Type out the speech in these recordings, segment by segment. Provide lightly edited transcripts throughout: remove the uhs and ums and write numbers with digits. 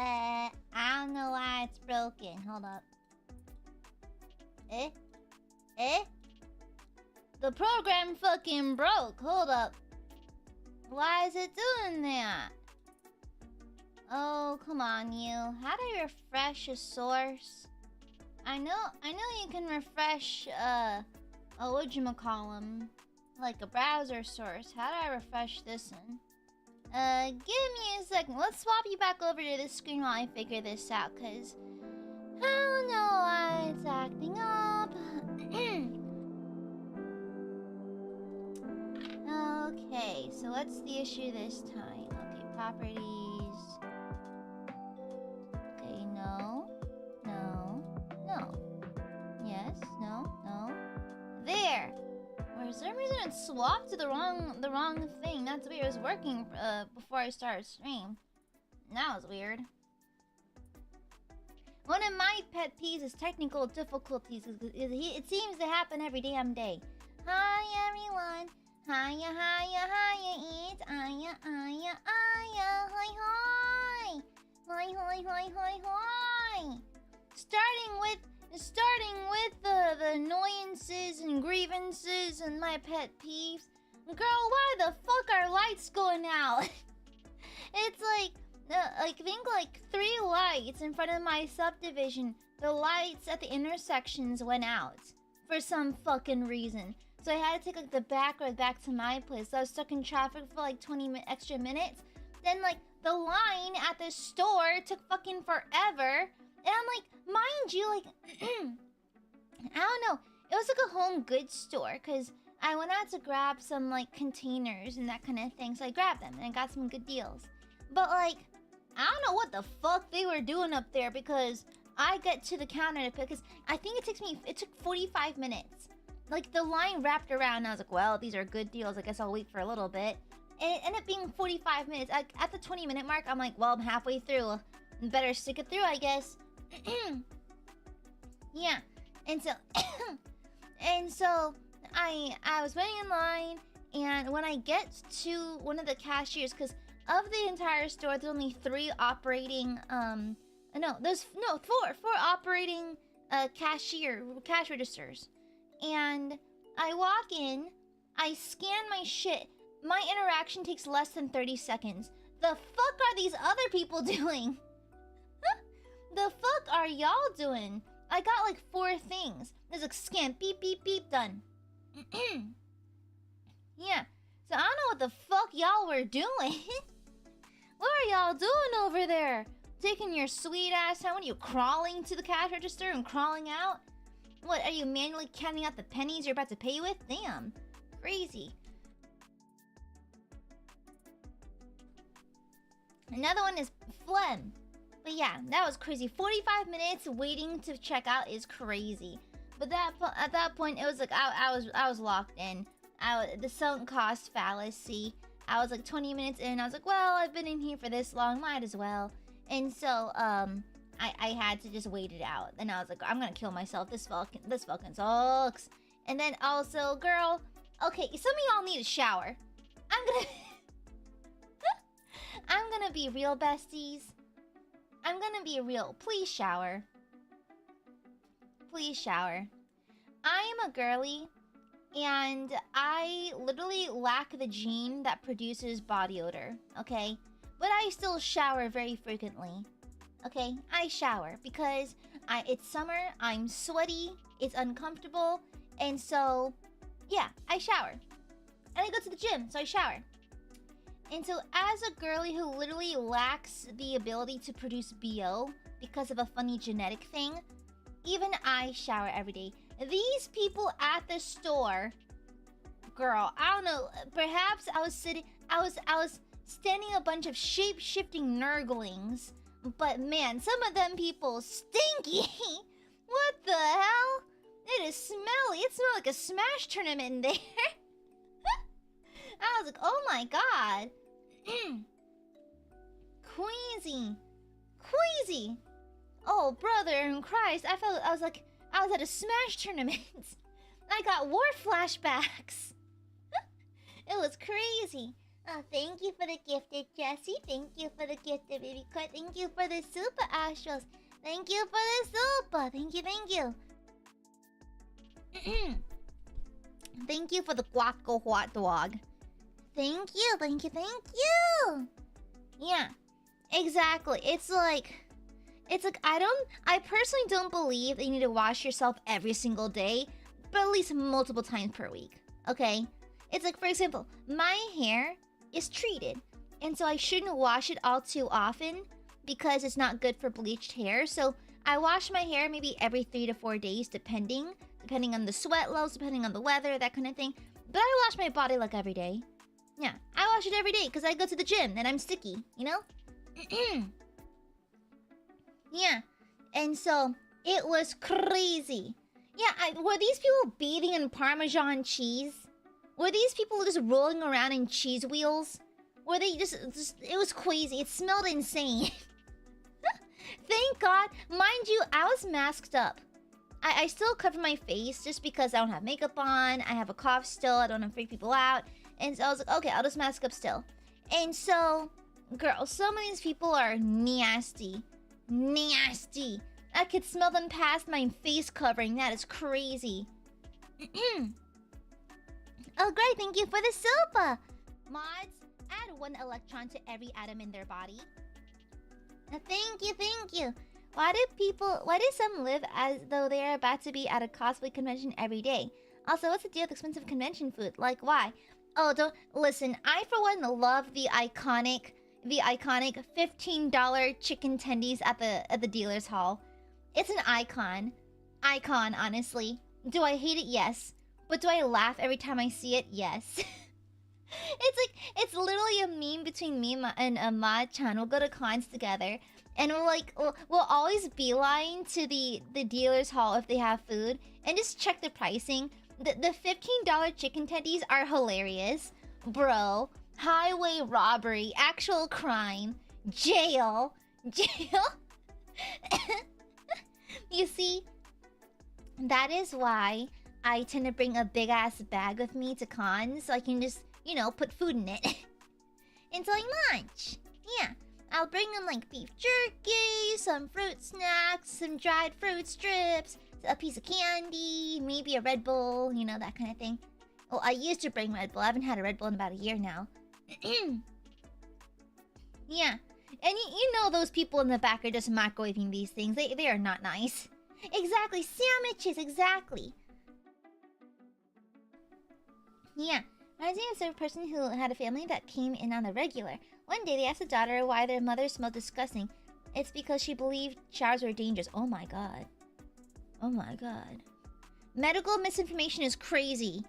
I don't know why it's broken. Hold up. The program fucking broke. Hold up. Why is it doing that? Oh, come on, you. How do I refresh a source? I know you can refresh, whatchamacallem, like a browser source. How do I refresh this one? Give me a second. Let's swap you back over to this screen while I figure this out, cause I don't know why it's acting up. Okay, so what's the issue this time? Okay, properties. Okay, no. Yes, no. There! For some reason it swapped to the wrong thing. That's weird. It was working before I started stream. That was weird. One of my pet peeves is technical difficulties. It seems to happen every damn day. Hi everyone. Hiya, it's Aya. Hi. Starting with the annoyances and grievances and my pet peeves. Girl, why the fuck are lights going out? It's like, I think like 3 lights in front of my subdivision. The lights at the intersections went out for some fucking reason. So I had to take like the back road back to my place. So I was stuck in traffic for like 20 extra minutes. Then like the line at the store took fucking forever. And I'm like, mind you, like, I don't know. It was like a home goods store because I went out to grab some like containers and that kind of thing. So I grabbed them and I got some good deals. But like, I don't know what the fuck they were doing up there because I get to the counter to pick. Because I think it took 45 minutes. Like the line wrapped around and I was like, well, these are good deals. I guess I'll wait for a little bit. And it ended up being 45 minutes. At the 20-minute mark, I'm like, well, I'm halfway through. Better stick it through, I guess. Yeah. And so I was waiting in line, and when I get to one of the cashiers, because of the entire store, there's only 3 operating four operating cash registers. And I walk in, I scan my shit. My interaction takes less than 30 seconds. The fuck are these other people doing? The fuck are y'all doing? I got like 4 things. There's like scan, beep, beep, beep, done. Yeah. So I don't know what the fuck y'all were doing. What are y'all doing over there? Taking your sweet ass time? What are you, crawling to the cash register and crawling out? What, are you manually counting out the pennies you're about to pay with? Damn. Crazy. Another one is phlegm. But yeah, that was crazy. 45 minutes waiting to check out is crazy. But at that point, it was like I was locked in. The sunk cost fallacy. I was like 20 minutes in. I was like, well, I've been in here for this long, might as well. And so I had to just wait it out. And I was like, I'm gonna kill myself. This fucking sucks. And then also, girl, okay, some of y'all need a shower. I'm gonna be real, besties. I'm gonna be real. Please shower. Please shower. I am a girly, and I literally lack the gene that produces body odor, okay? But I still shower very frequently. Okay? I shower because it's summer, I'm sweaty, it's uncomfortable, and so, yeah, I shower. And I go to the gym, so I shower. And so as a girly who literally lacks the ability to produce BO because of a funny genetic thing, even I shower every day. These people at the store, girl, I don't know, perhaps I was standing a bunch of shape-shifting nurglings, but man, some of them people stinky. What the hell? It is smelly. It smelled like a Smash tournament in there. I was like, oh my god. Queasy. Oh, brother in Christ. I was like, I was at a Smash tournament. I got war flashbacks. It was crazy. Oh, thank you for the gifted Jessie. Thank you for the gifted baby cut. Thank you for the super Astros. Thank you for the super. Thank you, thank you. Thank you for the guaco hot dog. Thank you, thank you, thank you. Yeah, exactly. It's like I personally don't believe that you need to wash yourself every single day, but at least multiple times per week. Okay? It's like, for example, my hair is treated, and so I shouldn't wash it all too often because it's not good for bleached hair. So I wash my hair maybe every 3 to 4 days, depending on the sweat levels, depending on the weather, that kind of thing. But I wash my body like every day. Yeah, I wash it every day because I go to the gym and I'm sticky, you know? Yeah, and so it was crazy. Yeah, were these people bathing in Parmesan cheese? Were these people just rolling around in cheese wheels? Were they just it was crazy. It smelled insane. Thank God. Mind you, I was masked up. I still cover my face just because I don't have makeup on. I have a cough still. I don't want to freak people out. And so I was like, okay, I'll just mask up still. And so, girl, some of these people are nasty. Nasty. I could smell them past my face covering. That is crazy. Oh, great. Thank you for the super. Mods, add 1 electron to every atom in their body. Thank you, thank you. Why do some live as though they are about to be at a cosplay convention every day? Also, what's the deal with expensive convention food? Like, why? Oh, don't listen. I, for one, love the iconic $15 chicken tendies at the dealer's hall. It's an icon. Icon, honestly. Do I hate it? Yes. But do I laugh every time I see it? Yes. It's literally a meme between me and Ma-chan. We'll go to cons together, and we'll always beeline to the dealer's hall if they have food, and just check the pricing. The $15 chicken tendies are hilarious. Bro, highway robbery, actual crime, jail. You see, that is why I tend to bring a big ass bag with me to cons so I can just, you know, put food in it. Until I lunch. Yeah, I'll bring them like beef jerky, some fruit snacks, some dried fruit strips, a piece of candy, maybe a Red Bull, you know, that kind of thing. Well, I used to bring Red Bull. I haven't had a Red Bull in about a year now. Yeah, and you know those people in the back are just microwaving these things. They are not nice. Exactly, sandwiches, exactly. Yeah, reminds me of a person who had a family that came in on the regular. One day they asked the daughter why their mother smelled disgusting. It's because she believed showers were dangerous. Oh my god. Oh my god. Medical misinformation is crazy.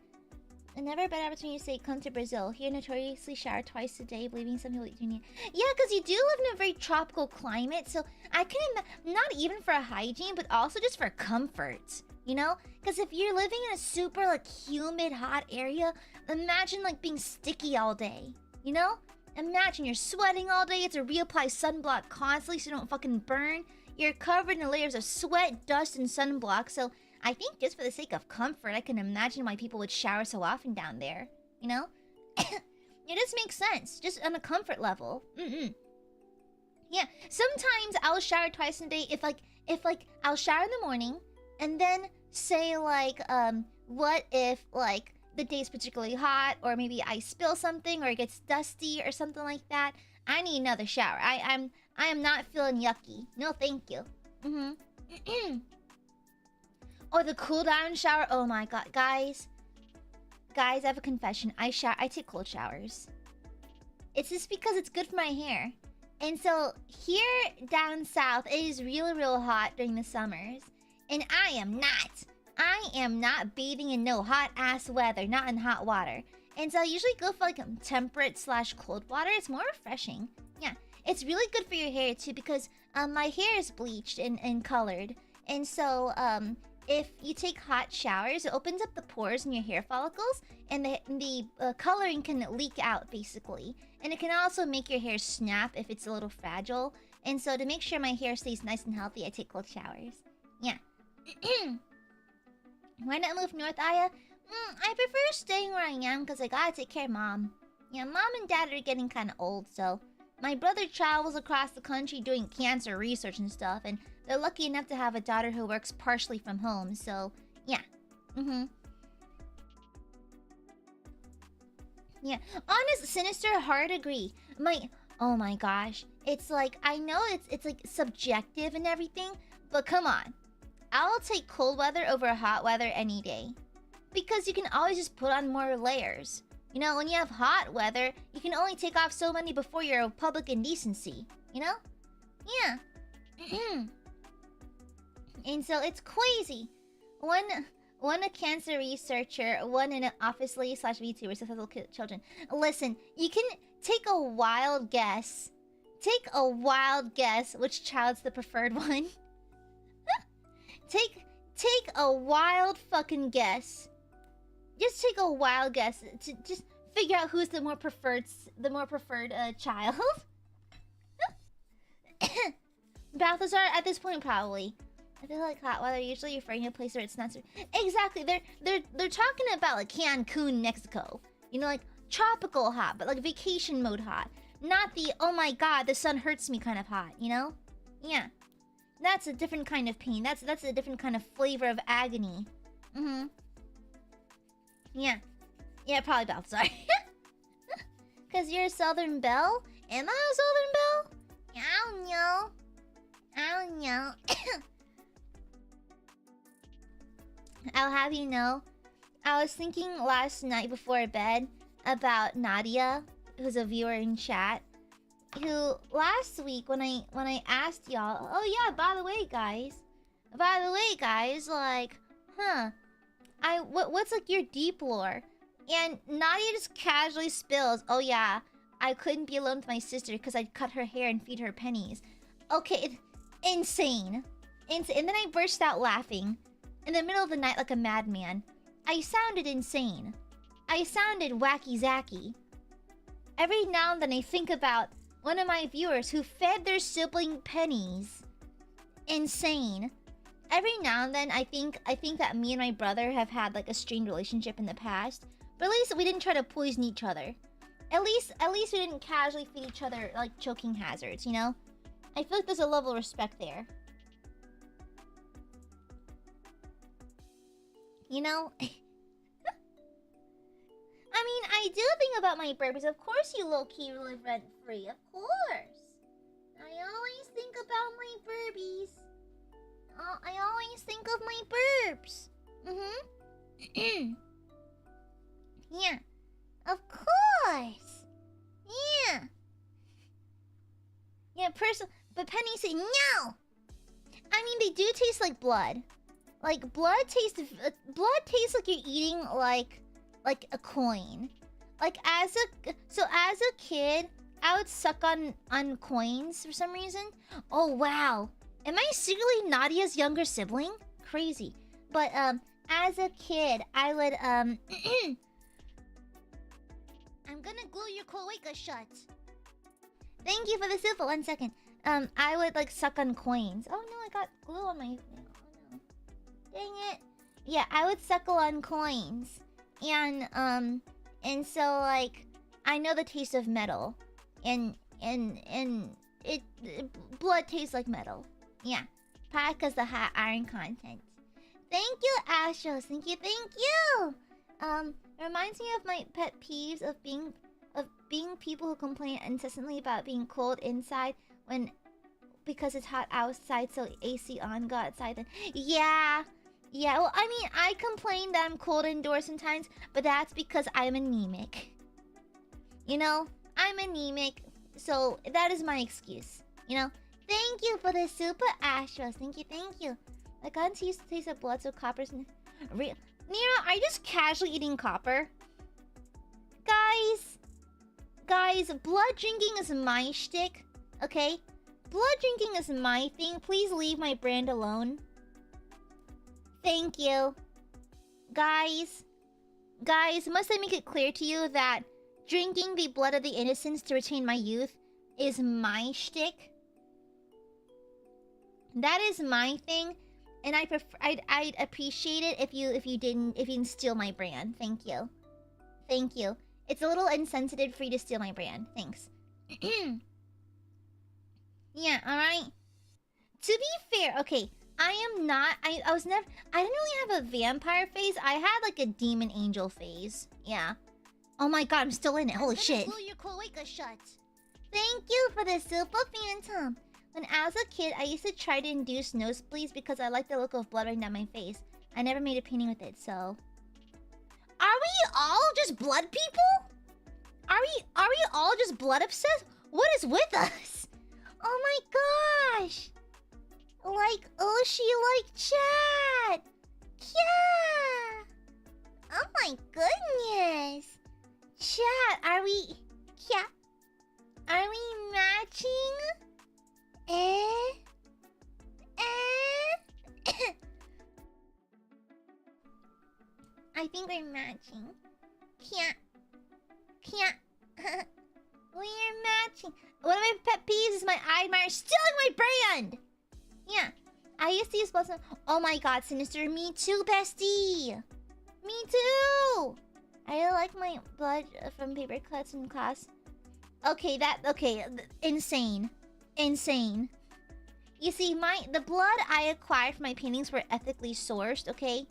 And never a better opportunity to say come to Brazil. Here notoriously shower twice a day, believing some people do need. Yeah, because you do live in a very tropical climate, so I can not even for hygiene, but also just for comfort. You know? Because if you're living in a super like humid, hot area, imagine like being sticky all day. You know? Imagine you're sweating all day, you have to reapply sunblock constantly so you don't fucking burn. You're covered in layers of sweat, dust, and sunblock, so I think just for the sake of comfort, I can imagine why people would shower so often down there. You know? It just makes sense, just on a comfort level. Yeah, sometimes I'll shower twice a day if I'll shower in the morning, and then say like, what if like the day's particularly hot, or maybe I spill something, or it gets dusty, or something like that. I need another shower. I am not feeling yucky. No, thank you. Or the cool down shower. Oh my god, guys, I have a confession. I take cold showers. It's just because it's good for my hair. And so here down south, it is really real hot during the summers, and I am not bathing in no hot ass weather, not in hot water. And so I usually go for like temperate / cold water. It's more refreshing. Yeah, it's really good for your hair too, because my hair is bleached and colored. And so if you take hot showers, it opens up the pores in your hair follicles, and the coloring can leak out basically. And it can also make your hair snap if it's a little fragile. And so to make sure my hair stays nice and healthy, I take cold showers. Yeah. Why not move north, Aya? I prefer staying where I am because I gotta take care of Mom. Yeah, mom and dad are getting kind of old, so my brother travels across the country doing cancer research and stuff, and they're lucky enough to have a daughter who works partially from home, so yeah. Yeah, honest, sinister, hard agree. Oh my gosh, it's like, I know it's like subjective and everything, but come on. I'll take cold weather over hot weather any day. Because you can always just put on more layers. You know, when you have hot weather, you can only take off so many before you're a public indecency. You know? Yeah. And so it's crazy. One a cancer researcher, one an office lady / VTuber, successful children. Listen, you can take a wild guess. Take a wild guess which child's the preferred one. Take a wild fucking guess. Just take a wild guess to just figure out who's the more preferred child. Balthazar at this point probably. I feel like hot weather usually referring to a place where it's not so... Exactly, they're talking about like Cancun, Mexico. You know, like tropical hot, but like vacation mode hot. Not the oh my god, the sun hurts me kind of hot, you know? Yeah. That's a different kind of pain. That's a different kind of flavor of agony. Yeah. Yeah, probably Balthazar. Cause you're a Southern Belle? Am I a Southern Belle? I don't know. I'll have you know, I was thinking last night before bed about Nadia, who's a viewer in chat, who last week when I asked y'all, oh yeah, by the way guys, like, what's like your deep lore? And Nadia just casually spills, oh yeah, I couldn't be alone with my sister because I'd cut her hair and feed her pennies. Okay, insane. And then I burst out laughing in the middle of the night like a madman. I sounded insane. I sounded wacky-zacky. Every now and then I think about one of my viewers who fed their sibling pennies. Insane. Every now and then I think that me and my brother have had like a strained relationship in the past. But at least we didn't try to poison each other. At least we didn't casually feed each other like choking hazards, you know? I feel like there's a level of respect there. You know? I mean, I do think about my burpees. Of course you low-key live rent-free. Of course. I always think about my burpees. I always think of my burps. Yeah. Of course. Yeah. Yeah, but Penny said no. I mean, they do taste like blood. Like blood tastes like you're eating like a coin. Like as a kid, I would suck on coins for some reason. Oh wow. Am I secretly Nadia's younger sibling? Crazy. But as a kid, I would I'm gonna glue your cloaca shut. Thank you for the soup. 1 second. I would like suck on coins. Oh no, I got glue on my. Oh no. Dang it. Yeah, I would suckle on coins, and so like I know the taste of metal, and it blood tastes like metal. Yeah, probably because the high iron content. Thank you, Astros. Thank you. It reminds me of my pet peeves of being people who complain incessantly about being cold inside because it's hot outside, so AC on, go outside then. Yeah, well, I mean, I complain that I'm cold indoors sometimes, but that's because I'm anemic. You know, I'm anemic, so that is my excuse, you know? Thank you for the super Astros. Thank you. I can't taste of blood, so copper's... Nero, are you just casually eating copper? Guys, blood drinking is my shtick, okay? Blood drinking is my thing. Please leave my brand alone. Thank you. Guys, must I make it clear to you that drinking the blood of the innocents to retain my youth is my shtick? That is my thing. And I'd appreciate it if you didn't steal my brand. Thank you. It's a little insensitive for you to steal my brand. Thanks. Yeah, alright. To be fair, okay, I am not... I was never... I didn't really have a vampire phase. I had, like, a demon angel phase. Yeah. Oh my god, I'm still in it. Holy shit. Glue your cloaca shut. Thank you for the super phantom. When I was a kid, I used to try to induce nosebleeds because I liked the look of blood running down my face. I never made a painting with it, so... Are we all just blood people? Are we all just blood obsessed? What is with us? Oh my gosh! Like Oshi, like chat! Yeah! Oh my goodness! Chat, are we... Yeah. Are we matching? I think we're matching. Can't. We're matching. One of my pet peeves is my Aiadmirers stealing my brand! Yeah. I used to use blood. Oh my god, Sinister. Me too, bestie! Me too! I really like my blood from paper cuts in class. Okay, insane. Insane. You see, the blood I acquired from my paintings were ethically sourced, okay?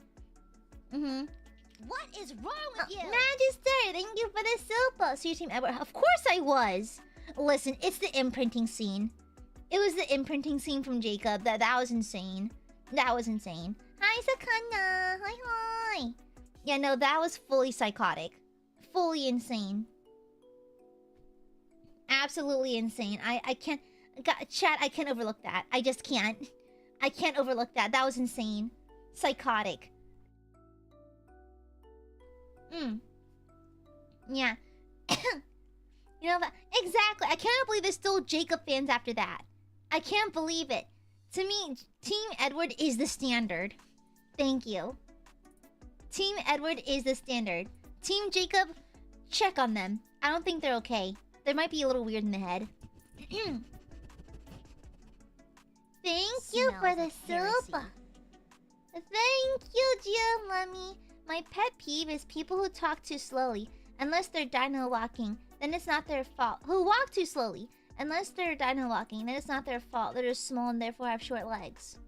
What is wrong with you? Magister, thank you for the super. So your team Edward. Of course I was. Listen, it's the imprinting scene. It was the imprinting scene from Jacob. That was insane. That was insane. Hi, Sakana. Hi. Yeah, no, that was fully psychotic. Fully insane. Absolutely insane. I can't... Chat, I can't overlook that. I just can't. I can't overlook that. That was insane. Psychotic. Yeah. You know that... Exactly. I cannot believe there's still Jacob fans after that. I can't believe it. To me, Team Edward is the standard. Thank you. Team Edward is the standard. Team Jacob, check on them. I don't think they're okay. They might be a little weird in the head. Thank you for the super. Thank you, Giamami. My pet peeve is people who talk too slowly. Unless they're dino walking, then it's not their fault. Who walk too slowly. Unless they're dino walking, then it's not their fault. They're just small and therefore have short legs.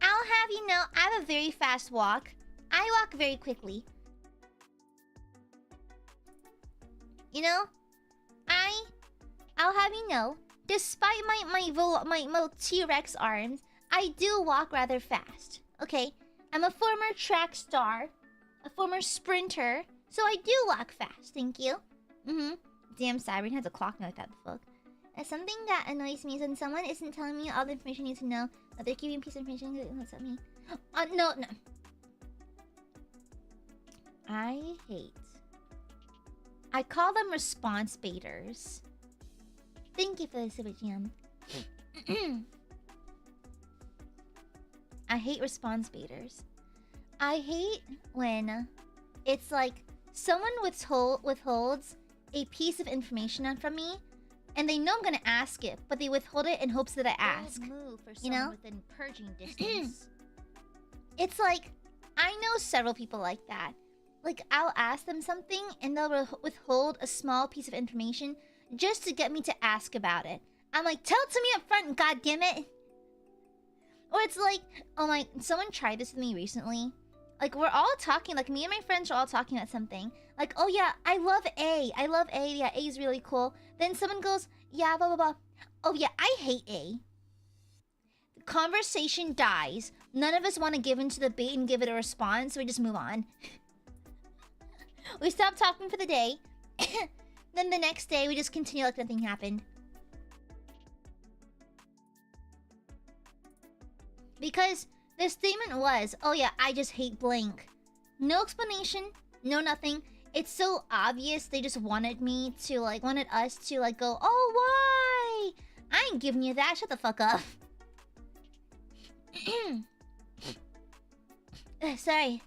I'll have you know, I have a very fast walk. I walk very quickly. You know, I'll have you know, despite my T-Rex arms, I do walk rather fast. Okay, I'm a former track star, a former sprinter, so I do walk fast. Thank you. Damn, Siren has a clock note. That the fuck. Something that annoys me is when someone isn't telling me all the information I need to know. That they're keeping piece of information. What's that mean? No. I call them response baiters. Thank you for the super jam. I hate response baiters. I hate when it's like someone withholds a piece of information from me, and they know I'm gonna ask it, but they withhold it in hopes that I ask. Move for you know? within purging distance. It's like, I know several people like that. Like, I'll ask them something, and they'll withhold a small piece of information just to get me to ask about it. I'm like, tell it to me up front, goddammit! Or it's like, oh my, someone tried this with me recently. Like, we're all talking, like, me and my friends are all talking about something. Like, oh yeah, I love A. Yeah, A's really cool. Then someone goes, yeah, blah, blah, blah. Oh yeah, I hate A. The conversation dies. None of us want to give into the bait and give it a response, so we just move on. We stop talking for the day. Then the next day, we just continue like nothing happened. Because the statement was, oh yeah, I just hate blank. No explanation, no nothing. It's so obvious they just wanted us to like go, oh why? I ain't giving you that, shut the fuck up. Sorry.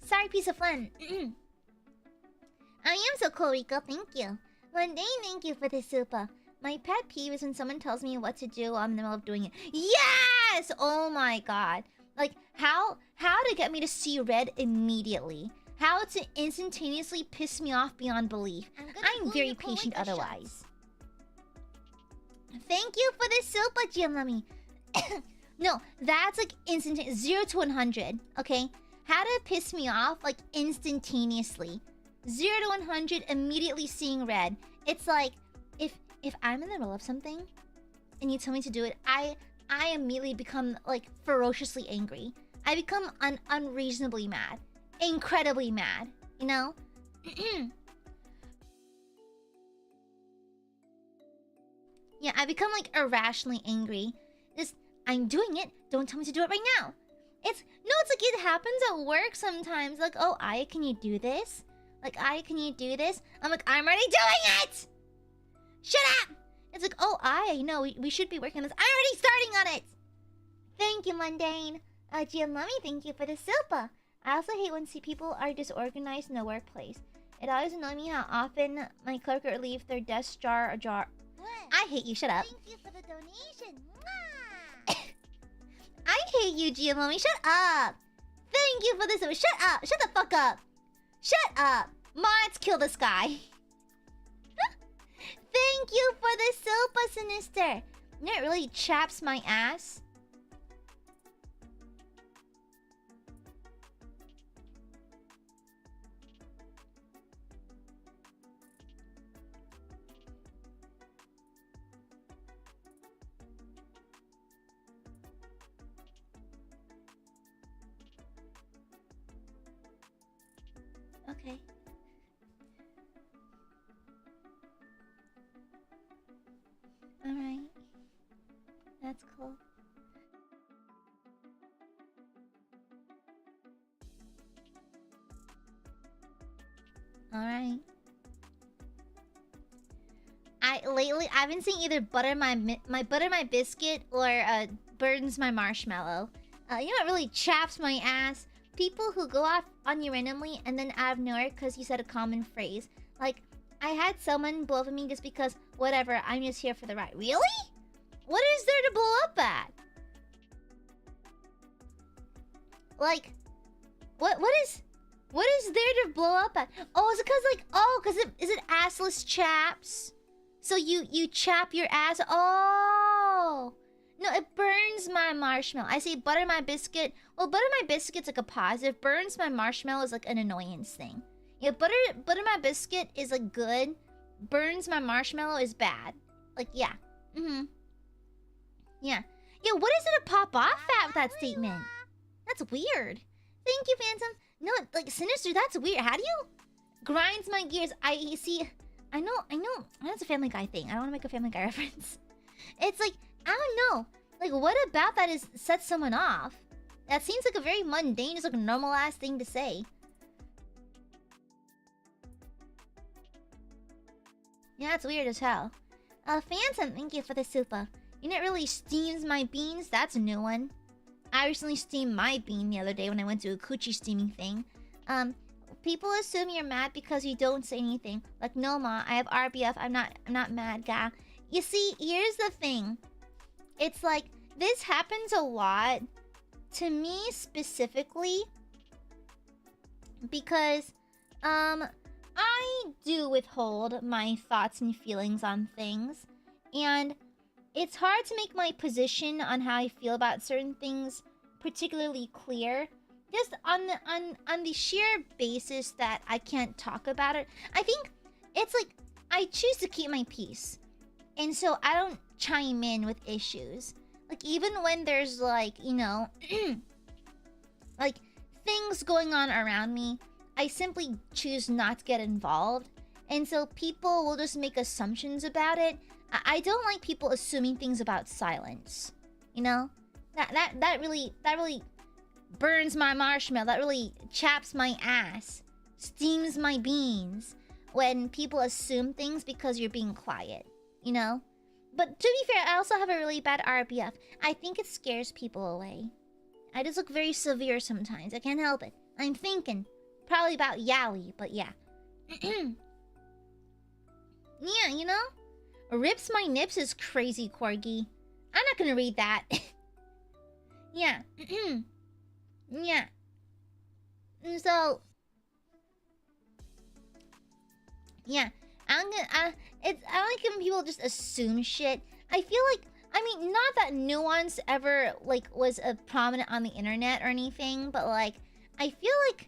Sorry, piece of fun. I am so cool, Rico. Thank you. Mundane, thank you for the super. My pet peeve is when someone tells me what to do while I'm in the middle of doing it. Yes! Oh my god. Like, how to get me to see red immediately. How to instantaneously piss me off beyond belief. I'm very patient otherwise. Thank you for the super, Giamami. No, that's like instantaneous. 0 to 100, okay? How to piss me off, like, instantaneously. 0 to 100, immediately seeing red. It's like, if I'm in the middle of something, and you tell me to do it, I immediately become, like, ferociously angry. I become unreasonably mad. Incredibly mad, you know? Yeah, I become, like, irrationally angry. Just, I'm doing it, don't tell me to do it right now. It's like it happens at work sometimes. Like, oh, Aya, can you do this? Like, Aya, can you do this? I'm like, I'm already doing it! Shut up! It's like, oh, Aya, you know, we should be working on this. I'm already starting on it! Thank you, Mundane. Giamami, thank you for the super. I also hate when people are disorganized in the workplace. It always annoys me how often my coworker leaves their desk jar ajar. I hate you, shut up. Thank you for the donation. I hate you, Giamami, shut up. Thank you for this. Shut up. Shut the fuck up. Shut up. Mods, kill this guy. Thank you for the super, Sinister. It really chaps my ass. Okay. Alright. That's cool. Alright. I've been seeing either butter my biscuit or burdens my marshmallow. You know what really chaps my ass? People who go off on you randomly and then out of nowhere because you said a common phrase. Like, I had someone blow up at me just because, whatever, I'm just here for the ride. Really? What is there to blow up at? Like, what is there to blow up at? Oh, is it because, like, oh, because is it assless chaps? So you chap your ass? Oh! No, it burns my marshmallow. I say butter my biscuit. Well, butter my biscuit's like a positive. Burns my marshmallow is like an annoyance thing. Yeah, butter my biscuit is like good. Burns my marshmallow is bad. Like, yeah. Yeah. Yeah, what is it to pop off at with that statement? That's weird. Thank you, Phantom. No, like, Sinister, that's weird. How do you... Grinds my gears. I know. That's a Family Guy thing. I don't want to make a Family Guy reference. It's like, I don't know. Like, what about that sets someone off? That seems like a very mundane, just like a normal-ass thing to say. Yeah, it's weird as hell. Phantom, thank you for the super. You know, it really steams my beans. That's a new one. I recently steamed my bean the other day when I went to a coochie steaming thing. People assume you're mad because you don't say anything. Like, no, ma, I have RBF. I'm not mad, guy. You see, here's the thing. It's like, this happens a lot to me specifically because, I do withhold my thoughts and feelings on things. And it's hard to make my position on how I feel about certain things particularly clear. Just on the sheer basis that I can't talk about it. I think it's like, I choose to keep my peace. And so I don't chime in with issues. Like, even when there's, like, you know, like, things going on around me, I simply choose not to get involved. And so people will just make assumptions about it. I don't like people assuming things about silence. You know? That really burns my marshmallow. That really chaps my ass. Steams my beans. When people assume things because you're being quiet. You know? But to be fair, I also have a really bad RBF. I think it scares people away. I just look very severe sometimes. I can't help it. I'm thinking. Probably about Yaoi, but yeah. Yeah, you know? Rips my nips is crazy, Corgi. I'm not gonna read that. Yeah. Yeah. And so... Yeah. I don't like when people just assume shit. I feel like... I mean, not that nuance ever, like, was prominent on the internet or anything, but, like, I feel like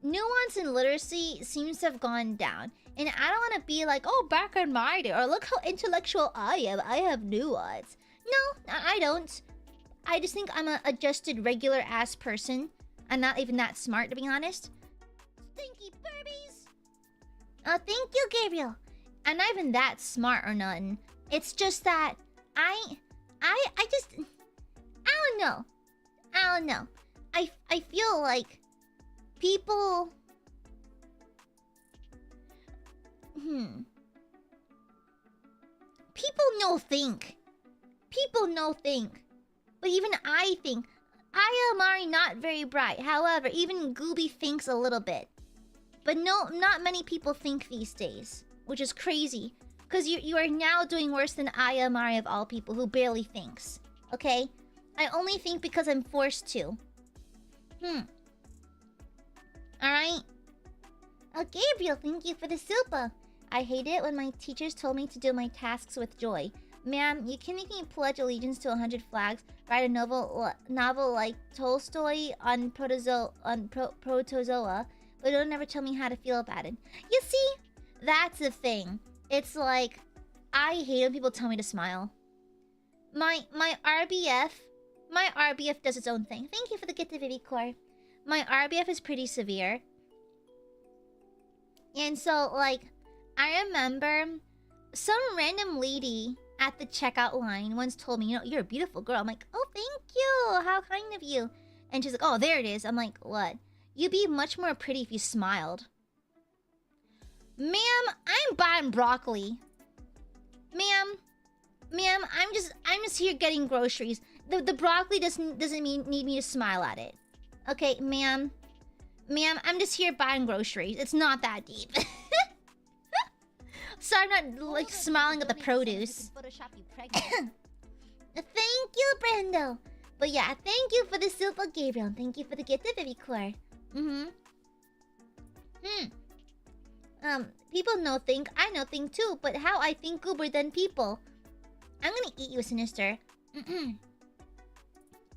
nuance and literacy seems to have gone down. And I don't want to be like, oh, back in my day, or look how intellectual I am. I have nuance. No, I don't. I just think I'm a adjusted, regular-ass person. I'm not even that smart, to be honest. Stinky Burbies! Thank you, Gabriel. I'm not even that smart or nothing. It's just that I don't know. I don't know. I feel like people... People no think. People no think. But even I think. Amare not very bright. However, even Gooby thinks a little bit. But no, not many people think these days. Which is crazy. Because you are now doing worse than Amare of all people who barely thinks. Okay? I only think because I'm forced to. Alright? Gabriel, thank you for the super. I hate it when my teachers told me to do my tasks with joy. Ma'am, you can make me pledge allegiance to 100 flags, write a novel like Tolstoy on protozoa, but don't ever tell me how to feel about it. You see? That's the thing. It's like, I hate when people tell me to smile. My RBF does its own thing. Thank you for the gift of Vivi Core. My RBF is pretty severe. And so, like, I remember some random lady at the checkout line once told me, you know, you're a beautiful girl. I'm like, oh, thank you. How kind of you. And she's like, oh, there it is. I'm like, what? You'd be much more pretty if you smiled. Ma'am, I'm buying broccoli. Ma'am, I'm just here getting groceries. The broccoli doesn't need me to smile at it. Okay, ma'am, I'm just here buying groceries. It's not that deep. So I'm not like smiling at the produce. Thank you, Brendo. But yeah, thank you for the super, Gabriel. Thank you for the gift of Vivi Core. People know think. I know think too, but how I think goober than people. I'm gonna eat you, Sinister. Am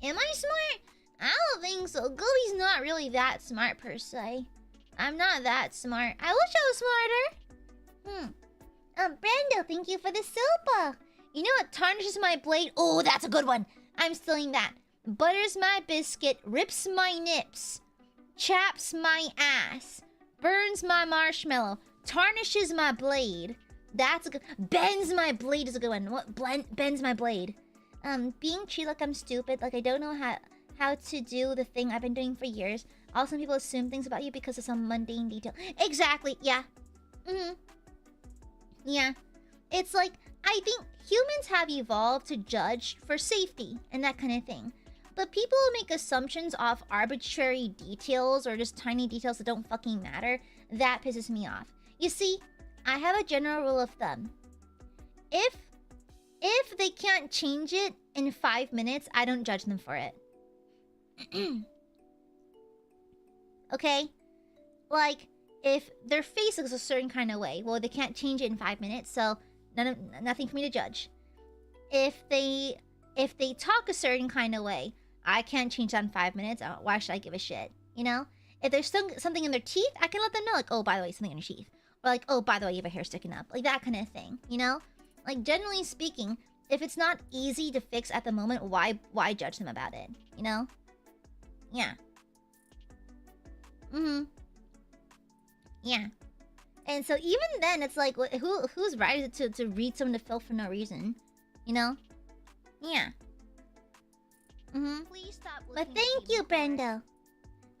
I smart? I don't think so. Gooby's not really that smart per se. I'm not that smart. I wish I was smarter. Brando, thank you for the sopa. You know what tarnishes my blade? Oh, that's a good one. I'm stealing that. Butters my biscuit, rips my nips, chaps my ass, burns my marshmallow, tarnishes my blade. That's a good... Bends my blade is a good one. What? Bends my blade. Being treated like I'm stupid, like I don't know how to do the thing I've been doing for years. Also, people assume things about you because of some mundane detail. Exactly, yeah. Yeah. It's like, I think humans have evolved to judge for safety and that kind of thing. But people who make assumptions off arbitrary details or just tiny details that don't fucking matter, that pisses me off. You see, I have a general rule of thumb. If they can't change it in 5 minutes, I don't judge them for it. Okay? Like, if their face looks a certain kind of way, well, they can't change it in 5 minutes, so nothing for me to judge. If they talk a certain kind of way, I can't change that in 5 minutes. Why should I give a shit? You know? If there's something in their teeth, I can let them know, like, oh, by the way, something in your teeth. Or like, oh, by the way, you have a hair sticking up. Like, that kind of thing, you know? Like, generally speaking, if it's not easy to fix at the moment, why judge them about it? You know? Yeah. Yeah. And so even then, it's like, who's right is it to read someone to filth for no reason? You know? Yeah. Please stop. But thank you, Brendo.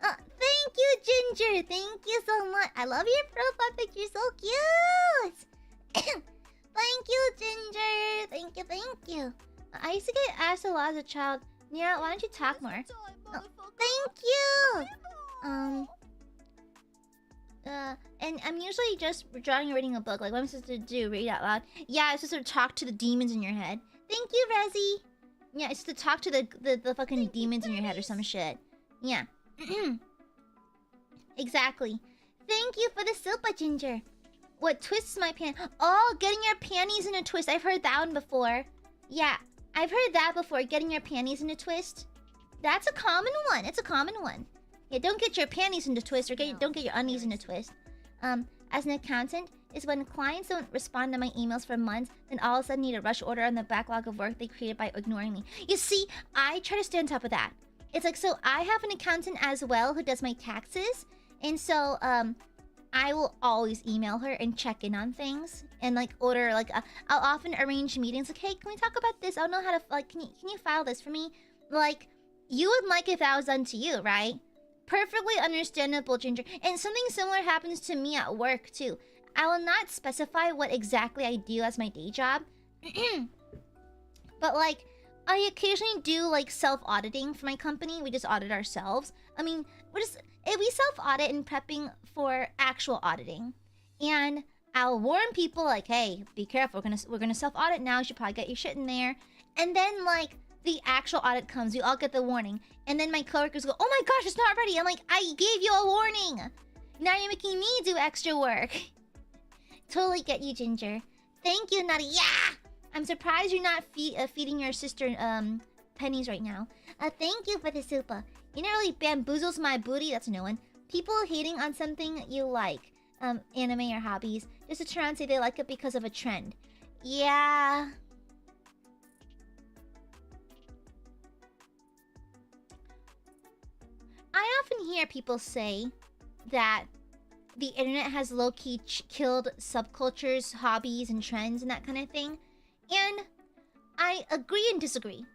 Thank you, Ginger. Thank you so much. I love your profile picture. So cute. Thank you, Ginger. Thank you. I used to get asked a lot as a child. Yeah, why don't you talk more? Thank you. And I'm usually just drawing or reading a book. Like, what am I supposed to do? Read out loud? Yeah, I'm supposed to talk to the demons in your head. Thank you, Rezzy. Yeah, it's to talk to the fucking demons in your head or some shit. Yeah. Exactly. Thank you for the silpa, Ginger. What twists my pan? Oh, getting your panties in a twist. I've heard that one before. Yeah, I've heard that before. Getting your panties in a twist. That's a common one. It's a common one. Yeah, don't get your panties in a twist or don't get your undies in a twist. As an accountant, is when clients don't respond to my emails for months, then all of a sudden need a rush order on the backlog of work they created by ignoring me. You see, I try to stay on top of that. It's like, so I have an accountant as well who does my taxes. And so, I will always email her and check in on things. And like order, like, I'll often arrange meetings like, hey, can we talk about this? I don't know how to, like, can you file this for me? Like, you would like if that was done to you, right? Perfectly understandable, Ginger. And something similar happens to me at work, too. I will not specify what exactly I do as my day job. But, like, I occasionally do, like, self-auditing for my company. We just audit ourselves. I mean, we self-audit in prepping for actual auditing. And I'll warn people, like, hey, be careful. We're gonna self-audit now. You should probably get your shit in there. And then, like, the actual audit comes. We all get the warning. And then my coworkers go, oh my gosh, it's not ready. I'm like, I gave you a warning. Now you're making me do extra work. Totally get you, Ginger. Thank you, Nadia. Yeah! I'm surprised you're not feeding your sister pennies right now. Thank you for the supa. You know, really bamboozles my booty. That's no one. People hating on something you like, anime or hobbies, just to try and say they like it because of a trend. Yeah. I often hear people say that the internet has low-key killed subcultures, hobbies, and trends and that kind of thing. And I agree and disagree.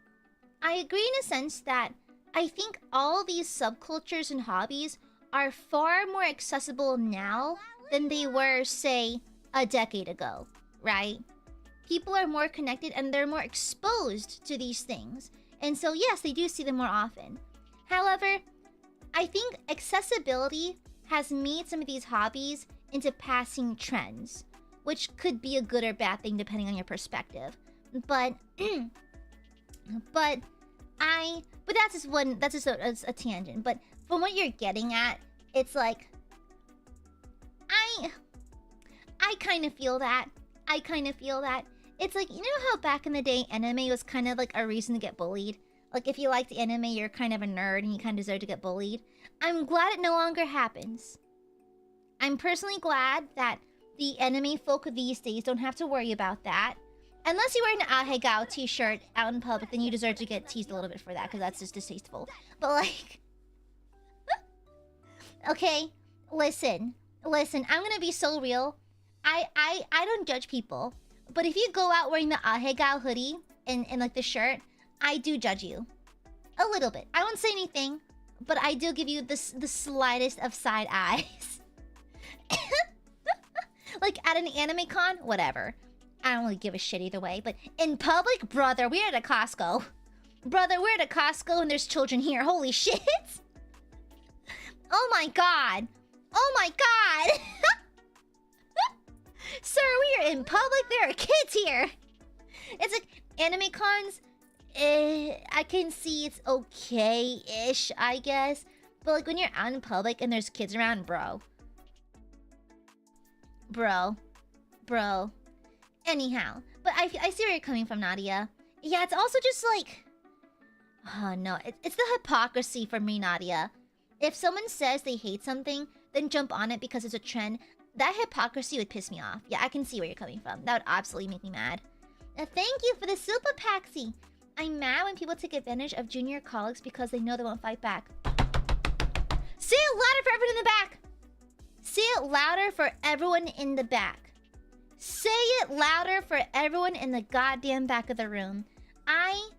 I agree in a sense that I think all these subcultures and hobbies are far more accessible now than they were, say, a decade ago, right? People are more connected and they're more exposed to these things. And so, yes, they do see them more often. However, I think accessibility has made some of these hobbies into passing trends, which could be a good or bad thing depending on your perspective. But that's just one. That's just a tangent. But from what you're getting at, it's like I kind of feel that. It's like, you know how back in the day anime was kind of like a reason to get bullied. Like, if you liked anime, you're kind of a nerd and you kind of deserve to get bullied. I'm glad it no longer happens. I'm personally glad that the anime folk these days don't have to worry about that. Unless you're wearing an ahegao t-shirt out in public, then you deserve to get teased a little bit for that, because that's just distasteful. But, like... okay, listen, I'm gonna be so real. I don't judge people. But if you go out wearing the ahegao hoodie and like the shirt, I do judge you. A little bit. I won't say anything, but I do give you the slightest of side eyes. Like at an anime con, whatever. I don't really give a shit either way, but in public, brother, we're at a Costco. Brother, we're at a Costco and there's children here. Holy shit! Oh my god! Oh my god! Sir, we are in public. There are kids here. It's like anime cons. I can see it's okay-ish, I guess. But like when you're out in public and there's kids around, bro. Anyhow, but I see where you're coming from, Nadia. Yeah, it's also just like... oh no, it's the hypocrisy for me, Nadia. If someone says they hate something, then jump on it because it's a trend, that hypocrisy would piss me off. Yeah, I can see where you're coming from. That would absolutely make me mad. Thank you for the Super Paxi. I'm mad when people take advantage of junior colleagues because they know they won't fight back. Say it louder for everyone in the back. Say it louder for everyone in the back. Say it louder for everyone in the goddamn back of the room. I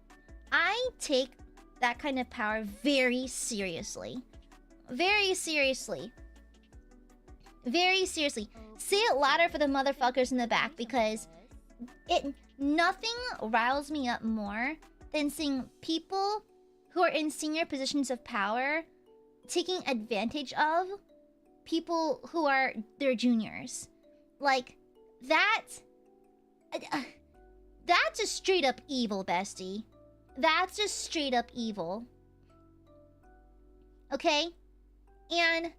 take that kind of power very seriously. Very seriously. Very seriously. Say it louder for the motherfuckers in the back, because nothing riles me up more than seeing people who are in senior positions of power taking advantage of people who are their juniors. Like, that's just straight up evil, bestie. That's just straight up evil. Okay? And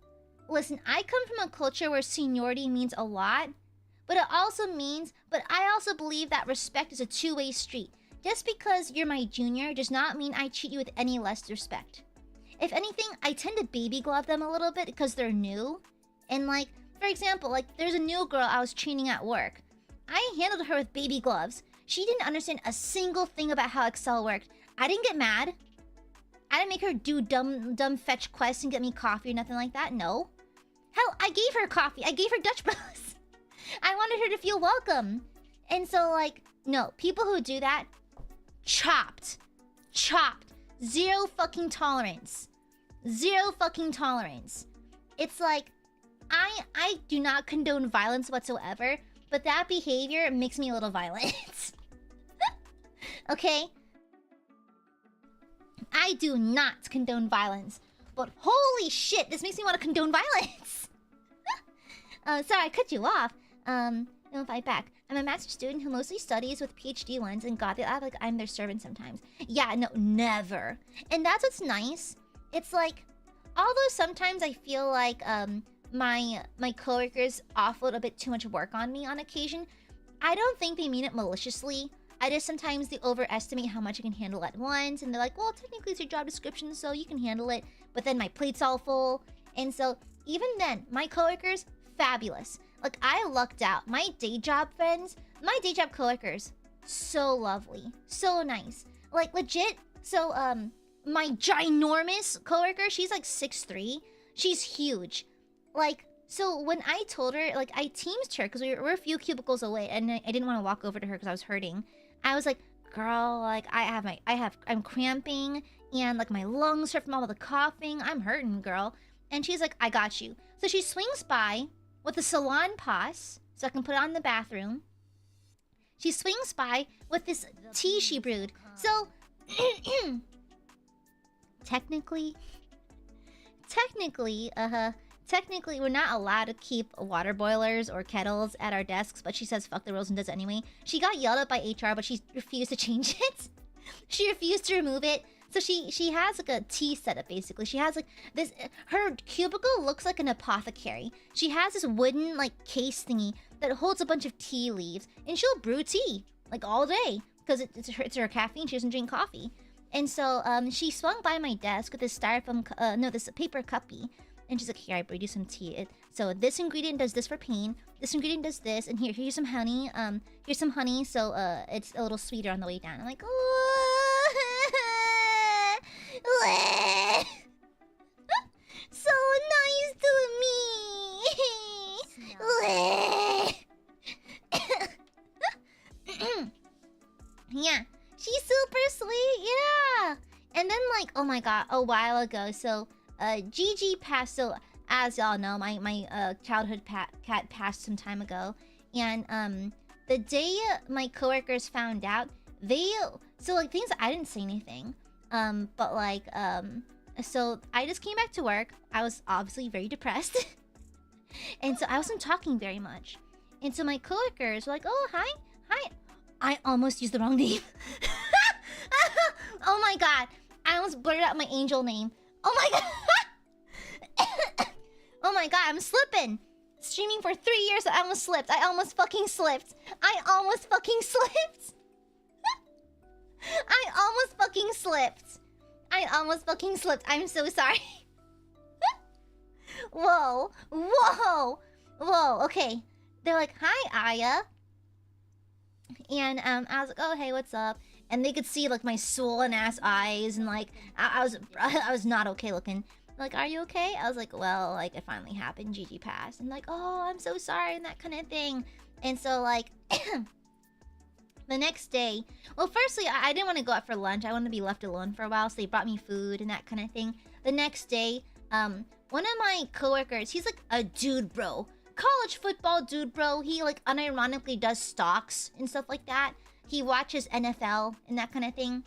listen, I come from a culture where seniority means a lot, but I also believe that respect is a two-way street. Just because you're my junior does not mean I treat you with any less respect. If anything, I tend to baby glove them a little bit because they're new. And like, for example, like there's a new girl I was training at work. I handled her with baby gloves. She didn't understand a single thing about how Excel worked. I didn't get mad. I didn't make her do dumb fetch quests and get me coffee or nothing like that. No. Hell, I gave her coffee. I gave her Dutch Bros. I wanted her to feel welcome. And so like, no, people who do that, chopped. Zero fucking tolerance. Zero fucking tolerance. It's like, I do not condone violence whatsoever, but that behavior makes me a little violent. Okay? I do not condone violence, but holy shit, this makes me want to condone violence. Sorry, I cut you off. No, fight back. I'm a master's student who mostly studies with PhD ones, and God, they act like I'm their servant sometimes. Yeah, no, never. And that's what's nice. It's like, although sometimes I feel like my coworkers offload a bit too much work on me on occasion, I don't think they mean it maliciously. I just sometimes they overestimate how much I can handle at once, and they're like, well, technically it's your job description, so you can handle it, but then my plate's all full. And so even then, my coworkers, fabulous. Like, I lucked out. My day job friends, my day job coworkers, so lovely, so nice. Like, legit. So my ginormous coworker, she's like 6'3". She's huge. Like, so when I told her, like, I teamed her because we're a few cubicles away, and I didn't want to walk over to her because I was hurting. I was like, girl, like, I'm cramping, and like my lungs hurt from all the coughing. I'm hurting, girl. And she's like, I got you. So she swings by with a salon pass, so I can put it on in the bathroom. She swings by with this tea she brewed. So technically, we're not allowed to keep water boilers or kettles at our desks, but she says fuck the rules and does it anyway. She got yelled at by HR, but she refused to change it. She refused to remove it. So she has like a tea setup basically. She has like this, her cubicle looks like an apothecary. She has this wooden like case thingy that holds a bunch of tea leaves, and she'll brew tea like all day because it's her caffeine. She doesn't drink coffee. And so she swung by my desk with this this paper cuppy. And she's like, here, I brewed you some tea. So this ingredient does this for pain. This ingredient does this. And here's some honey. Here's some honey, so it's a little sweeter on the way down. I'm like, so nice to me. Yeah, she's super sweet. Yeah. And then like, oh my god, a while ago, so Gigi passed. So as y'all know, my childhood cat passed some time ago, and the day my coworkers found out, so like things, I didn't say anything, but like so I just came back to work. I was obviously very depressed, and so I wasn't talking very much, and so my coworkers were like, oh hi. I almost used the wrong name. Oh my god, I almost blurted out my angel name. Oh my god. Oh my god, I'm slipping. Streaming for 3 years, I almost slipped. I almost fucking slipped. I'm so sorry. Whoa. Okay. They're like, hi, Aya. And I was like, oh hey, what's up? And they could see like my swollen ass eyes, and like I was not okay looking. Like, are you okay? I was like, well, like it finally happened. Gigi passed, and like, oh, I'm so sorry, and that kind of thing. And so like the next day, well, firstly, I didn't want to go out for lunch. I wanted to be left alone for a while, so they brought me food and that kind of thing. The next day, one of my coworkers, he's like a dude bro, college football dude bro. He like unironically does stocks and stuff like that. He watches NFL and that kind of thing.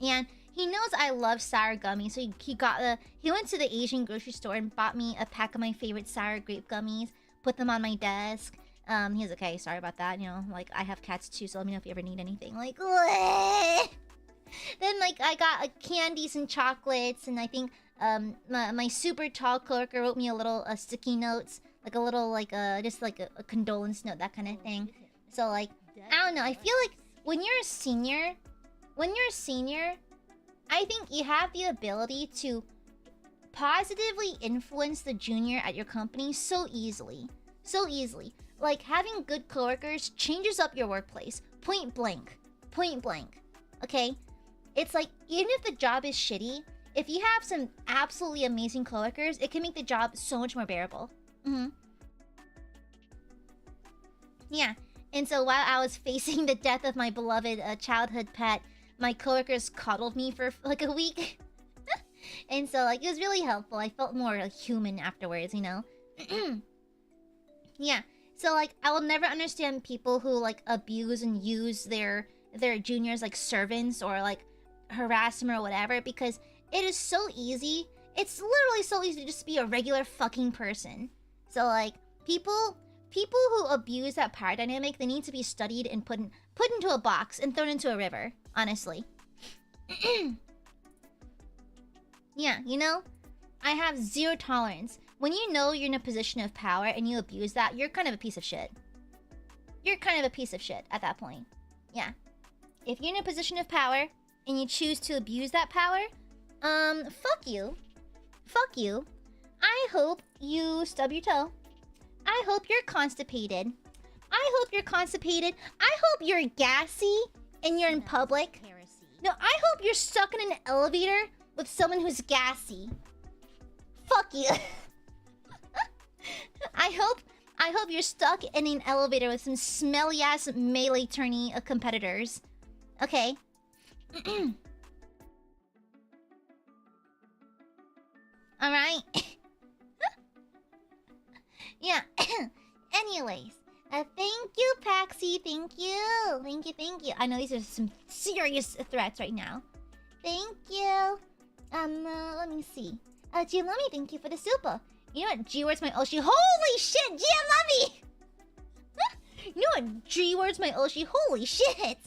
And he knows I love sour gummies, so he went to the Asian grocery store and bought me a pack of my favorite sour grape gummies, put them on my desk. He was okay, sorry about that, you know, like, I have cats too, so let me know if you ever need anything, like, bleh. Then, like, I got candies and chocolates, and I think, my super tall coworker wrote me a little, sticky notes, like a little, like, just like a condolence note, that kind of thing. So, like, I don't know, I feel like when you're a senior, I think you have the ability to positively influence the junior at your company so easily. So easily. Like, having good coworkers changes up your workplace. Point blank. Point blank. Okay? It's like, even if the job is shitty, if you have some absolutely amazing coworkers, it can make the job so much more bearable. Yeah. And so while I was facing the death of my beloved childhood pet, my coworkers coddled me for like a week. And so, like, it was really helpful. I felt more like, human afterwards, you know? Yeah. So, like, I will never understand people who, like, abuse and use their juniors like servants or, like, harass them or whatever, because it is so easy. It's literally so easy to just be a regular fucking person. So, like, people who abuse that power dynamic, they need to be studied and put into a box and thrown into a river, honestly. Yeah, you know? I have zero tolerance. When you know you're in a position of power and you abuse that, you're kind of a piece of shit. You're kind of a piece of shit at that point. Yeah. If you're in a position of power and you choose to abuse that power, fuck you. Fuck you. I hope you stub your toe. I hope you're constipated. I hope you're constipated. I hope you're gassy and you're in public. No, I hope you're stuck in an elevator with someone who's gassy. Fuck you. I hope you're stuck in an elevator with some smelly ass melee tourney competitors. Okay. Alright. Yeah. Anyways. Thank you, Paxi. Thank you. Thank you. I know these are some serious threats right now. Thank you. Let me see. Giamami, thank you for the super. You know what G-word's my Oshi? Holy shit, Giamami! You know what G-word's my Oshi? Holy shit!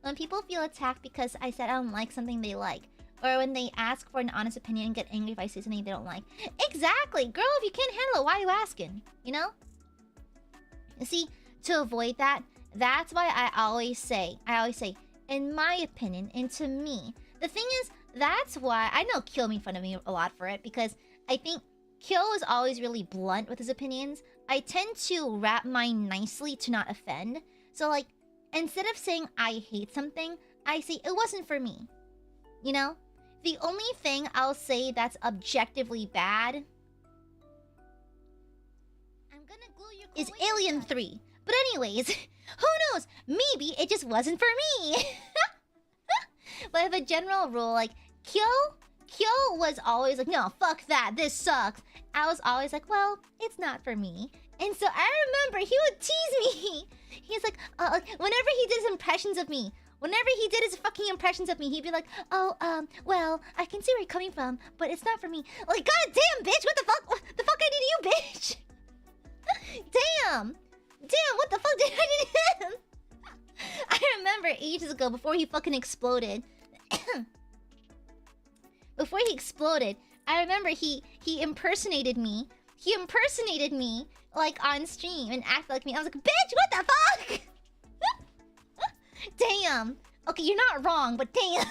When people feel attacked because I said I don't like something they like, or when they ask for an honest opinion and get angry if I say something they don't like. Exactly! Girl, if you can't handle it, why are you asking? You know? You see, to avoid that, that's why I always say, in my opinion, and to me. The thing is, that's why, I know Kyo made fun of me a lot for it, because I think Kyo is always really blunt with his opinions. I tend to wrap mine nicely to not offend. So, like, instead of saying I hate something, I say it wasn't for me. You know? The only thing I'll say that's objectively bad is Alien 3. But anyways, who knows? Maybe it just wasn't for me. But I have a general rule, like, Kyo was always like, no, fuck that, this sucks. I was always like, well, it's not for me. And so I remember he would tease me. He's like, whenever he did his impressions of me, he'd be like, oh, well, I can see where you're coming from, but it's not for me. Like, god damn, bitch, what the fuck? What the fuck I did to you, bitch? Damn, what the fuck did I do to him? I remember ages ago, before he fucking exploded. Before he exploded, I remember he impersonated me. He impersonated me, like, on stream and acted like me. I was like, bitch, what the fuck? Damn. Okay, you're not wrong, but damn.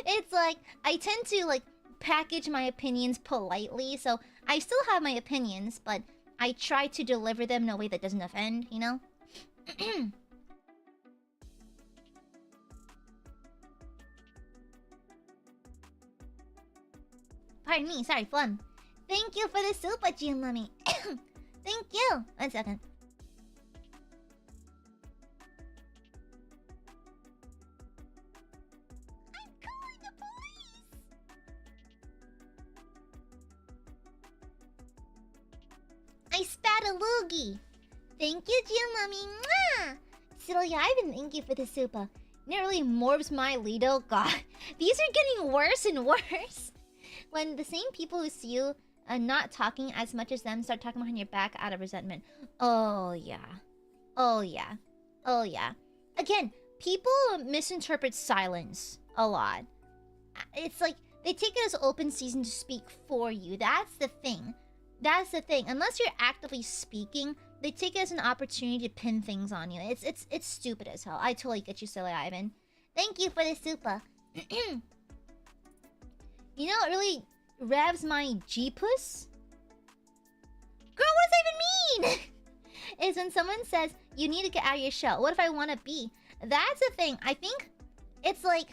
It's like, I tend to, like, package my opinions politely, so I still have my opinions, but I try to deliver them in a way that doesn't offend, you know? Pardon me, sorry, Flum. Thank you for the super, Giamami. Thank you. 1 second. I'm calling the police. I spat a loogie. Thank you, Giamami. Mwah! Celia Ivan, thank you for the super. Nearly morbs my Lido. God, these are getting worse and worse. When the same people who see you not talking as much as them start talking behind your back out of resentment. Oh yeah. Oh yeah. Oh yeah. Again, people misinterpret silence a lot. It's like they take it as open season to speak for you. That's the thing. That's the thing. Unless you're actively speaking, they take it as an opportunity to pin things on you. It's stupid as hell. I totally get you, silly Ivan. Thank you for the super. You know what really revs my G-puss? Girl, what does that even mean? Is when someone says, you need to get out of your shell. What if I want to be? That's the thing. I think it's like,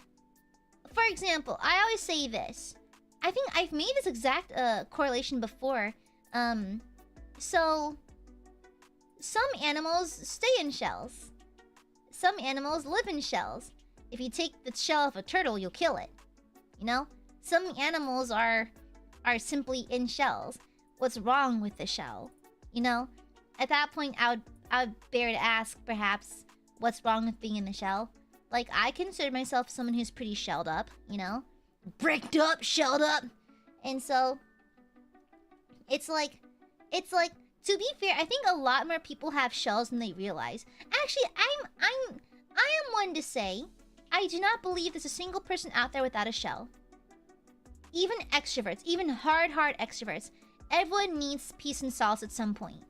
for example, I always say this. I think I've made this exact correlation before. So some animals stay in shells. Some animals live in shells. If you take the shell of a turtle, you'll kill it. You know? Some animals are simply in shells. What's wrong with the shell? You know? At that point, I would bear to ask, perhaps, what's wrong with being in the shell? Like, I consider myself someone who's pretty shelled up, you know? Bricked up, shelled up. And so, it's like, to be fair, I think a lot more people have shells than they realize. Actually, I am one to say, I do not believe there's a single person out there without a shell. Even extroverts, even hard extroverts, everyone needs peace and solace at some point.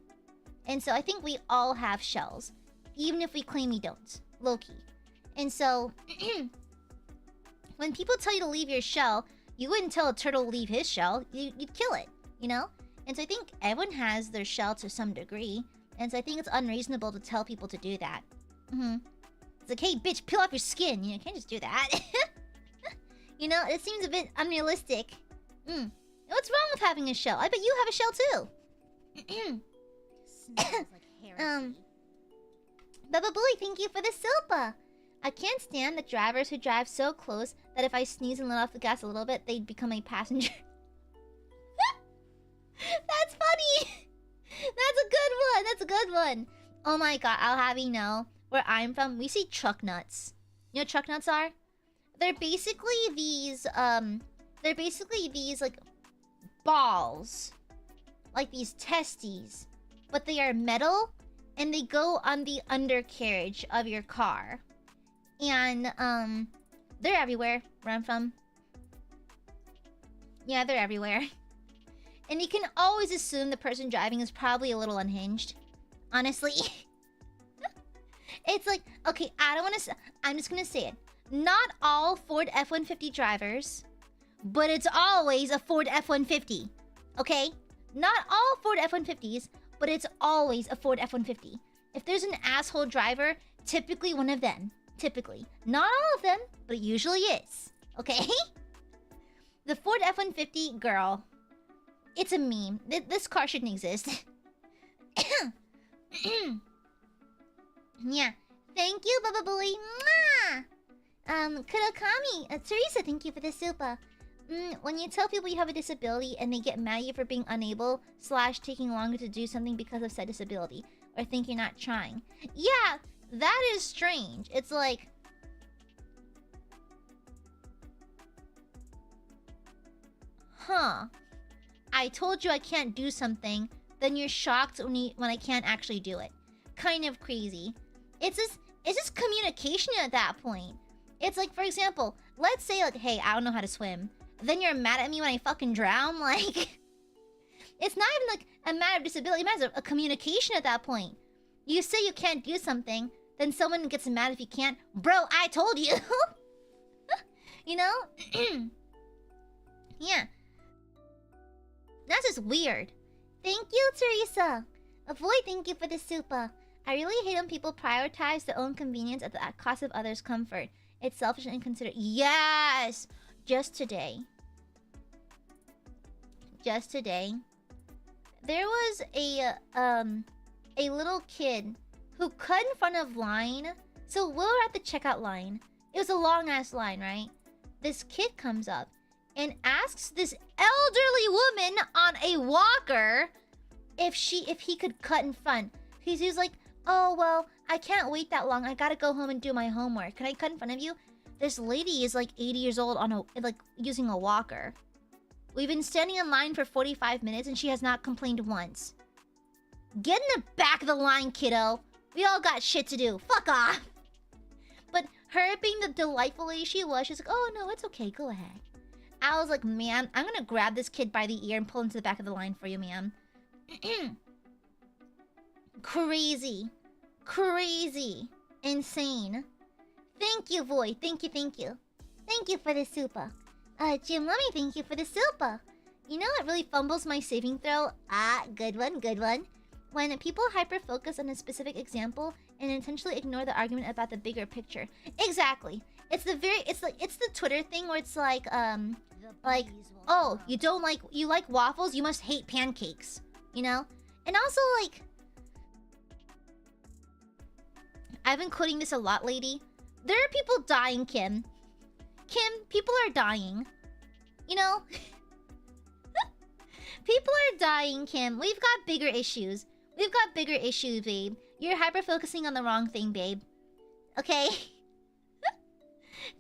And so I think we all have shells, even if we claim we don't, low-key. And so, when people tell you to leave your shell, you wouldn't tell a turtle to leave his shell, you'd kill it, you know? And so I think everyone has their shell to some degree, and so I think it's unreasonable to tell people to do that. It's like, hey, bitch, peel off your skin, you can't just do that. You know, it seems a bit unrealistic. What's wrong with having a shell? I bet you have a shell too. Smells like heresy. Baba Bully, thank you for the silpa. I can't stand the drivers who drive so close that if I sneeze and let off the gas a little bit, they'd become a passenger. That's funny. That's a good one. That's a good one. Oh my god, I'll have you know, where I'm from, we see truck nuts. You know what truck nuts are? They're basically these, like, balls. Like these testes. But they are metal, and they go on the undercarriage of your car. And, they're everywhere where I'm from. Yeah, they're everywhere. And you can always assume the person driving is probably a little unhinged. Honestly. It's like, okay, I'm just gonna say it. Not all Ford F-150 drivers, but it's always a Ford F-150. Okay? Not all Ford F-150s, but it's always a Ford F-150. If there's an asshole driver, typically one of them. Typically. Not all of them, but it usually is. Okay? The Ford F-150 girl. It's a meme. This car shouldn't exist. Yeah. Thank you, Baba Bully. Mwah! Kurokami. Teresa, thank you for the super. When you tell people you have a disability and they get mad at you for being unable / taking longer to do something because of said disability, or think you're not trying. Yeah, that is strange. It's like, huh. I told you I can't do something, then you're shocked when I can't actually do it. Kind of crazy. It's just communication at that point. It's like, for example, let's say like, hey, I don't know how to swim. Then you're mad at me when I fucking drown? Like, it's not even like a matter of disability, it matters a communication at that point. You say you can't do something, then someone gets mad if you can't. Bro, I told you! You know? Yeah. That's just weird. Thank you, Teresa. Avoid, thank you for the super. I really hate when people prioritize their own convenience at the cost of others' comfort. It's selfish and inconsiderate. Yes! Just today, there was a little kid who cut in front of line. So we were at the checkout line. It was a long-ass line, right? This kid comes up and asks this elderly woman on a walker if he could cut in front. He was like, oh, well, I can't wait that long. I gotta go home and do my homework. Can I cut in front of you? This lady is like 80 years old on a like using a walker. We've been standing in line for 45 minutes and she has not complained once. Get in the back of the line, kiddo. We all got shit to do. Fuck off. But her being the delightful lady she was, she's like, oh no, it's okay, go ahead. I was like, ma'am, I'm gonna grab this kid by the ear and pull him to the back of the line for you, ma'am. Crazy. Crazy. Insane. Thank you, Void. Thank you, thank you. Thank you for the super. Jim, let me thank you for the super. You know what really fumbles my saving throw? Ah, good one, good one. When people hyper-focus on a specific example and intentionally ignore the argument about the bigger picture. Exactly. It's the Twitter thing where it's like, oh, you like waffles, you must hate pancakes. You know? And also, like, I've been quoting this a lot, lady. There are people dying, Kim. Kim, people are dying. You know? People are dying, Kim. We've got bigger issues. We've got bigger issues, babe. You're hyper-focusing on the wrong thing, babe. Okay?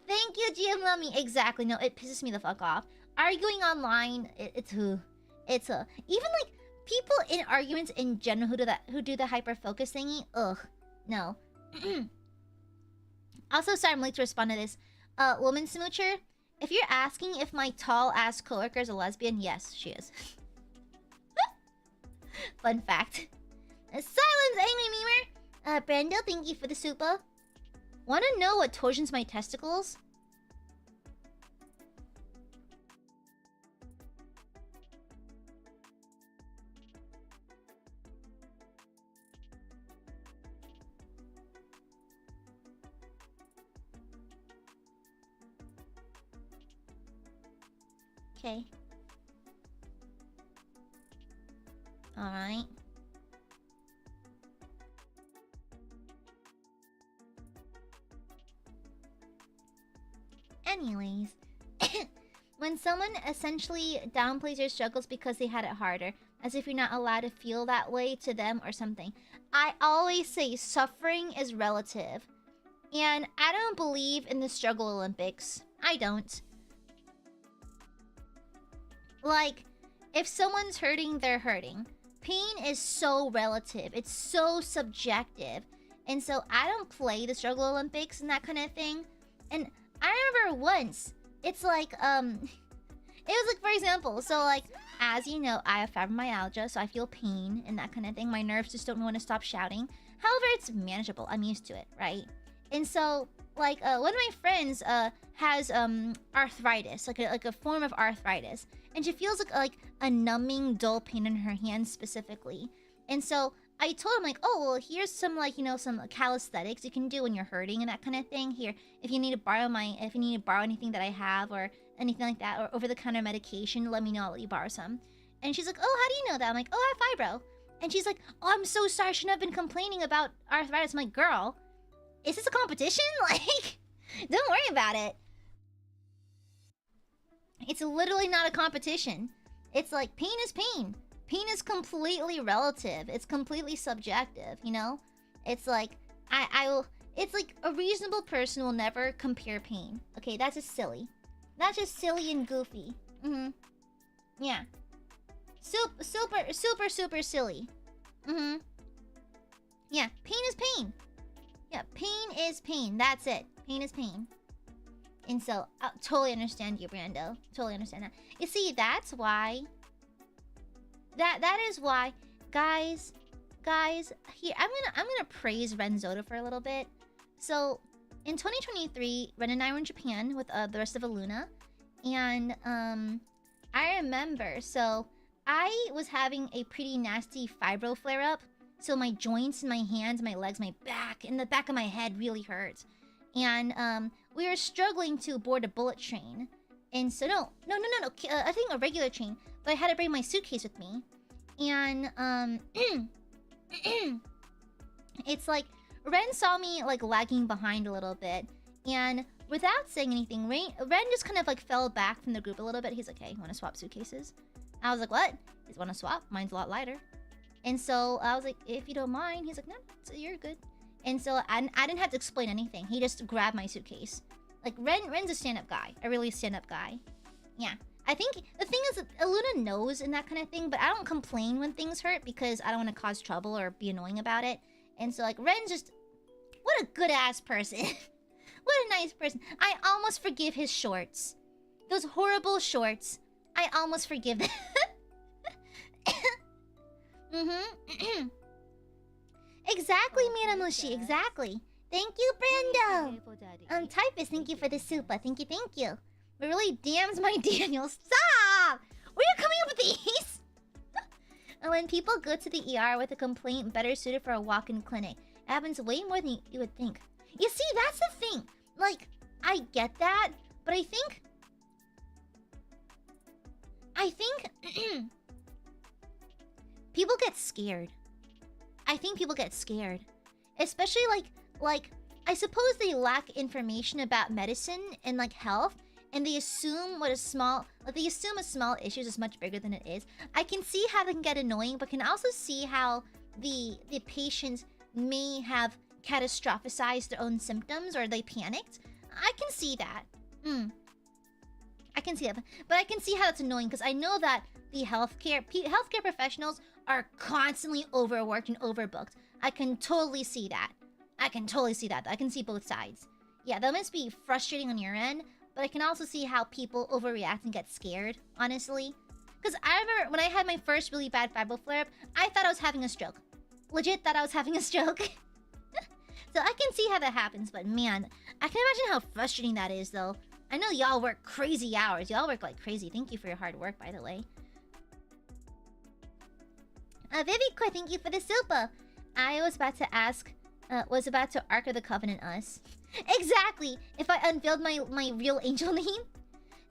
Thank you, GM Lummy. Exactly. No, it pisses me the fuck off. Arguing online, it's who? It's a... Even, like, people in arguments in general who do the hyper-focus thingy. Ugh. No. Also, sorry, I'm late to respond to this. Woman Smoocher, if you're asking if my tall-ass coworker is a lesbian, yes, she is. Fun fact. Silence, angry memer! Brando, thank you for the super. Wanna know what torsions my testicles? Okay. Alright. Anyways, when someone essentially downplays your struggles because they had it harder, as if you're not allowed to feel that way to them or something. I always say suffering is relative. And I don't believe in the struggle Olympics. I don't. Like, if someone's hurting, they're hurting. Pain is so relative. It's so subjective. And so I don't play the struggle Olympics and that kind of thing. And I remember once, it's like, it was like, for example, so like, as you know, I have fibromyalgia, so I feel pain and that kind of thing. My nerves just don't want to stop shouting. However, it's manageable. I'm used to it, right? And so, like, one of my friends has arthritis, like a form of arthritis, and she feels like a numbing, dull pain in her hands specifically. And so I told him, like, oh, well, here's some, like, you know, some calisthenics you can do when you're hurting and that kind of thing. Here, if you need to borrow anything that I have or anything like that, or over-the-counter medication, let me know. I'll let you borrow some. And she's like, oh, how do you know that? I'm like, oh, I have fibro. And she's like, oh, I'm so sorry. I shouldn't have been complaining about arthritis. I'm like, girl, is this a competition? Like, don't worry about it. It's literally not a competition. It's like, pain is pain. Pain is completely relative. It's completely subjective, you know? It's like, it's like a reasonable person will never compare pain. Okay, that's just silly. That's just silly and goofy. Yeah. Super silly. Yeah, pain is pain. Yeah, pain is pain. That's it. Pain is pain. And so, I totally understand you, Brando. Totally understand that. You see, that's why... That is why, guys, here, I'm gonna praise Renzoda for a little bit. So, in 2023, Ren and I were in Japan with the rest of ILUNA. And, I remember, so, I was having a pretty nasty fibro flare-up. So my joints in my hands, my legs, my back, and the back of my head really hurt. And we were struggling to board a bullet train. And so no, I think a regular train. But I had to bring my suitcase with me. And it's like Ren saw me like lagging behind a little bit. And without saying anything, Ren just kind of like fell back from the group a little bit. He's like, hey, you wanna swap suitcases? I was like, what? He's wanna swap? Mine's a lot lighter. And so I was like, if you don't mind. He's like, no, so you're good. And so I didn't have to explain anything. He just grabbed my suitcase. Like, Ren's a stand-up guy. A really stand-up guy. Yeah. I think the thing is that ILUNA knows and that kind of thing, but I don't complain when things hurt because I don't want to cause trouble or be annoying about it. And so, like, Ren's just... What a good-ass person. What a nice person. I almost forgive his shorts. Those horrible shorts. I almost forgive them. Exactly, Miramushi. Exactly. Thank you, Brando. Typist, thank you for the super. Thank you, thank you. It really damns my Daniel. Stop! Where are you coming up with these? And when people go to the ER with a complaint better suited for a walk-in clinic, it happens way more than you would think. You see, that's the thing. Like, I get that, but I think people get scared. I think people get scared. Especially like I suppose they lack information about medicine and like health, and they assume a small issue is much bigger than it is. I can see how they can get annoying, but can also see how the patients may have catastrophized their own symptoms or they panicked. I can see that. I can see that, but I can see how it's annoying because I know that the healthcare professionals are constantly overworked and overbooked. I can totally see that. I can see both sides. Yeah, that must be frustrating on your end, but I can also see how people overreact and get scared, honestly. Because I remember when I had my first really bad fibro flare-up, I thought I was having a stroke. Legit thought I was having a stroke. So I can see how that happens, but man, I can imagine how frustrating that is, though. I know y'all work crazy hours. Y'all work like crazy. Thank you for your hard work, by the way. Vivico, thank you for the super. I was about to ask, Ark of the Covenant us. Exactly! If I unveiled my real angel name.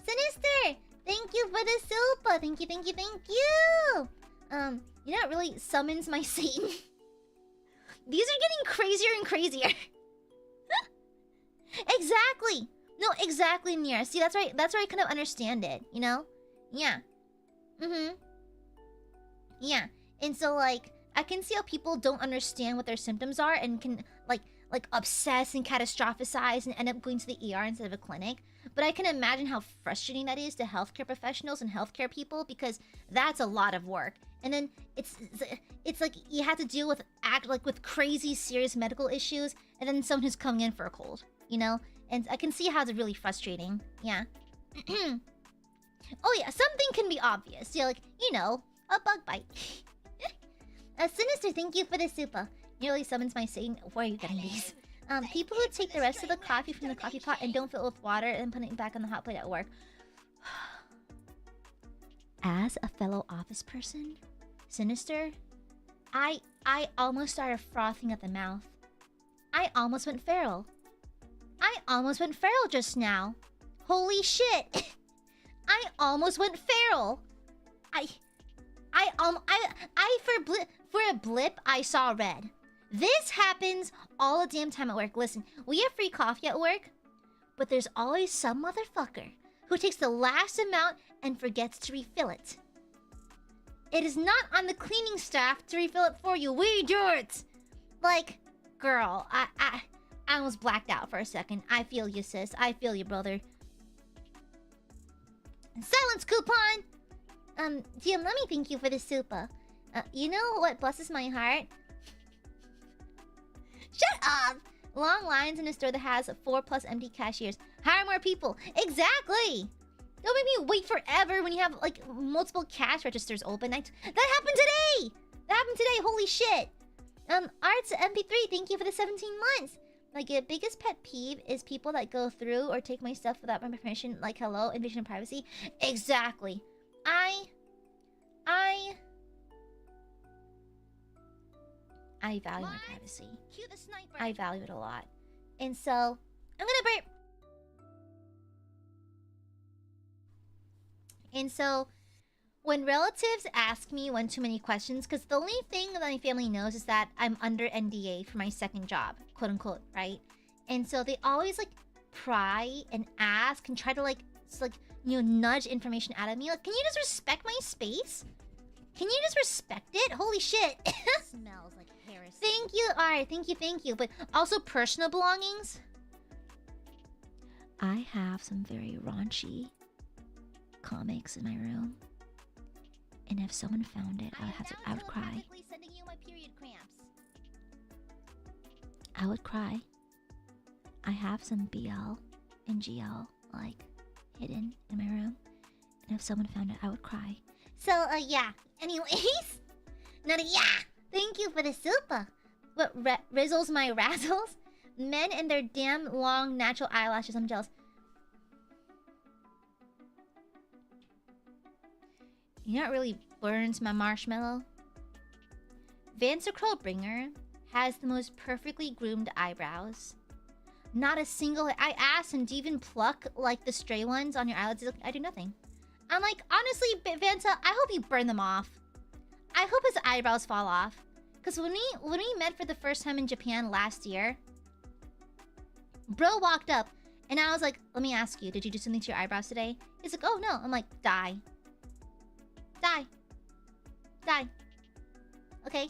Sinister! Thank you for the super! Thank you, thank you, thank you! You know what really summons my Satan? These are getting crazier and crazier. Exactly! No, exactly, Nira. See, that's right. That's where I kind of understand it, you know? Yeah. Yeah. And so, like, I can see how people don't understand what their symptoms are and can, like obsess and catastrophize and end up going to the ER instead of a clinic. But I can imagine how frustrating that is to healthcare professionals and healthcare people because that's a lot of work. And then it's like you have to deal with with crazy serious medical issues and then someone who's coming in for a cold, you know? And I can see how it's really frustrating. Yeah. Oh yeah, something can be obvious. Yeah, like, you know, a bug bite. Sinister, thank you for the super. Nearly summons my Satan. Where are you getting these? People who take the rest of the coffee from the coffee pot and don't fill it with water and put it back on the hot plate at work. As a fellow office person, Sinister, I almost started frothing at the mouth. I almost went feral. I almost went feral just now. Holy shit! I almost went feral. For a blip, I saw red. This happens all the damn time at work. Listen, we have free coffee at work, but there's always some motherfucker who takes the last amount and forgets to refill it. It is not on the cleaning staff to refill it for you. We do it. Like, girl, I almost blacked out for a second. I feel you, sis. I feel you, brother. Silence coupon! DM, let me thank you for the super. You know what blesses my heart? Shut up! Long lines in a store that has 4+ empty cashiers. Hire more people. Exactly! Don't make me wait forever when you have, like, multiple cash registers open. That happened today! That happened today, holy shit! Arts MP3, thank you for the 17 months. My biggest pet peeve is people that go through or take my stuff without my permission, like, hello, invasion of privacy. Exactly. I value my privacy. Cue the sniper. I value it a lot. And so, I'm gonna burp. And so, when relatives ask me one too many questions, because the only thing that my family knows is that I'm under NDA for my second job, quote unquote, right? And so they always like pry and ask and try to nudge information out of me. Like, can you just respect my space? Can you just respect it? Holy shit. Smells like heresy. thank you. Alright, thank you. But also personal belongings. I have some very raunchy comics in my room. And if someone found it, I would cry. Sending you my period cramps. I would cry. I have some BL and GL, like, hidden in my room. And if someone found it, I would cry. So, yeah. Anyways. Nada, yeah! Thank you for the super. What rizzles my razzles? Men and their damn long natural eyelashes. I'm jealous. You know what really burns my marshmallow? Vance the Crowbringer has the most perfectly groomed eyebrows. Not a single... I asked him, do you even pluck, like, the stray ones on your eyelids? He's like, I do nothing. I'm like, honestly, Vanta, I hope you burn them off. I hope his eyebrows fall off. Because when we met for the first time in Japan last year, bro walked up, and I was like, let me ask you, did you do something to your eyebrows today? He's like, oh, no. I'm like, die. Die. Die. Okay.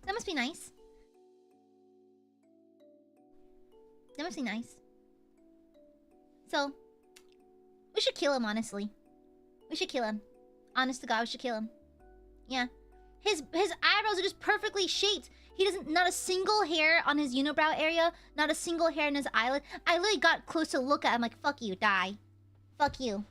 That must be nice. That must be nice. So, we should kill him, honestly. We should kill him. Honest to God, we should kill him. Yeah. His eyebrows are just perfectly shaped. He doesn't... Not a single hair on his unibrow area. Not a single hair in his eyelid. I literally got close to look at him like, fuck you, die. Fuck you.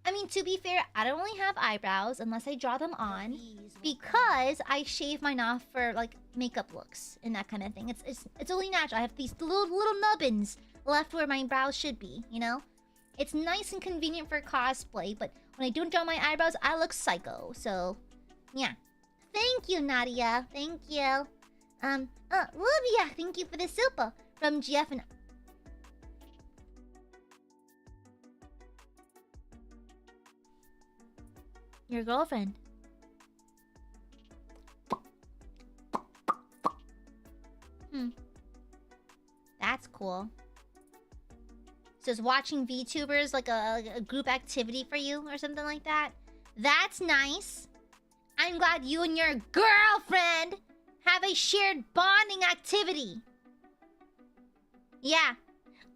I mean, to be fair, I don't really have eyebrows unless I draw them on. Because I shave mine off for, like, makeup looks and that kind of thing. It's only natural. I have these little nubbins left where my brows should be, you know? It's nice and convenient for cosplay, but when I don't draw my eyebrows, I look psycho. So, yeah. Thank you, Nadia. Thank you. Olivia, thank you for the super from GF and... Your girlfriend. That's cool. So is watching VTubers like a group activity for you or something like that? That's nice. I'm glad you and your girlfriend have a shared bonding activity. Yeah.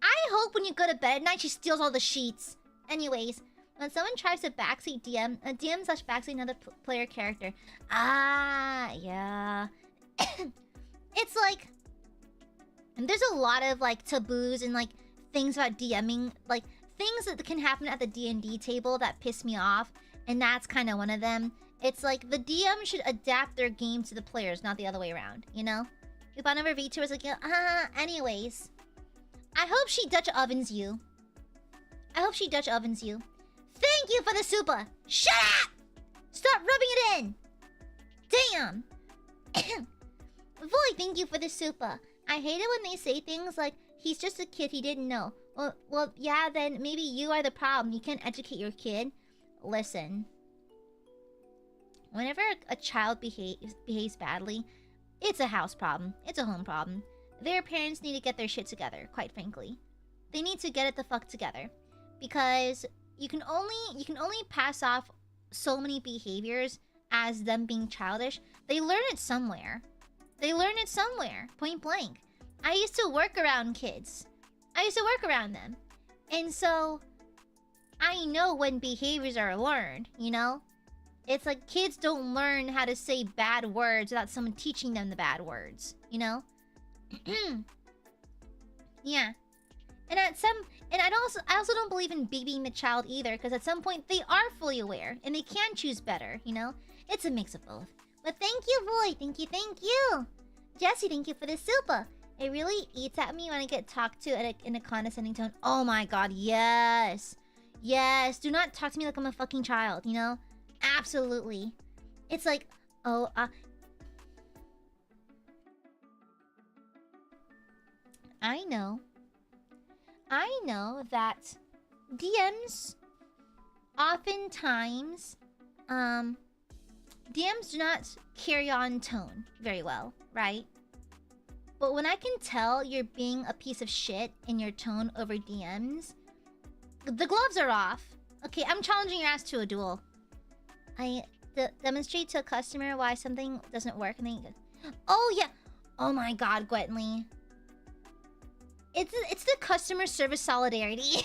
I hope when you go to bed at night, she steals all the sheets. Anyways, when someone tries to backseat DM/backseat another player character. Ah, yeah. It's like... There's a lot of, like, taboos and, like, things about DMing. Like, things that can happen at the D&D table that piss me off. And that's kind of one of them. It's like, the DM should adapt their game to the players, not the other way around, you know? If one of our VTubers like, anyways. I hope she Dutch ovens you. I hope she Dutch ovens you. Thank you for the super! Shut up! Stop rubbing it in! Damn! Void, thank you for the super. I hate it when they say things like, he's just a kid, he didn't know. Well, yeah, then maybe you are the problem. You can't educate your kid. Listen. Whenever a child behaves badly, it's a house problem. It's a home problem. Their parents need to get their shit together, quite frankly. They need to get it the fuck together. Because you can only pass off so many behaviors as them being childish. They learn it somewhere. They learn it somewhere, point blank. I used to work around kids. I used to work around them. And so, I know when behaviors are learned, you know? It's like kids don't learn how to say bad words without someone teaching them the bad words, you know? Yeah. And I also don't believe in babying the child either, because at some point they are fully aware and they can choose better, you know? It's a mix of both. But thank you, Void. Thank you. Jesse, thank you for the super. It really eats at me when I get talked to in a condescending tone. Oh my god, yes. Yes, do not talk to me like I'm a fucking child, you know? Absolutely. It's like, I know that DMs oftentimes, DMs do not carry on tone very well, right? But when I can tell you're being a piece of shit in your tone over DMs, the gloves are off. Okay, I'm challenging your ass to a duel. I demonstrate to a customer why something doesn't work, and then Oh yeah. Oh my god, Gwenly. It's the customer service solidarity.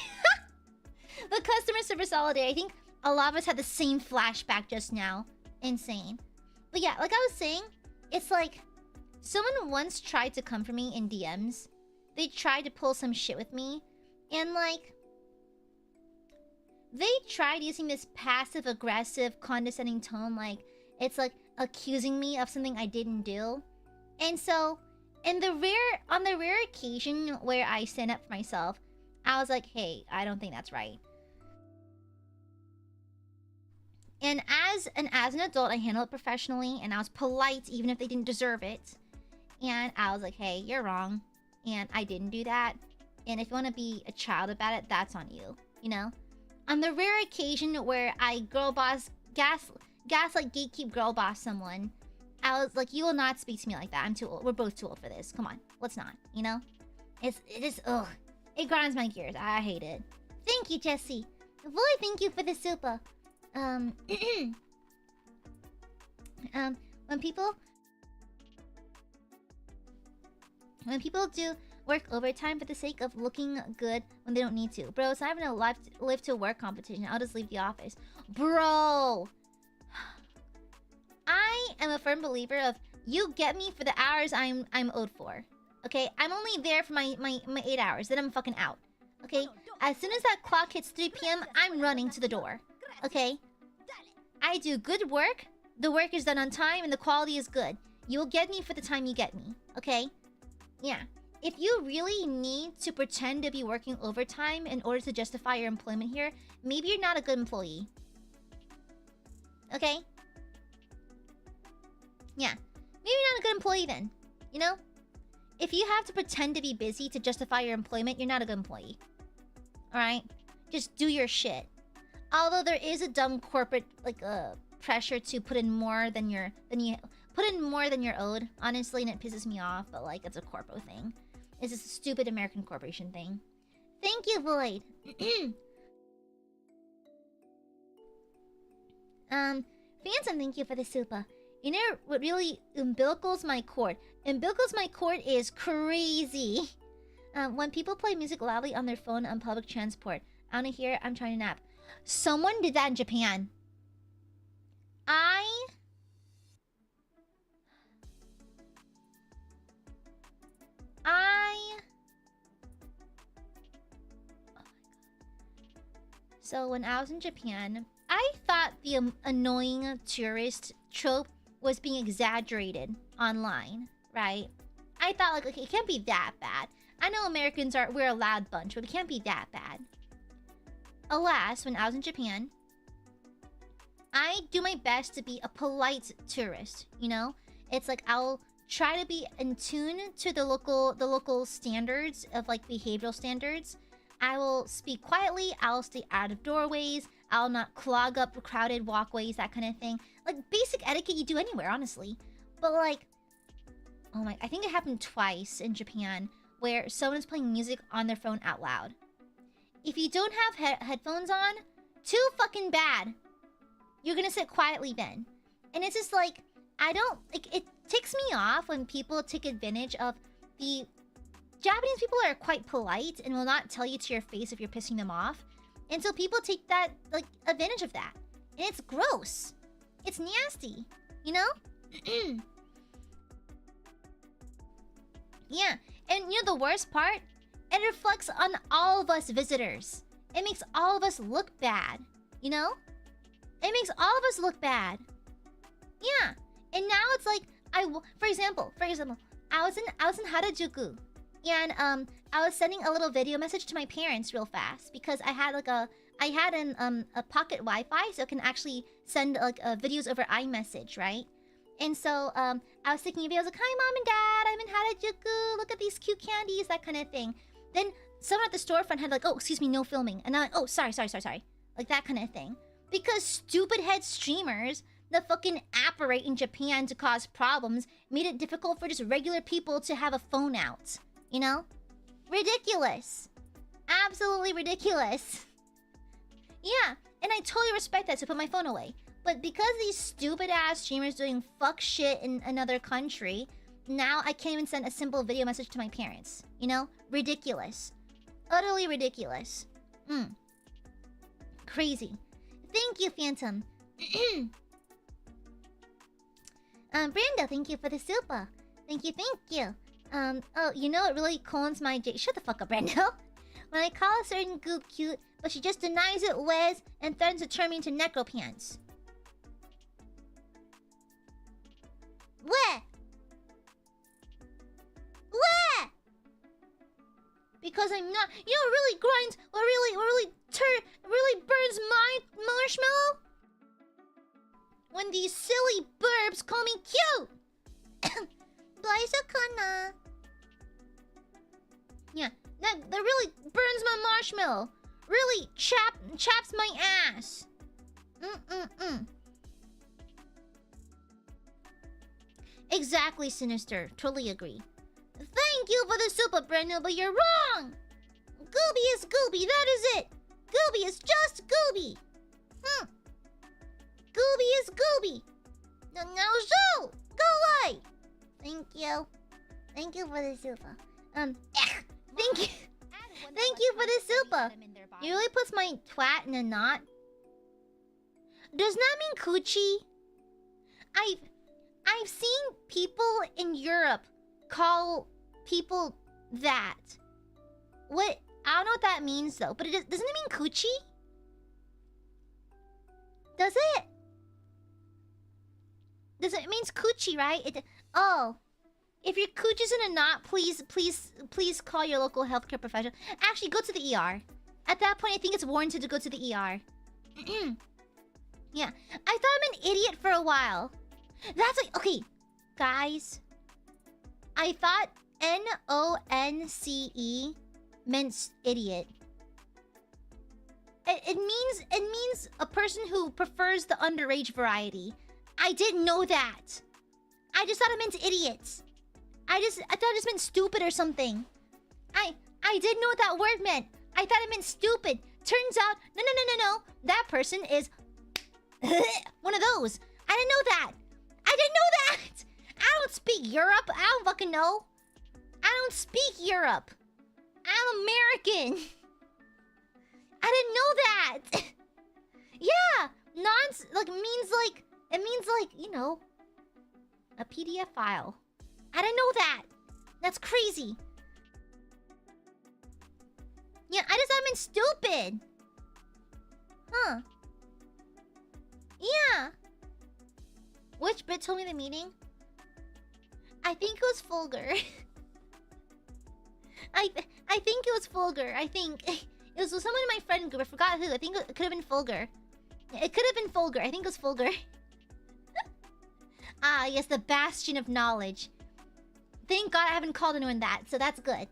The customer service solidarity. I think a lot of us had the same flashback just now. Insane. But yeah, like I was saying, it's like someone once tried to come for me in DMs. They tried to pull some shit with me. And like they tried using this passive aggressive condescending tone, like it's like accusing me of something I didn't do. And so on the rare occasion where I stand up for myself, I was like, hey, I don't think that's right. And as an adult, I handled it professionally, and I was polite even if they didn't deserve it. And I was like, hey, you're wrong, and I didn't do that. And if you want to be a child about it, that's on you, you know? On the rare occasion where I girl boss, gaslight, gatekeep, girl boss someone, I was like, you will not speak to me like that. I'm too old. We're both too old for this. Come on, let's not, you know? It is, ugh. It grinds my gears. I hate it. Thank you, Jesse. Boy, thank you for the super. When people do work overtime for the sake of looking good when they don't need to. Bro, it's not even a live to work competition. I'll just leave the office. Bro! I am a firm believer of you get me for the hours I'm owed for. Okay? I'm only there for my 8 hours. Then I'm fucking out. Okay? As soon as that clock hits 3 p.m., I'm running to the door. Okay? I do good work. The work is done on time and the quality is good. You will get me for the time you get me. Okay? Yeah. If you really need to pretend to be working overtime in order to justify your employment here, maybe you're not a good employee. Okay? Yeah. Maybe you're not a good employee then. You know? If you have to pretend to be busy to justify your employment, you're not a good employee. Alright? Just do your shit. Although there is a dumb corporate pressure to put in more than you're owed, honestly, and it pisses me off, but like it's a corpo thing. It's just a stupid American corporation thing. Thank you, Void. Phantom, thank you for the super. You know what really umbilicals my cord? Umbilicals my cord is crazy. When people play music loudly on their phone on public transport. I wanna hear it, I'm trying to nap. Someone did that in Japan. So when I was in Japan, I thought the annoying tourist trope was being exaggerated online, right? I thought like, okay, it can't be that bad. I know Americans we're a loud bunch, but it can't be that bad. Alas, when I was in Japan, I do my best to be a polite tourist, you know? It's like I'll try to be in tune to the local standards of like behavioral standards. I will speak quietly, I'll stay out of doorways, I'll not clog up crowded walkways, that kind of thing. Like basic etiquette you do anywhere, honestly. But like, oh my, I think it happened twice in Japan where someone's playing music on their phone out loud. If you don't have headphones on, too fucking bad. You're gonna sit quietly then. And it's just like, it ticks me off when people take advantage of the... Japanese people are quite polite and will not tell you to your face if you're pissing them off. And so people take that, like, advantage of that. And it's gross. It's nasty. You know? Yeah. And you know the worst part? It reflects on all of us visitors. It makes all of us look bad. You know? It makes all of us look bad. Yeah. And now it's like, for example, I was in Harajuku. And I was sending a little video message to my parents real fast because I had a pocket Wi-Fi, so it can actually send like videos over iMessage, right? And so I was taking a video. I was like, "Hi, Mom and Dad, I'm in Harajuku. Look at these cute candies," that kind of thing. Then someone at the storefront had like, "Oh, excuse me, no filming," and I'm like, "Oh, sorry," like that kind of thing. Because stupid head streamers that fucking apparate in Japan to cause problems made it difficult for just regular people to have a phone out. You know? Ridiculous. Absolutely ridiculous. Yeah, and I totally respect that, so put my phone away. But because these stupid ass streamers doing fuck shit in another country, now I can't even send a simple video message to my parents. You know? Ridiculous. Utterly ridiculous. Crazy. Thank you, Phantom. Brando, thank you for the super. Thank you, thank you. Oh, you know it really cones my Shut the fuck up, Brando. When I call a certain goop cute, but she just denies it, Wes, and threatens to turn me into necropants. Where? Where? Because I'm not. You know, it really grinds. Really burns my marshmallow. When these silly burbs call me cute. Blaisakana. Yeah, that really burns my marshmallow. Really chaps my ass. Exactly, Sinister. Totally agree. Thank you for the super, Breno, but you're wrong! Gooby is Gooby, that is it! Gooby is just Gooby! Gooby is Gooby! Now so! Go away! Thank you. Thank you for the super. Thank you. Thank you for the super. You really puts my twat in a knot? Does that mean coochie? I've seen people in Europe call people that. What? I don't know what that means though. But doesn't it mean coochie? Does it? It means coochie, right? Oh. If your coochie's in a knot, please call your local healthcare professional. Actually, go to the ER. At that point, I think it's warranted to go to the ER. Yeah. I thought I'm an idiot for a while. That's like... Okay. Guys. I thought Nonce meant idiot. It means a person who prefers the underage variety. I didn't know that. I just thought it meant idiots. I thought it just meant stupid or something. I didn't know what that word meant. I thought it meant stupid. Turns out, no. That person is one of those. I didn't know that. I didn't know that. I don't speak Europe. I don't fucking know. I don't speak Europe. I'm American. I didn't know that. Yeah, it means like, you know, a PDF file. I didn't know that. That's crazy. Yeah, I just thought it meant stupid. Huh. Yeah. Which bit told me the meaning? I think it was vulgar. I think it was vulgar. I think it was someone in my friend group. I forgot who. I think it could have been vulgar. It could have been vulgar. I think it was vulgar. Ah, yes, the bastion of knowledge. Thank God I haven't called anyone that, so that's good.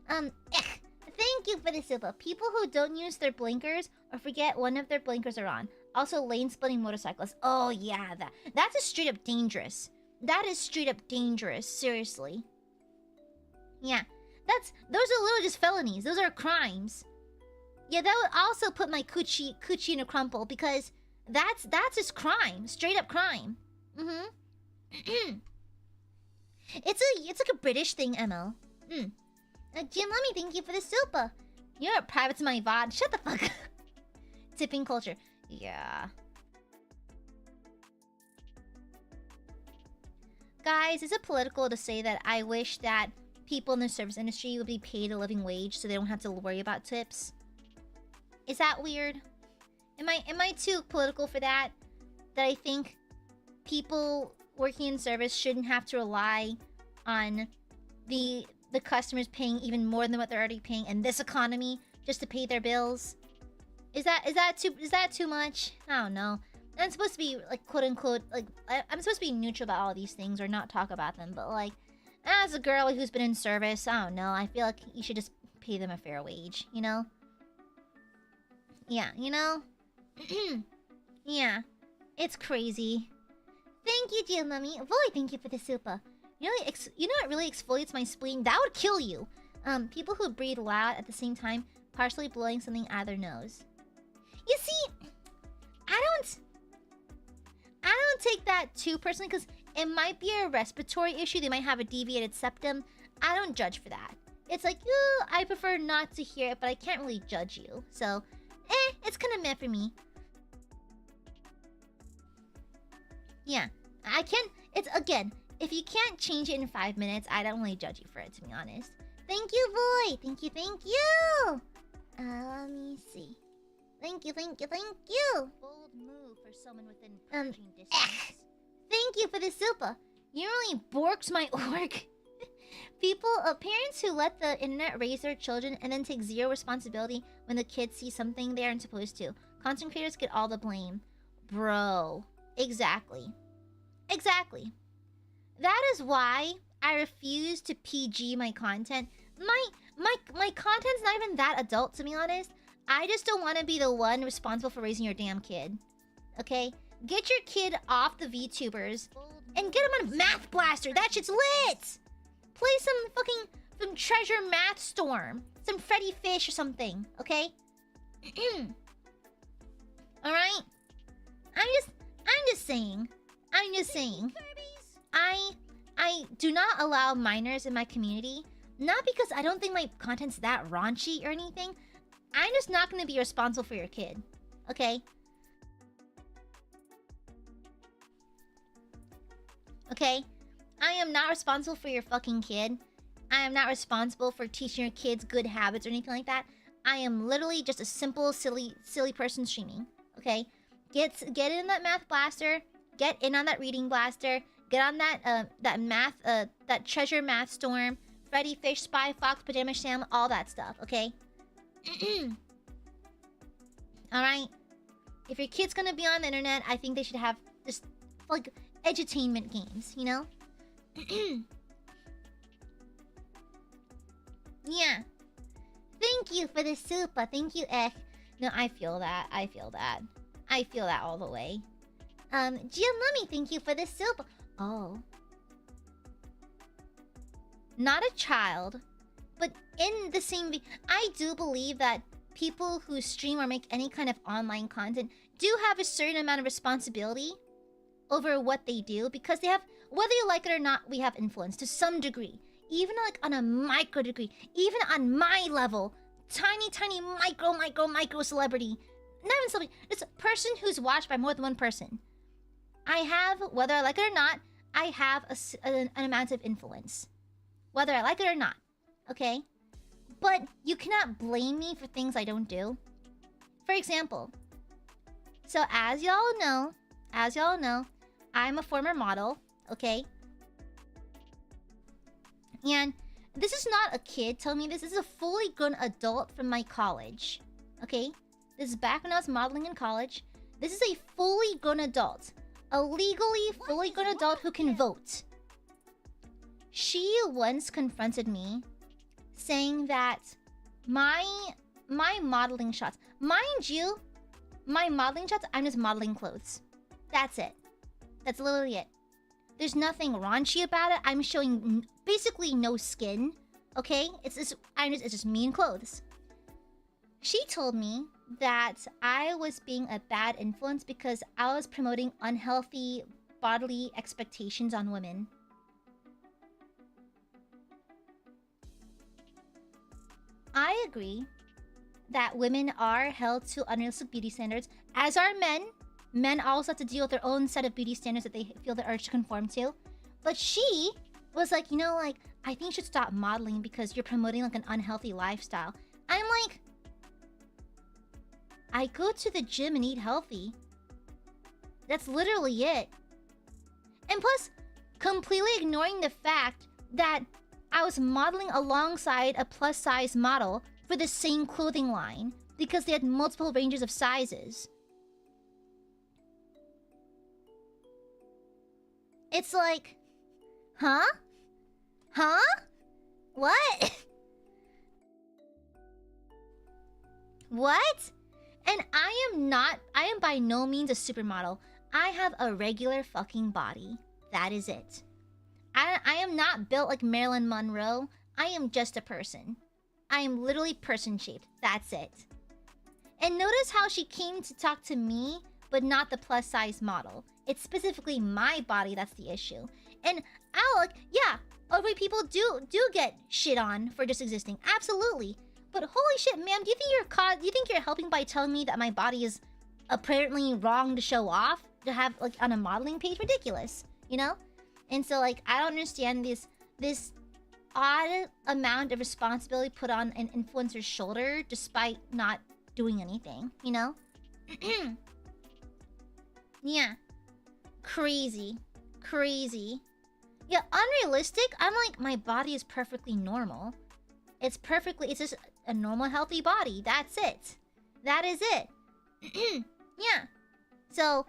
Thank you for the super. People who don't use their blinkers or forget one of their blinkers are on. Also, lane-splitting motorcyclists. Oh, yeah, that's just straight up dangerous. That is straight up dangerous, seriously. Yeah, those are literally just felonies. Those are crimes. Yeah, that would also put my coochie in a crumple because that's just crime. Straight up crime. It's like a British thing, ML. Jim, let me thank you for the super. You're a private to my VOD. Shut the fuck up. Tipping culture. Yeah. Guys, is it political to say that I wish that people in the service industry would be paid a living wage so they don't have to worry about tips? Is that weird? Am I too political for that? That I think people working in service shouldn't have to rely on the customers paying even more than what they're already paying in this economy just to pay their bills? Is that too much? I don't know. I'm supposed to be like quote unquote like I'm supposed to be neutral about all these things or not talk about them, but like as a girl who's been in service, I don't know. I feel like you should just pay them a fair wage, you know? Yeah, you know? Yeah. It's crazy. Thank you, dear mummy. Voy, thank you for the super. You know what really exfoliates my spleen? That would kill you. People who breathe loud at the same time, partially blowing something out of their nose. You see, don't take that too personally, because it might be a respiratory issue. They might have a deviated septum. I don't judge for that. It's like, I prefer not to hear it, but I can't really judge you. So, it's kind of meh for me. Yeah, I can't. It's, again, if you can't change it in 5 minutes, I don't really judge you for it, to be honest. Thank you, boy. Thank you, thank you. Let me see. Thank you, thank you, thank you. Bold move for someone within purging distance. Thank you for the super. You really borks my org. Parents who let the internet raise their children and then take zero responsibility when the kids see something they aren't supposed to. Content creators get all the blame. Bro. Exactly. Exactly. That is why I refuse to PG my content. My content's not even that adult, to be honest. I just don't want to be the one responsible for raising your damn kid. Okay? Get your kid off the VTubers and get him on Math Blaster. That shit's lit! Play some Treasure Math Storm. Some Freddy Fish or something, okay? Alright? I'm just saying. I do not allow minors in my community. Not because I don't think my content's that raunchy or anything. I'm just not going to be responsible for your kid. Okay? Okay? I am not responsible for your fucking kid. I am not responsible for teaching your kids good habits or anything like that. I am literally just a simple, silly person streaming. Okay? Get in that Math Blaster. Get in on that Reading Blaster. Get on that Treasure Math Storm. Freddy Fish, Spy Fox, Pajama Sam, all that stuff, okay? Alright? If your kid's gonna be on the internet, I think they should have just, like, edutainment games, you know? Yeah. Thank you for the super. Thank you, Ek. No, I feel that. I feel that all the way. Gianlummy, thank you for the super. Oh. Not a child, but in the same... I do believe that people who stream or make any kind of online content do have a certain amount of responsibility over what they do, because they have, whether you like it or not, we have influence to some degree. Even like on a micro degree, even on my level, tiny micro celebrity. Not even celebrity, it's a person who's watched by more than one person. I have, whether I like it or not, I have an amount of influence. Whether I like it or not, okay? But you cannot blame me for things I don't do. For example, so as y'all know, I'm a former model, okay? And this is not a kid telling me this. This is a fully grown adult from my college, okay? This is back when I was modeling in college. This is a fully grown adult. A legally fully grown adult who can vote. She once confronted me saying that my modeling shots, mind you, my modeling shots, I'm just modeling clothes. That's it. That's literally it. There's nothing raunchy about it. I'm showing basically no skin, okay? It's just me in clothes. She told me that I was being a bad influence because I was promoting unhealthy bodily expectations on women. I agree that women are held to unrealistic beauty standards, as are men. Men also have to deal with their own set of beauty standards that they feel the urge to conform to. But she was like, you know, like, I think you should stop modeling because you're promoting like an unhealthy lifestyle. I'm like, I go to the gym and eat healthy. That's literally it. And plus, completely ignoring the fact that I was modeling alongside a plus-size model for the same clothing line because they had multiple ranges of sizes. It's like, huh? Huh? What? What? And I am by no means a supermodel. I have a regular fucking body. That is it. I am not built like Marilyn Monroe. I am just a person. I am literally person-shaped. That's it. And notice how she came to talk to me but not the plus size model. It's specifically my body that's the issue. And Alec, yeah, overweight people do get shit on for just existing. Absolutely. But holy shit, ma'am, do you think you're helping by telling me that my body is apparently wrong to show off? To have like on a modeling page? Ridiculous, you know? And so like I don't understand this odd amount of responsibility put on an influencer's shoulder despite not doing anything, you know? Yeah. Crazy. Yeah, unrealistic? I'm like, my body is perfectly normal. It's just a normal, healthy body. That's it. That is it. Yeah. So...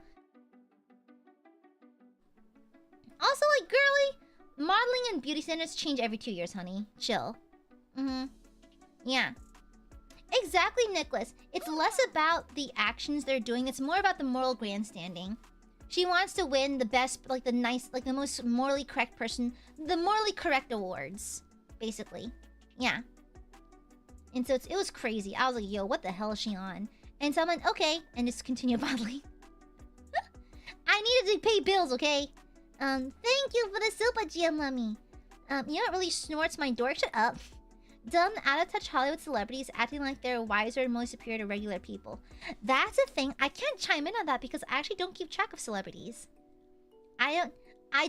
Also, like, girly, modeling and beauty standards change every 2 years, honey. Chill. Yeah. Exactly, Nicholas. It's less about the actions they're doing. It's more about the moral grandstanding. She wants to win the best, like, the most morally correct person. The morally correct awards, basically. Yeah. And so it was crazy. I was like, yo, what the hell is she on? And so I'm like, okay. And just continue modeling. I needed to pay bills, okay? Thank you for the super GM, Lummy. You know what really snorts my dork? Shut up. Dumb, out-of-touch Hollywood celebrities acting like they're wiser and more superior to regular people. That's a thing. I can't chime in on that because I actually don't keep track of celebrities. I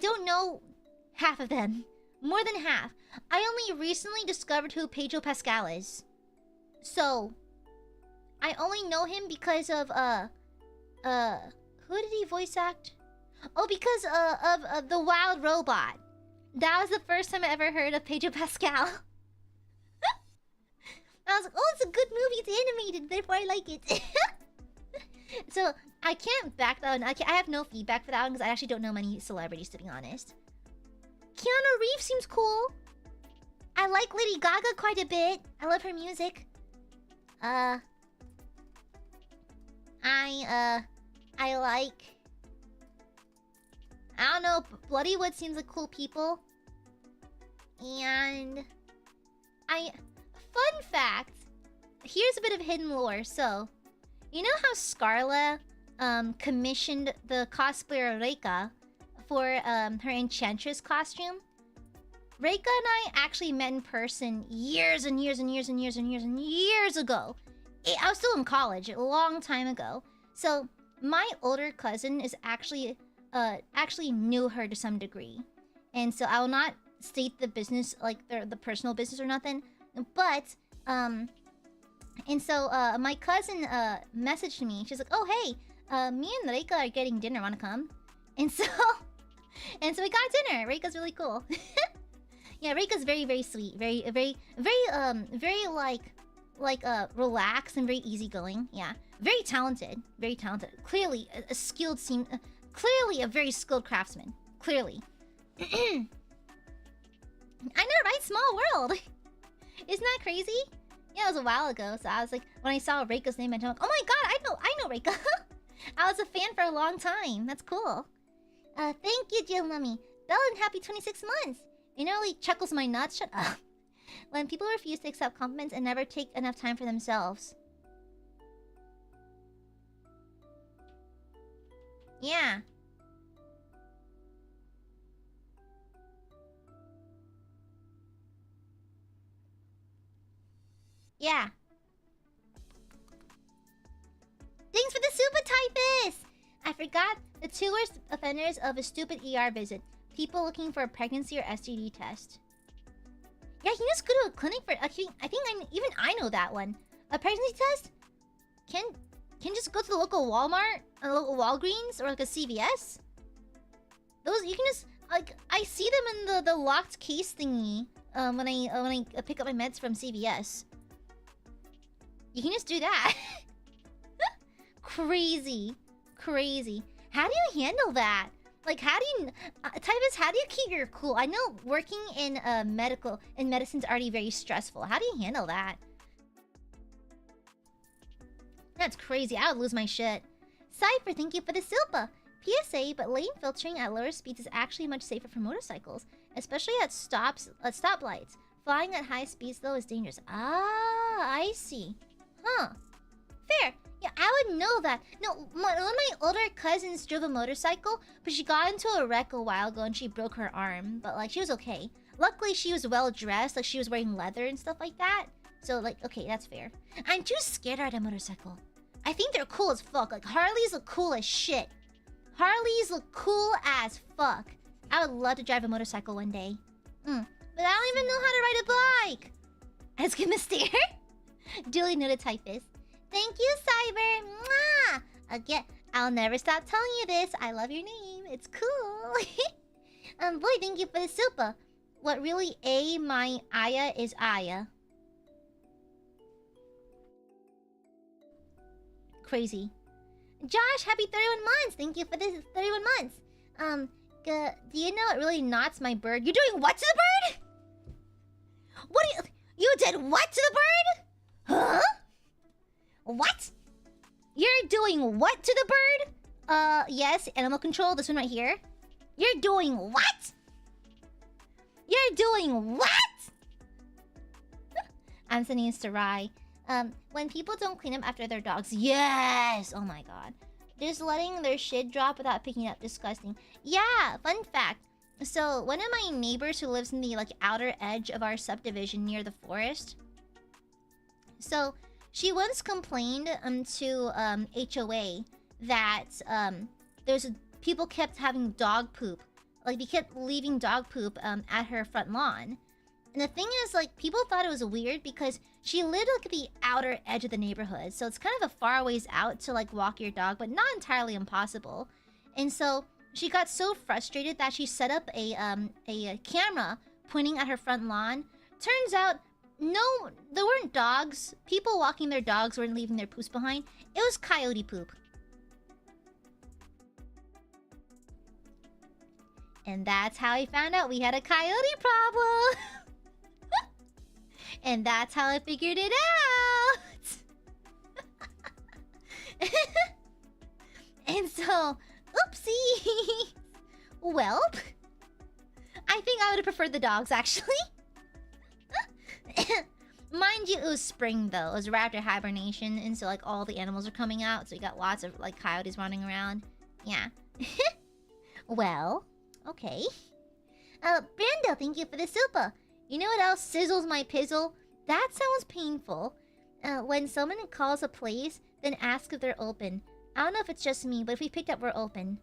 don't know half of them. More than half. I only recently discovered who Pedro Pascal is. So, I only know him because of, who did he voice act? Oh, because of The Wild Robot. That was the first time I ever heard of Pedro Pascal. I was like, oh, it's a good movie. It's animated, therefore I like it. So, I can't back that one. I have no feedback for that one because I actually don't know many celebrities, to be honest. Keanu Reeves seems cool. I like Lady Gaga quite a bit. I love her music. I like... I don't know, Bloodywood seems like cool people. And... Fun fact. Here's a bit of hidden lore. So, you know how Scarla commissioned the cosplayer Reika for her Enchantress costume? Reika and I actually met in person years ago. I was still in college, a long time ago. So, my older cousin is actually knew her to some degree. And so I will not state the business, like the personal business or nothing. But, and so, my cousin, messaged me. She's like, oh, hey, me and Reika are getting dinner. Wanna come? And so we got dinner. Reika's really cool. Yeah, Reika's very, very sweet. Very, relaxed and very easygoing. Yeah. Very talented. Very talented. Clearly, clearly a very skilled craftsman. Clearly. I know, right? Small world. Isn't that crazy? Yeah, it was a while ago, so I was like, when I saw Reika's name, I'm like, oh my god, I know Reika. I was a fan for a long time. That's cool. Thank you, Jill Mummy. Bellen, happy 26 months. It nearly chuckles my nuts. Shut up. When people refuse to accept compliments and never take enough time for themselves. Yeah. Yeah. Thanks for the super typhus! I forgot the two worst offenders of a stupid ER visit. People looking for a pregnancy or STD test. Yeah, you just go to a clinic for... Actually, even I know that one. A pregnancy test? Can just go to the local Walmart, a local Walgreens, or like a CVS. Those you can just like I see them in the locked case thingy. When I pick up my meds from CVS. You can just do that. Crazy. How do you handle that? Like, how do you... Typhus, how do you keep your cool? I know working in medicine's already very stressful. How do you handle that? That's crazy. I would lose my shit. Cypher, thank you for the Silpa. PSA, but lane filtering at lower speeds is actually much safer for motorcycles. Especially at stoplights. Flying at high speeds, though, is dangerous. Ah, I see. Huh. Fair. Yeah, I didn't know that. No, one of my older cousins drove a motorcycle, but she got into a wreck a while ago and she broke her arm. But like, she was okay. Luckily, she was well dressed. Like, she was wearing leather and stuff like that. So like, okay, that's fair. I'm too scared to ride a motorcycle. I think they're cool as fuck. Like, Harleys look cool as shit. Harleys look cool as fuck. I would love to drive a motorcycle one day. But I don't even know how to ride a bike. Ask him a stare. Duly noted, typist. Thank you, Cyber. Mwah! Again, I'll never stop telling you this. I love your name. It's cool. Boy, thank you for the super. What really my Aya is Aya. Crazy. Josh, happy 31 months. Thank you for this 31 months. Do you know what really knots my bird? You're doing what to the bird? What do you did what to the bird? Huh? What? You're doing what to the bird? Yes, animal control, this one right here. You're doing what? You're doing what? I'm sending this to Rai. When people don't clean up after their dogs. Yes! Oh my god. Just letting their shit drop without picking it up. Disgusting. Yeah, fun fact. So, one of my neighbors who lives in the, like, outer edge of our subdivision near the forest. So, she once complained to HOA that people kept having dog poop. Like, they kept leaving dog poop at her front lawn. And the thing is, like, people thought it was weird because she lived like at the outer edge of the neighborhood. So it's kind of a far ways out to like walk your dog, but not entirely impossible. And so she got so frustrated that she set up a camera pointing at her front lawn. Turns out, no, there weren't dogs. People walking their dogs weren't leaving their poops behind. It was coyote poop. And that's how I found out we had a coyote problem. And that's how I figured it out. And so, oopsie. Welp. I think I would have preferred the dogs, actually. Mind you, it was spring, though. It was right after hibernation, and so, like, all the animals are coming out. So you got lots of, like, coyotes running around. Yeah. Well, okay. Brando, thank you for the super. You know what else sizzles my pizzle? That sounds painful. When someone calls a place, then asks if they're open. I don't know if it's just me, but if we picked up, we're open.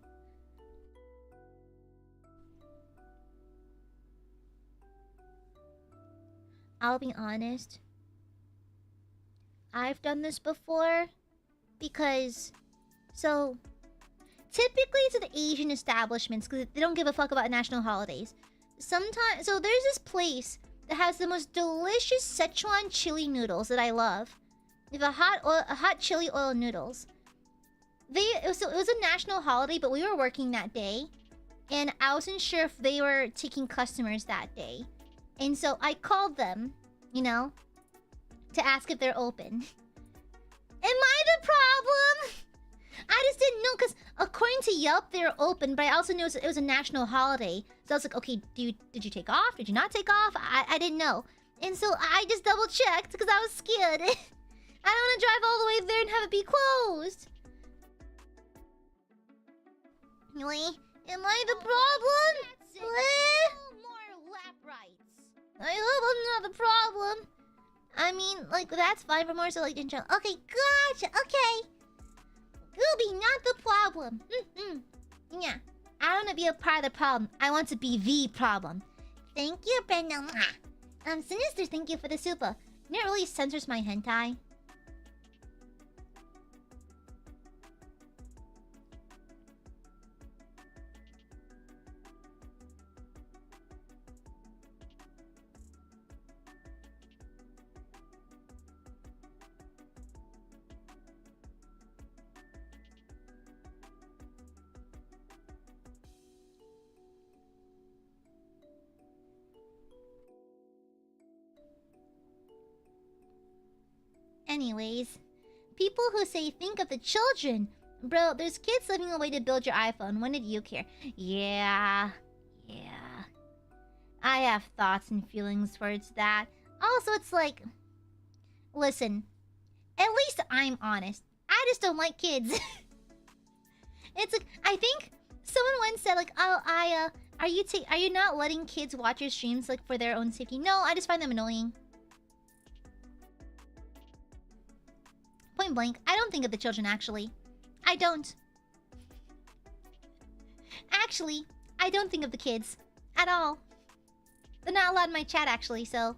I'll be honest. I've done this before. Because... So... Typically, it's at Asian establishments, because they don't give a fuck about national holidays. Sometimes, so there's this place that has the most delicious Szechuan chili noodles that I love. They have a hot chili oil noodles. It was a national holiday, but we were working that day, and I wasn't sure if they were taking customers that day, and so I called them, you know, to ask if they're open. Am I the problem? I just didn't know, because according to Yelp, they were open, but I also knew it was a national holiday. So I was like, okay, did you take off? Did you not take off? I didn't know. And so I just double-checked, because I was scared. I don't want to drive all the way there and have it be closed. Anyway, am I the problem? More lap rights. I hope I'm not the problem. I mean, like, that's fine, but more so, like, in general. Okay, gotcha, okay. You'll be not the problem. Yeah. I don't want to be a part of the problem. I want to be the problem. Thank you, Brenda. Sinister, thank you for the super. You know, it really censors my hentai. Anyways, people who say think of the children. Bro, there's kids living a way to build your iPhone. When did you care? Yeah. I have thoughts and feelings towards that. Also, it's like... Listen, at least I'm honest. I I just don't like kids. It's like, I think someone once said like, oh, are you not letting kids watch your streams like for their own safety? No, I just find them annoying. Point blank, I don't think of the children actually. I don't. Actually, I don't think of the kids at all. They're not allowed in my chat actually, so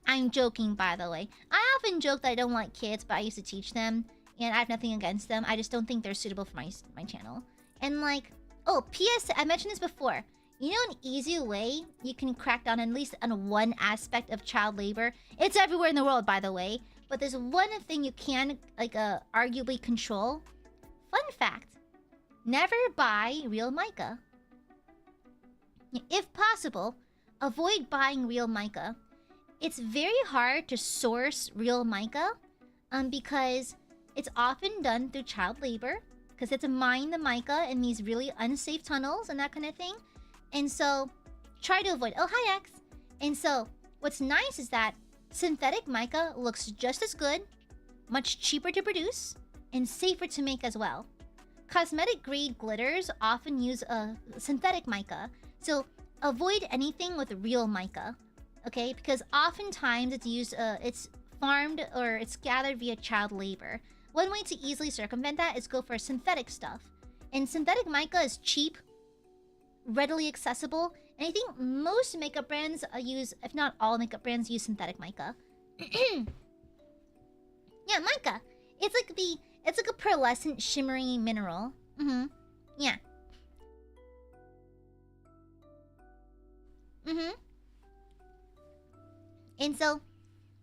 I'm joking, by the way. I often joke that I don't like kids, but I used to teach them, and I have nothing against them. I just don't think they're suitable for my channel. And like, oh, P.S. I mentioned this before. You know an easy way you can crack down at least on one aspect of child labor? It's everywhere in the world, by the way. But there's one thing you can, like, arguably control. Fun fact. Never buy real mica. If possible, avoid buying real mica. It's very hard to source real mica because it's often done through child labor, because it's to mine the mica in these really unsafe tunnels and that kind of thing. And so try to avoid. Oh, hi, X. And so what's nice is that synthetic mica looks just as good, much cheaper to produce, and safer to make as well. Cosmetic grade glitters often use a synthetic mica, so avoid anything with real mica. Okay, because oftentimes it's used, it's farmed or it's gathered via child labor. One way to easily circumvent that is go for synthetic stuff. And synthetic mica is cheap, readily accessible, and I think most makeup brands use, if not all makeup brands, use synthetic mica. Yeah, mica. It's like a pearlescent, shimmery mineral. Yeah. And so,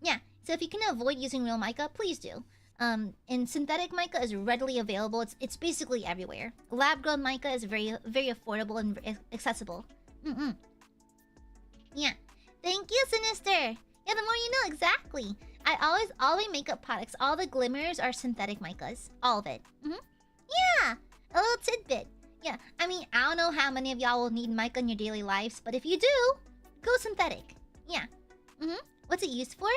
yeah. So if you can avoid using real mica, please do. And synthetic mica is readily available. It's basically everywhere. Lab-grown mica is very affordable and accessible. Yeah. Thank you, Sinister. Yeah, the more you know, exactly. All my makeup products, all the glimmers are synthetic micas. All of it. Yeah. A little tidbit. Yeah. I mean, I don't know how many of y'all will need mica in your daily lives, but if you do, go synthetic. Yeah. What's it used for?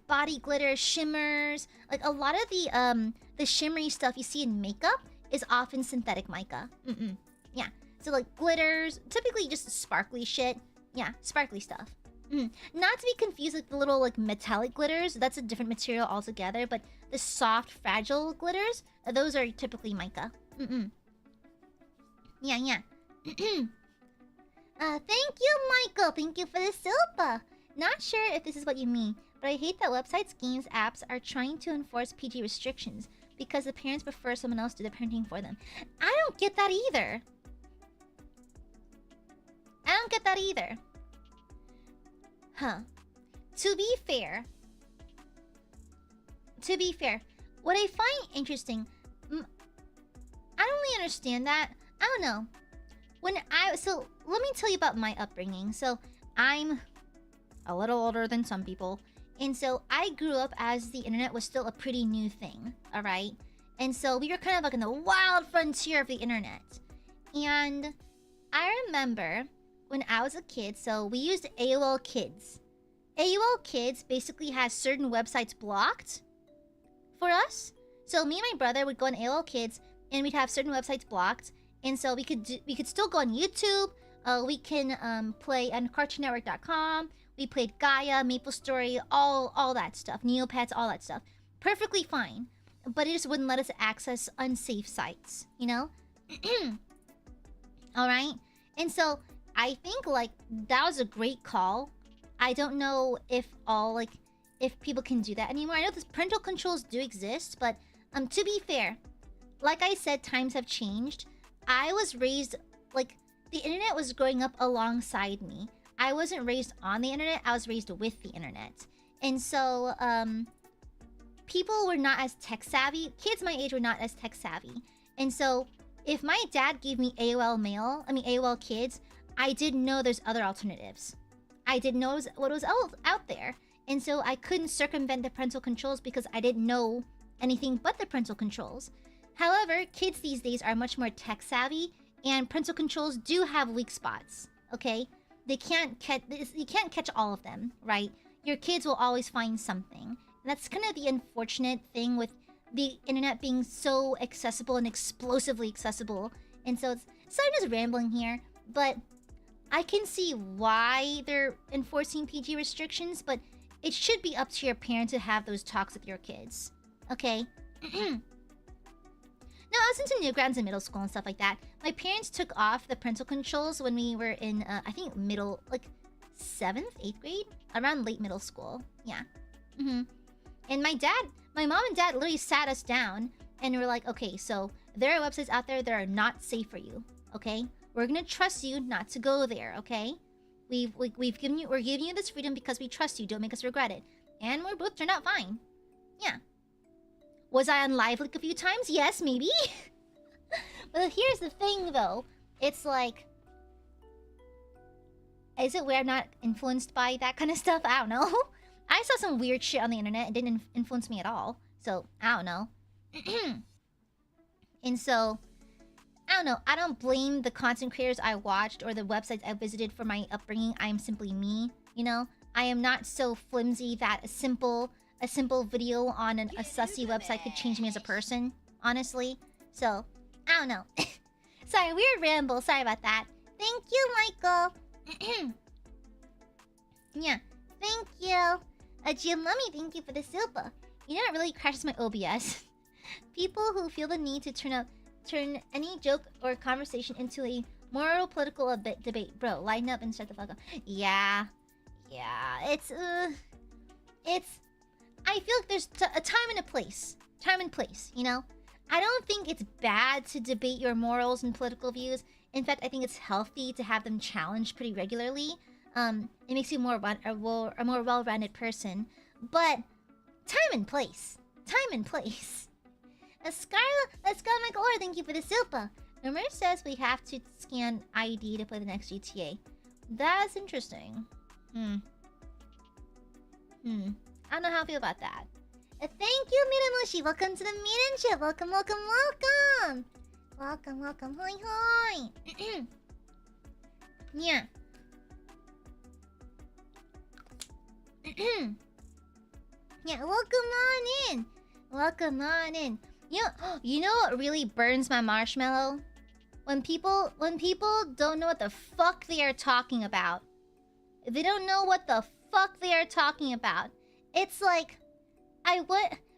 Body glitter, shimmers. Like a lot of the shimmery stuff you see in makeup is often synthetic mica. Yeah. So like glitters, typically just sparkly shit. Yeah, sparkly stuff. Not to be confused with the little like metallic glitters. That's a different material altogether. But the soft, fragile glitters, those are typically mica. Yeah. Thank you, Michael. Thank you for the silpa. Not sure if this is what you mean, but I hate that websites, games, apps are trying to enforce PG restrictions because the parents prefer someone else do the parenting for them. I don't get that either. Huh. To be fair, what I find interesting, I don't really understand that. I don't know. So let me tell you about my upbringing. So I'm a little older than some people. And so I grew up as the internet was still a pretty new thing, alright? And so we were kind of like in the wild frontier of the internet. And I remember when I was a kid, so we used AOL Kids. AOL Kids basically has certain websites blocked for us. So me and my brother would go on AOL Kids and we'd have certain websites blocked. And so we could still go on YouTube. We can play on CartoonNetwork.com. We played Gaia, MapleStory, all that stuff. Neopets, all that stuff. Perfectly fine. But it just wouldn't let us access unsafe sites, you know? Alright? And so, I think, like, that was a great call. I don't know if if people can do that anymore. I know these parental controls do exist, but, to be fair, like I said, times have changed. I was raised, like, the internet was growing up alongside me. I wasn't raised on the internet, I was raised with the internet. And so, people were not as tech savvy. Kids my age were not as tech savvy. And so, if my dad gave me AOL Kids, I didn't know there's other alternatives. I didn't know what was out there. And so I couldn't circumvent the parental controls because I didn't know anything but the parental controls. However, kids these days are much more tech savvy, and parental controls do have weak spots, okay? You can't catch all of them, right? Your kids will always find something. And that's kind of the unfortunate thing with the internet being so accessible and explosively accessible. And so I'm just rambling here, but I can see why they're enforcing PG restrictions, but it should be up to your parent to have those talks with your kids. Okay? No, I was into Newgrounds in middle school and stuff like that. My parents took off the parental controls when we were in, I think, middle, like, 7th, 8th grade? Around late middle school. Yeah. And my mom and dad literally sat us down and were like, okay, so there are websites out there that are not safe for you, okay? We're gonna trust you not to go there, okay? We're giving you this freedom because we trust you. Don't make us regret it. And we both turned out fine. Yeah. Was I on live like a few times? Yes, maybe. But here's the thing, though. It's like, is it where I'm not influenced by that kind of stuff? I don't know. I saw some weird shit on the internet. It didn't influence me at all. So, I don't know. And so, I don't know. I don't blame the content creators I watched or the websites I visited for my upbringing. I am simply me, you know? I am not so flimsy that a simple video on a sussy website could change me as a person, honestly. So, I don't know. Sorry, weird ramble. Sorry about that. Thank you, Michael. Yeah, thank you. Jim Mummy, thank you for the super. You know what really crashes my OBS? People who feel the need to turn any joke or conversation into a moral political debate. Bro, lighten up and shut the fuck up. Yeah. It's I feel like there's a time and a place. Time and place, you know? I don't think it's bad to debate your morals and political views. In fact, I think it's healthy to have them challenged pretty regularly. It makes you a more well-rounded person. But time and place. Time and place. Scarlet Michael Orr, thank you for the super. Rumor says we have to scan ID to play the next GTA. That's interesting. I don't know how I feel about that. Thank you, Miramushi. Welcome to the maidenship. Welcome. Welcome. Hoi. Yeah. Yeah, welcome on in. You know what really burns my marshmallow? When people don't know what the fuck they are talking about. They don't know what the fuck they are talking about. It's like,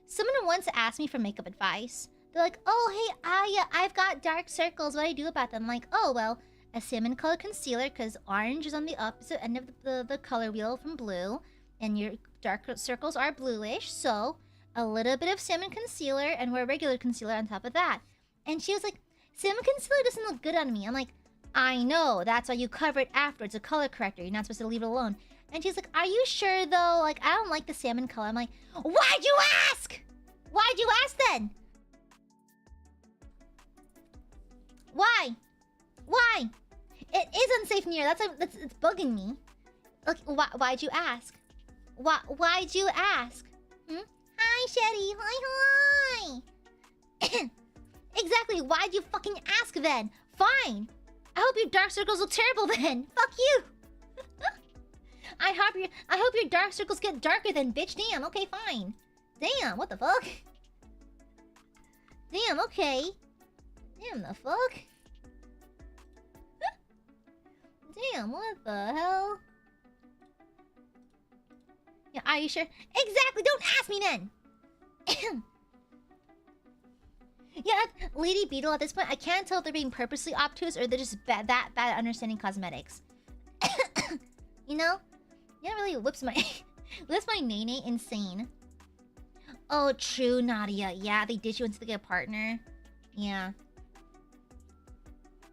someone once asked me for makeup advice. They're like, oh, hey, Aya, I've got dark circles. What do I do about them? I'm like, oh, well, a salmon color concealer, because orange is on the opposite end of the color wheel from blue. And your dark circles are bluish, so a little bit of salmon concealer and wear regular concealer on top of that. And she was like, salmon concealer doesn't look good on me. I'm like, I know, that's why you cover it after. It's a color corrector. You're not supposed to leave it alone. And she's like, are you sure though? Like, I don't like the salmon color. I'm like, why'd you ask? Why'd you ask then? Why? It is unsafe in here. It's bugging me. Like, why'd you ask? Why'd you ask? Hi, Shetty. Hi. Exactly. Why'd you fucking ask then? Fine. I hope your dark circles look terrible then. Fuck you. I hope your dark circles get darker then, bitch. Damn. Okay, fine. Damn. What the fuck? Damn. Okay. Damn. The fuck. Damn. What the hell? Yeah, are you sure? Exactly! Don't ask me then! Yeah, Lady Beetle, at this point, I can't tell if they're being purposely obtuse or they're just bad at understanding cosmetics. You know? Yeah, really whips my nene insane. Oh, true, Nadia. Yeah, they ditch you into the partner. Yeah.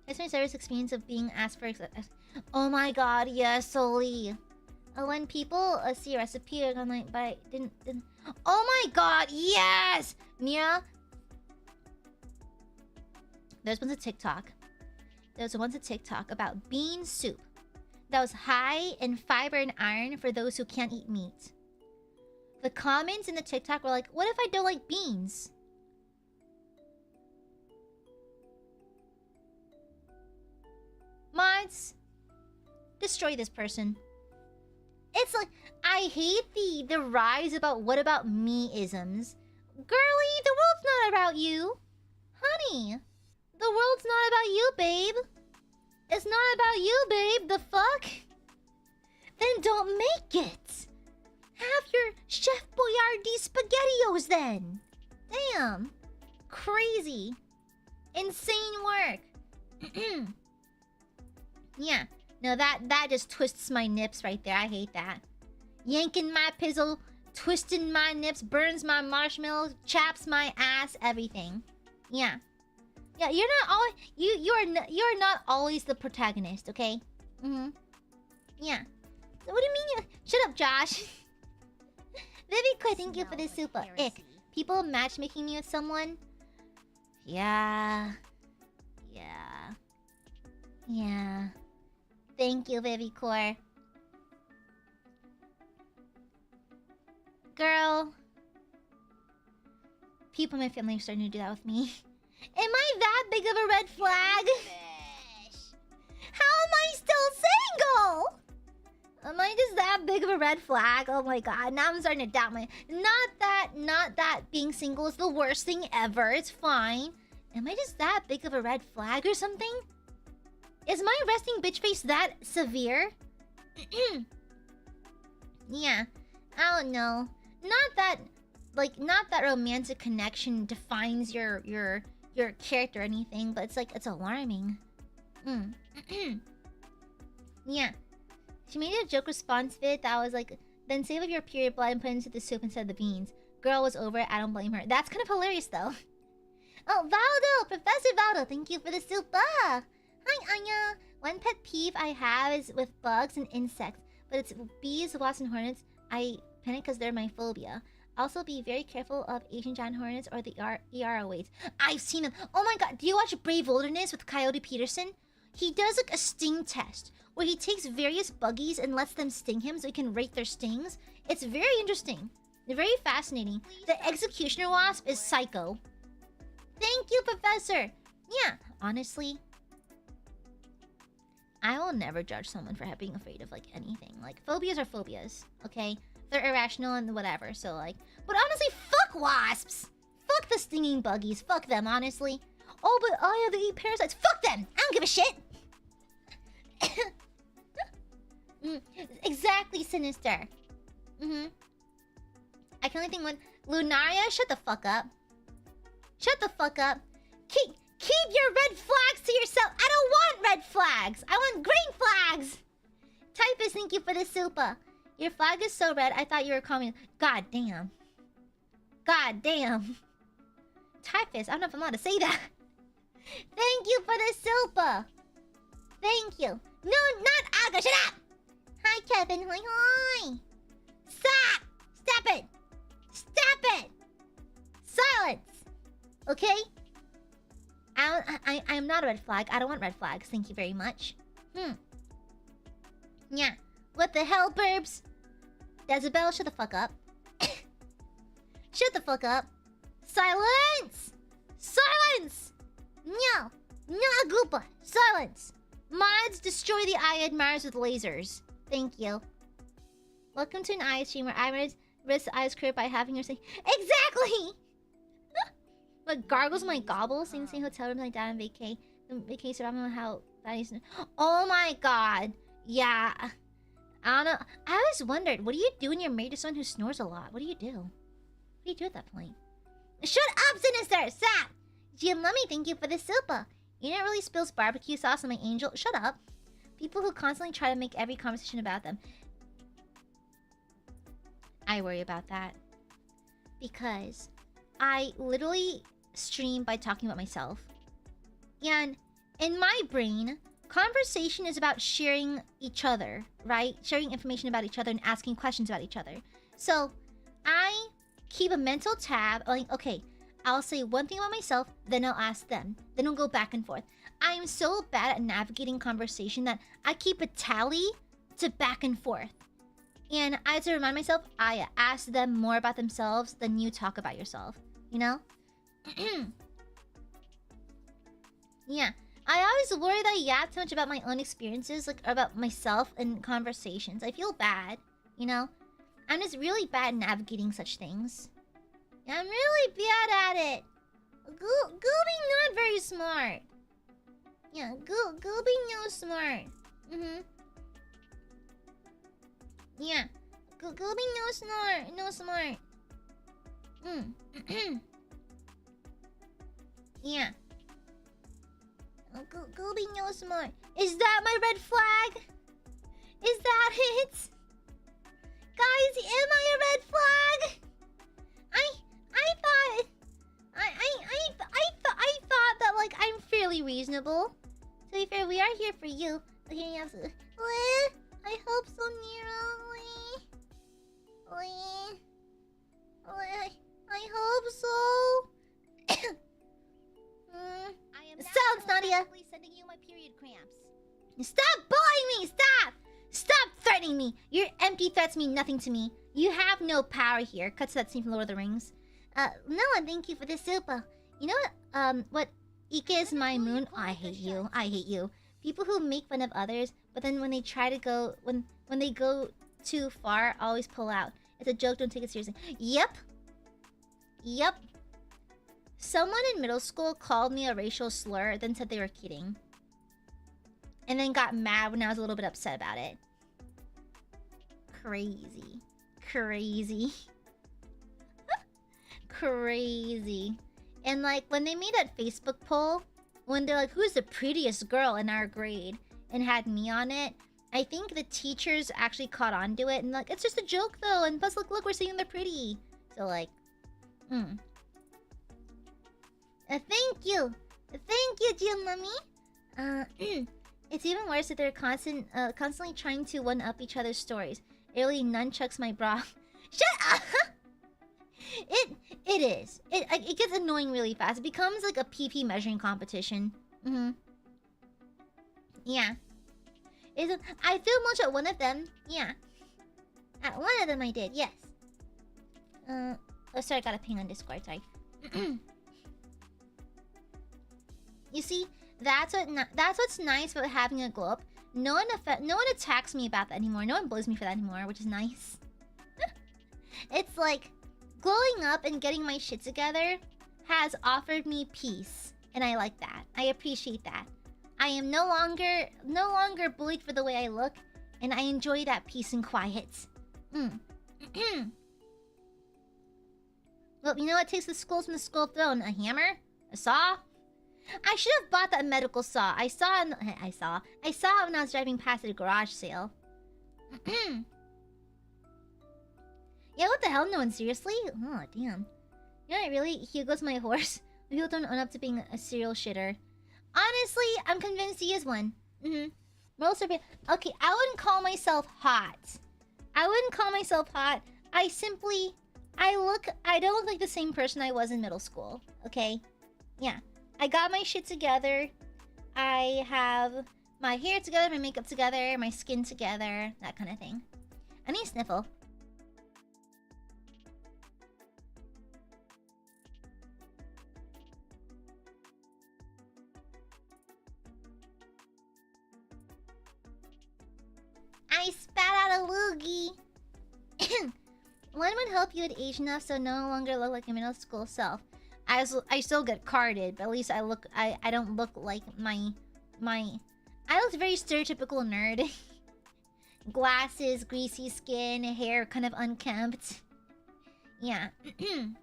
Customer service experience of being asked for... Oh my god, yes, Soli. When people see a recipe, I'm like, but I didn't... Oh my god, yes! Mia? There's once a TikTok about bean soup that was high in fiber and iron for those who can't eat meat. The comments in the TikTok were like, what if I don't like beans? Mods, destroy this person. It's like, I hate the rise about what about me-isms. Girlie, the world's not about you. Honey, the world's not about you, babe. It's not about you, babe. The fuck? Then don't make it. Have your Chef Boyardee SpaghettiOs then. Damn. Crazy. Insane work. Yeah. No, that just twists my nips right there. I hate that. Yanking my pizzle, twisting my nips, burns my marshmallow, chaps my ass, everything. Yeah. Yeah, you're not always you're not always the protagonist, okay? Yeah. So what do you mean you shut up, Josh? Vivi, thank you for the super. Ick. People matchmaking me with someone? Yeah. Thank you, Vivicore. Girl. People in my family are starting to do that with me. Am I that big of a red flag? How am I still single? Am I just that big of a red flag? Oh my god, now I'm starting to doubt my... Not that being single is the worst thing ever. It's fine. Am I just that big of a red flag or something? Is my resting bitch face that severe? Yeah. I don't know. Not that romantic connection defines your character or anything, but it's like, it's alarming. Yeah. She made a joke response vid that was like, then save up your period blood and put it into the soup instead of the beans. Girl was over it, I don't blame her. That's kind of hilarious though. Oh, Valdo! Professor Valdo, thank you for the super! Hi, Anya! One pet peeve I have is with bugs and insects, but it's bees, wasps, and hornets. I panic because they're my phobia. Also, be very careful of Asian giant hornets or the ER08s. I've seen them. Oh my god, do you watch Brave Wilderness with Coyote Peterson? He does like a sting test where he takes various buggies and lets them sting him so he can rate their stings. It's very interesting. They're very fascinating. The executioner wasp is psycho. Thank you, Professor. Yeah, honestly, I will never judge someone for being afraid of like anything. Like, phobias are phobias, okay? They're irrational and whatever, so like... But honestly, fuck wasps! Fuck the stinging buggies, fuck them, honestly. Oh, but oh yeah, they eat parasites. Fuck them! I don't give a shit! Exactly, Sinister. I can only think one... Lunaria, shut the fuck up. Shut the fuck up. Keep your red flags to yourself. I don't want red flags. I want green flags. Typhus, thank you for the super. Your flag is so red, I thought you were communist. God damn. God damn. Typhus, I don't know if I'm allowed to say that. Thank you for the super. Thank you. No, not Aga, shut up. Hi, Kevin. Hi, hi. Stop. Stop it. Stop it. Silence. Okay? I'm not a red flag. I don't want red flags. Thank you very much. Yeah. What the hell, burbs? Jezebel, shut the fuck up. Shut the fuck up. Silence! Silence! No. No, Goopa. Silence. Mods, destroy the Aiadmirers with lasers. Thank you. Welcome to an Aya stream where Aiadmirers risk Aya's career by having her say... Exactly! What gargles my gobble? Same hotel room like that on vacay. The vacay so I don't know how that is. Oh my god. Yeah. I don't know. I always wondered, what do you do when you're married to someone who snores a lot? What do you do? What do you do at that point? Shut up, Sinister! Stop! Jim Lummy, thank you for the super. You didn't really spill barbecue sauce on my angel. Shut up. People who constantly try to make every conversation about them. I worry about that. Because I literally stream by talking about myself. And in my brain, conversation is about sharing each other, right? Sharing information about each other and asking questions about each other. So I keep a mental tab, like, okay, I'll say one thing about myself, then I'll ask them. Then we'll go back and forth. I'm so bad at navigating conversation that I keep a tally to back and forth. And I have to remind myself, I ask them more about themselves than you talk about yourself. You know? Yeah. I always worry that I yap too much about my own experiences, like, or about myself in conversations. I feel bad. you know? I'm just really bad at navigating such things. I'm really bad at it. Goobing not very smart. Yeah, Goobing no smart. Yeah. Goobing no smart. Yeah. Goobing no smart. Is that my red flag? Is that it? Guys, am I a red flag? I thought that, like, I'm fairly reasonable. To be fair, we are here for you. Okay, absolutely. I hope so, Nero. I hope so. I am Sounds, Nadia. sending you my period cramps. Stop bullying me! Stop! Stop threatening me! Your empty threats mean nothing to me. You have no power here. Cut to that scene from Lord of the Rings. Noah, thank you for the super. You know what Ike is my moon? Oh, I hate you. I hate you. People who make fun of others, but then when they try to go... When they go too far, always pull out. It's a joke, don't take it seriously. Yep. Someone in middle school called me a racial slur, then said they were kidding. And then got mad when I was a little bit upset about it. Crazy. Crazy. And like, when they made that Facebook poll, when they're like, who's the prettiest girl in our grade? And had me on it, I think the teachers actually caught on to it. And like, it's just a joke though. And plus, look, we're saying they're pretty. So like, thank you. Thank you, dear mummy. It's even worse that they're constantly trying to one-up each other's stories. It really nunchucks my bra. Shut up! It is. It gets annoying really fast. It becomes like a PP measuring competition. Yeah. I threw much at one of them. Yeah. At one of them I did, yes. Oh, sorry, I got a ping on Discord, sorry. You see, that's what's nice about having a glow up. No one attacks me about that anymore. No one bullies me for that anymore, which is nice. It's like glowing up and getting my shit together has offered me peace, and I like that. I appreciate that. I am no longer bullied for the way I look, and I enjoy that peace and quiet. Well, you know what takes the skulls from the skull throne? A hammer? A saw? I should have bought that medical saw. I saw it when I was driving past at a garage sale. Yeah, what the hell? No one, seriously? Oh, damn. You know what, really? Hugo's my horse. People don't own up to being a serial shitter. Honestly, I'm convinced he is one. Moral survey. Okay, I wouldn't call myself hot. I don't look like the same person I was in middle school. Okay? Yeah. I got my shit together. I have my hair together, my makeup together, my skin together, that kind of thing. I need a sniffle. I spat out a loogie. One would help you at age enough so no longer look like a middle school self. I still get carded, but at least I don't look like my I look very stereotypical nerd. Glasses, greasy skin, hair kind of unkempt. Yeah. You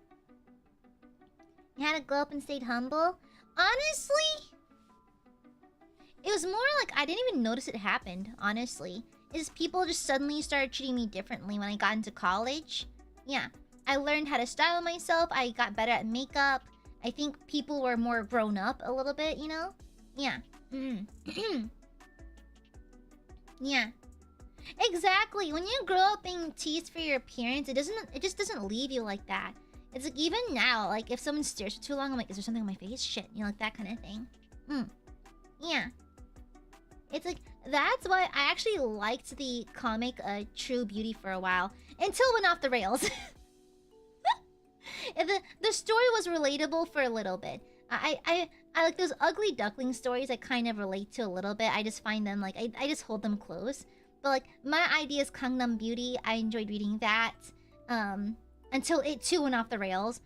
had to glow up and stayed humble? Honestly, it was more like I didn't even notice it happened, honestly. Is people just suddenly started treating me differently when I got into college. Yeah. I learned how to style myself. I got better at makeup. I think people were more grown up a little bit, you know? Yeah. Yeah. Exactly. When you grow up being teased for your appearance, it just doesn't leave you like that. It's like even now, like if someone stares for too long, I'm like, is there something on my face? Shit, you know, like that kind of thing. Yeah. It's like that's why I actually liked the comic True Beauty for a while until it went off the rails. The story was relatable for a little bit. I like those ugly duckling stories I kind of relate to a little bit. I just find them like I just hold them close. But like my idea is Gangnam Beauty. I enjoyed reading that. Until it too went off the rails.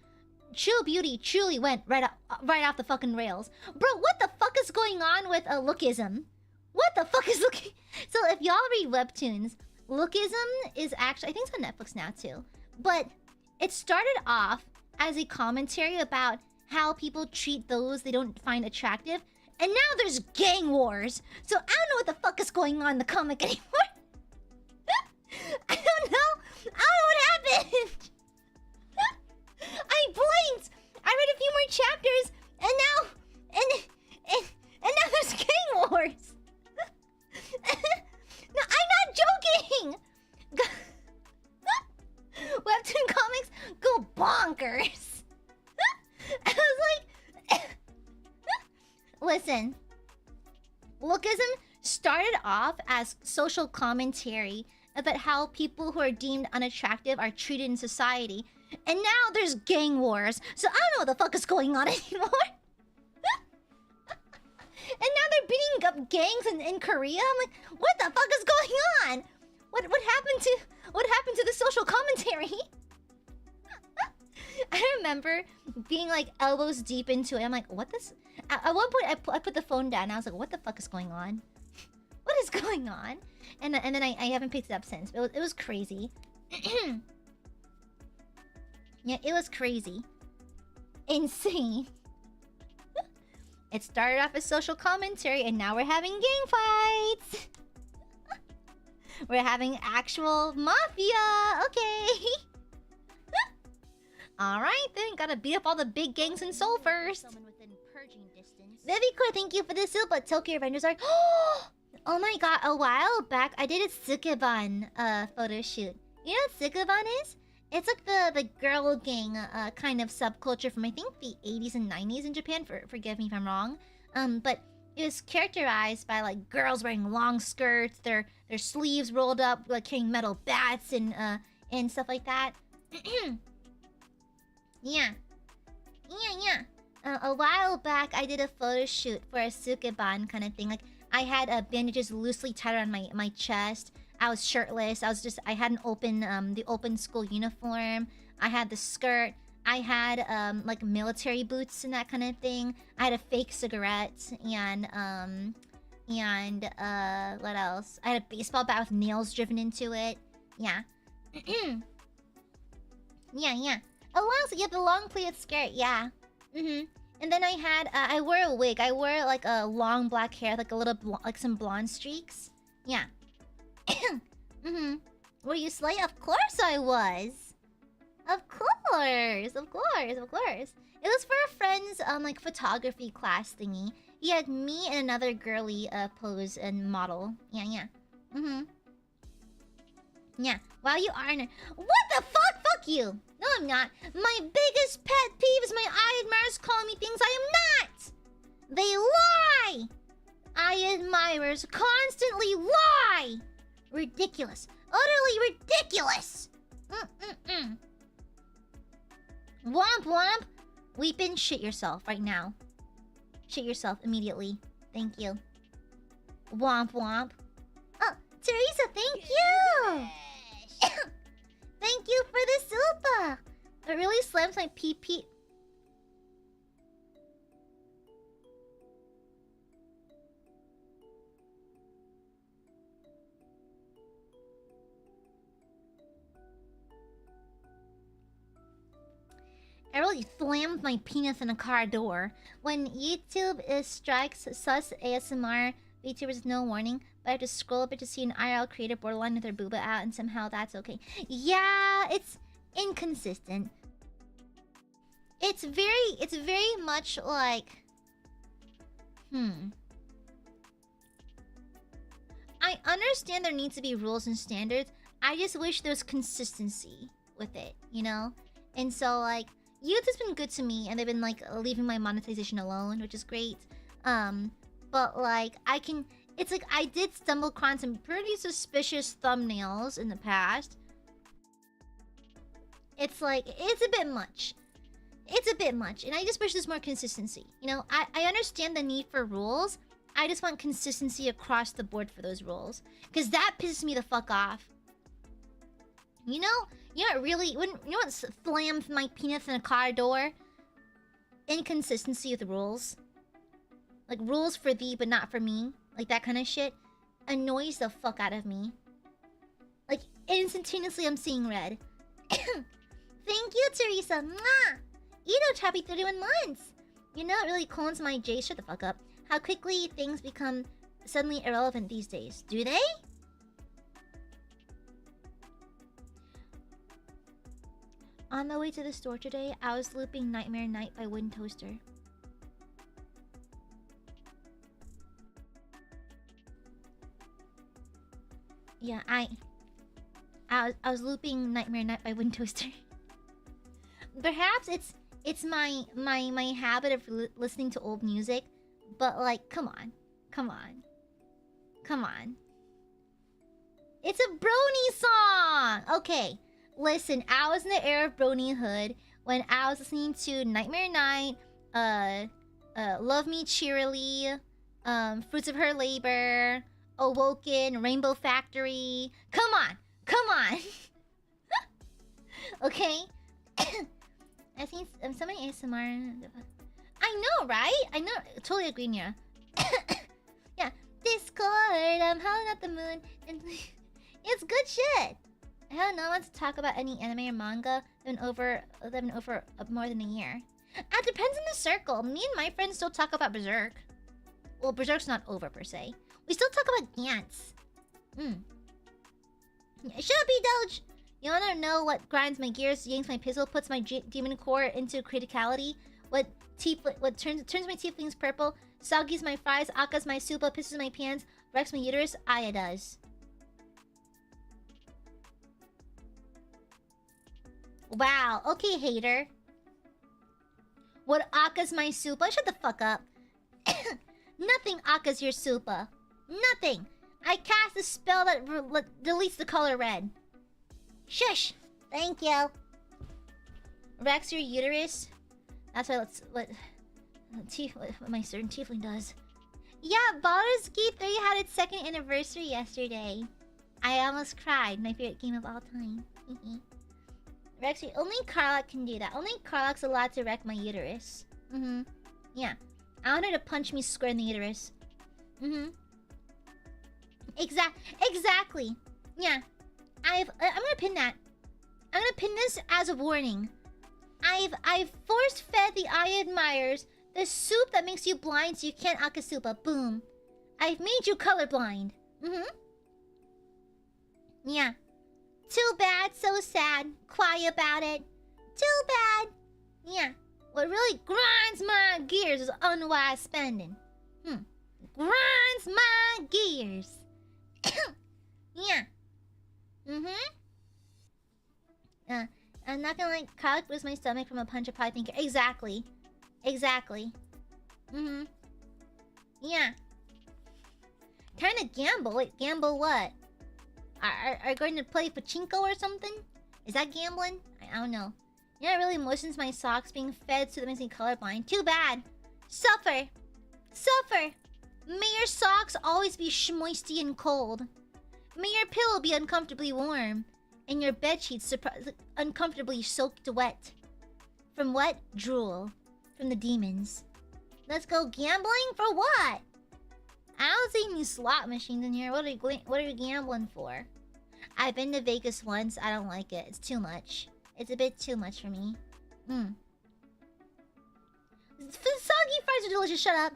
True Beauty truly went right off the fucking rails. Bro, what the fuck is going on with a lookism? What the fuck is looking? So if y'all read webtoons, lookism is actually, I think it's on Netflix now too. But it started off as a commentary about how people treat those they don't find attractive. And now there's gang wars. So I don't know what the fuck is going on in the comic anymore. I don't know. I don't know what happened. I blinked. I read a few more chapters, and now there's gang wars. No, I'm not joking. Webtoon comics go bonkers. I was like, listen, lookism started off as social commentary about how people who are deemed unattractive are treated in society. And now there's gang wars. So I don't know what the fuck is going on anymore. And now they're beating up gangs in Korea. I'm like, what the fuck is going on? What happened to the social commentary? I remember being like elbows deep into it. I'm like, what this? At one point, I put the phone down. And I was like, what the fuck is going on? What is going on? And then I haven't picked it up since. It was crazy. Yeah, it was crazy. Insane. It started off as social commentary, and now we're having gang fights. We're having actual mafia. Okay. Alright then, gotta beat up all the big gangs in Seoul first. Someone within purging distance. Vivicor, thank you for the soup, but Tokyo Revengers are... Oh my god, a while back, I did a Sukeban photo shoot. You know what Sukeban is? It's like the girl gang kind of subculture from I think the 80s and 90s in Japan. Forgive me if I'm wrong. But it was characterized by like girls wearing long skirts, their sleeves rolled up, like carrying metal bats and stuff like that. Yeah. A while back, I did a photo shoot for a Sukeban kind of thing. Like I had bandages loosely tied around my chest. I was shirtless. I had the open school uniform. I had the skirt. I had like military boots and that kind of thing. I had a fake cigarette and what else? I had a baseball bat with nails driven into it. Yeah. yeah. The long pleated skirt. Yeah. And then I wore a wig. I wore like a long black hair, like a little like some blonde streaks. Yeah. Were you slay? Of course I was. Of course. It was for a friend's like photography class thingy. He had me and another girly pose and model. Yeah. Yeah. Wow, you are what the fuck? Fuck you. No, I'm not. My biggest pet peeve is my Aiadmirers calling me things I am not. They lie. Aiadmirers constantly lie. Ridiculous. Utterly ridiculous. Womp. Weepin', shit yourself right now. Shit yourself immediately. Thank you. Womp. Oh, Teresa, thank you. Thank you for the super. It really slams my PP. I really slammed my penis in a car door. When YouTube strikes sus ASMR VTubers with no warning, but I have to scroll a bit to see an IRL creator borderline with their booba out, and somehow that's okay. Yeah, it's inconsistent. It's very much like... I understand there needs to be rules and standards. I just wish there was consistency with it, you know? And so, like... YouTube has been good to me, and they've been like leaving my monetization alone, which is great. But like it's like I did stumble across some pretty suspicious thumbnails in the past. It's like it's a bit much. And I just wish there's more consistency. You know, I understand the need for rules, I just want consistency across the board for those rules. Because that pisses me the fuck off. You know what really... You know what slams my penis in a car door? Inconsistency with the rules. Like, rules for thee, but not for me. Like, that kind of shit. Annoys the fuck out of me. Like, instantaneously I'm seeing red. Thank you, Teresa. Mwah! Ito, happy 31 months. You know, it really clones my J. Shut the fuck up. How quickly things become suddenly irrelevant these days. Do they? On the way to the store today, I was looping Nightmare Night by Wooden Toaster. Yeah, I was looping Nightmare Night by Wooden Toaster. Perhaps it's my habit of listening to old music, but like, come on. It's a Brony song. Okay, listen. I was in the era of Bronyhood when I was listening to Nightmare Night, Love Me Cheerily, Fruits of Her Labor, Awoken, Rainbow Factory. Come on. Okay. I think so many ASMR. I know, right? I know. Totally agree, Nia. Yeah. Discord. I'm howling at the moon. And it's good shit. I haven't known to talk about any anime or manga that have been over more than a year. It depends on the circle. Me and my friends still talk about Berserk. Well, Berserk's not over per se. We still talk about Gantz. Shut up, E-Doge! You wanna know what grinds my gears, yanks my pistol, puts my demon core into criticality? What turns my tieflings purple, soggies my fries, akas my supa, pisses my pants, wrecks my uterus? Aya does. Wow, okay, hater. What akas my supa? Shut the fuck up. Nothing akas your supa. Nothing. I cast a spell that deletes the color red. Shush. Thank you. Wrecks your uterus. That's what my certain tiefling does. Yeah, Baldur's Gate 3 had its 2nd anniversary yesterday. I almost cried. My favorite game of all time. Wrecks your... Only Karlach can do that. Only Karlach's allowed to wreck my uterus. Yeah. I want her to punch me square in the uterus. Exactly. Yeah. I'm gonna pin that. I'm gonna pin this as a warning. I've force-fed the Aiadmirers the soup that makes you blind so you can't akasupa. Boom. I've made you colorblind. Yeah. Too bad, so sad. Quiet about it. Too bad. Yeah. What really grinds my gears is unwise spending. Grinds my gears. Yeah. I'm not gonna like Karlach bruise my stomach from a punch of probably thinker. Exactly. Yeah. Time to gamble. Wait, gamble what? Are you going to play pachinko or something? Is that gambling? I don't know. You know, it really moistens my socks being fed so that makes me colorblind. Too bad. Suffer. May your socks always be moisty and cold. May your pillow be uncomfortably warm. And your bedsheets uncomfortably soaked wet. From what? Drool. From the demons. Let's go gambling? For what? I don't see any slot machines in here. What are you gambling for? I've been to Vegas once. I don't like it. It's too much. It's a bit too much for me. Soggy fries are delicious. Shut up.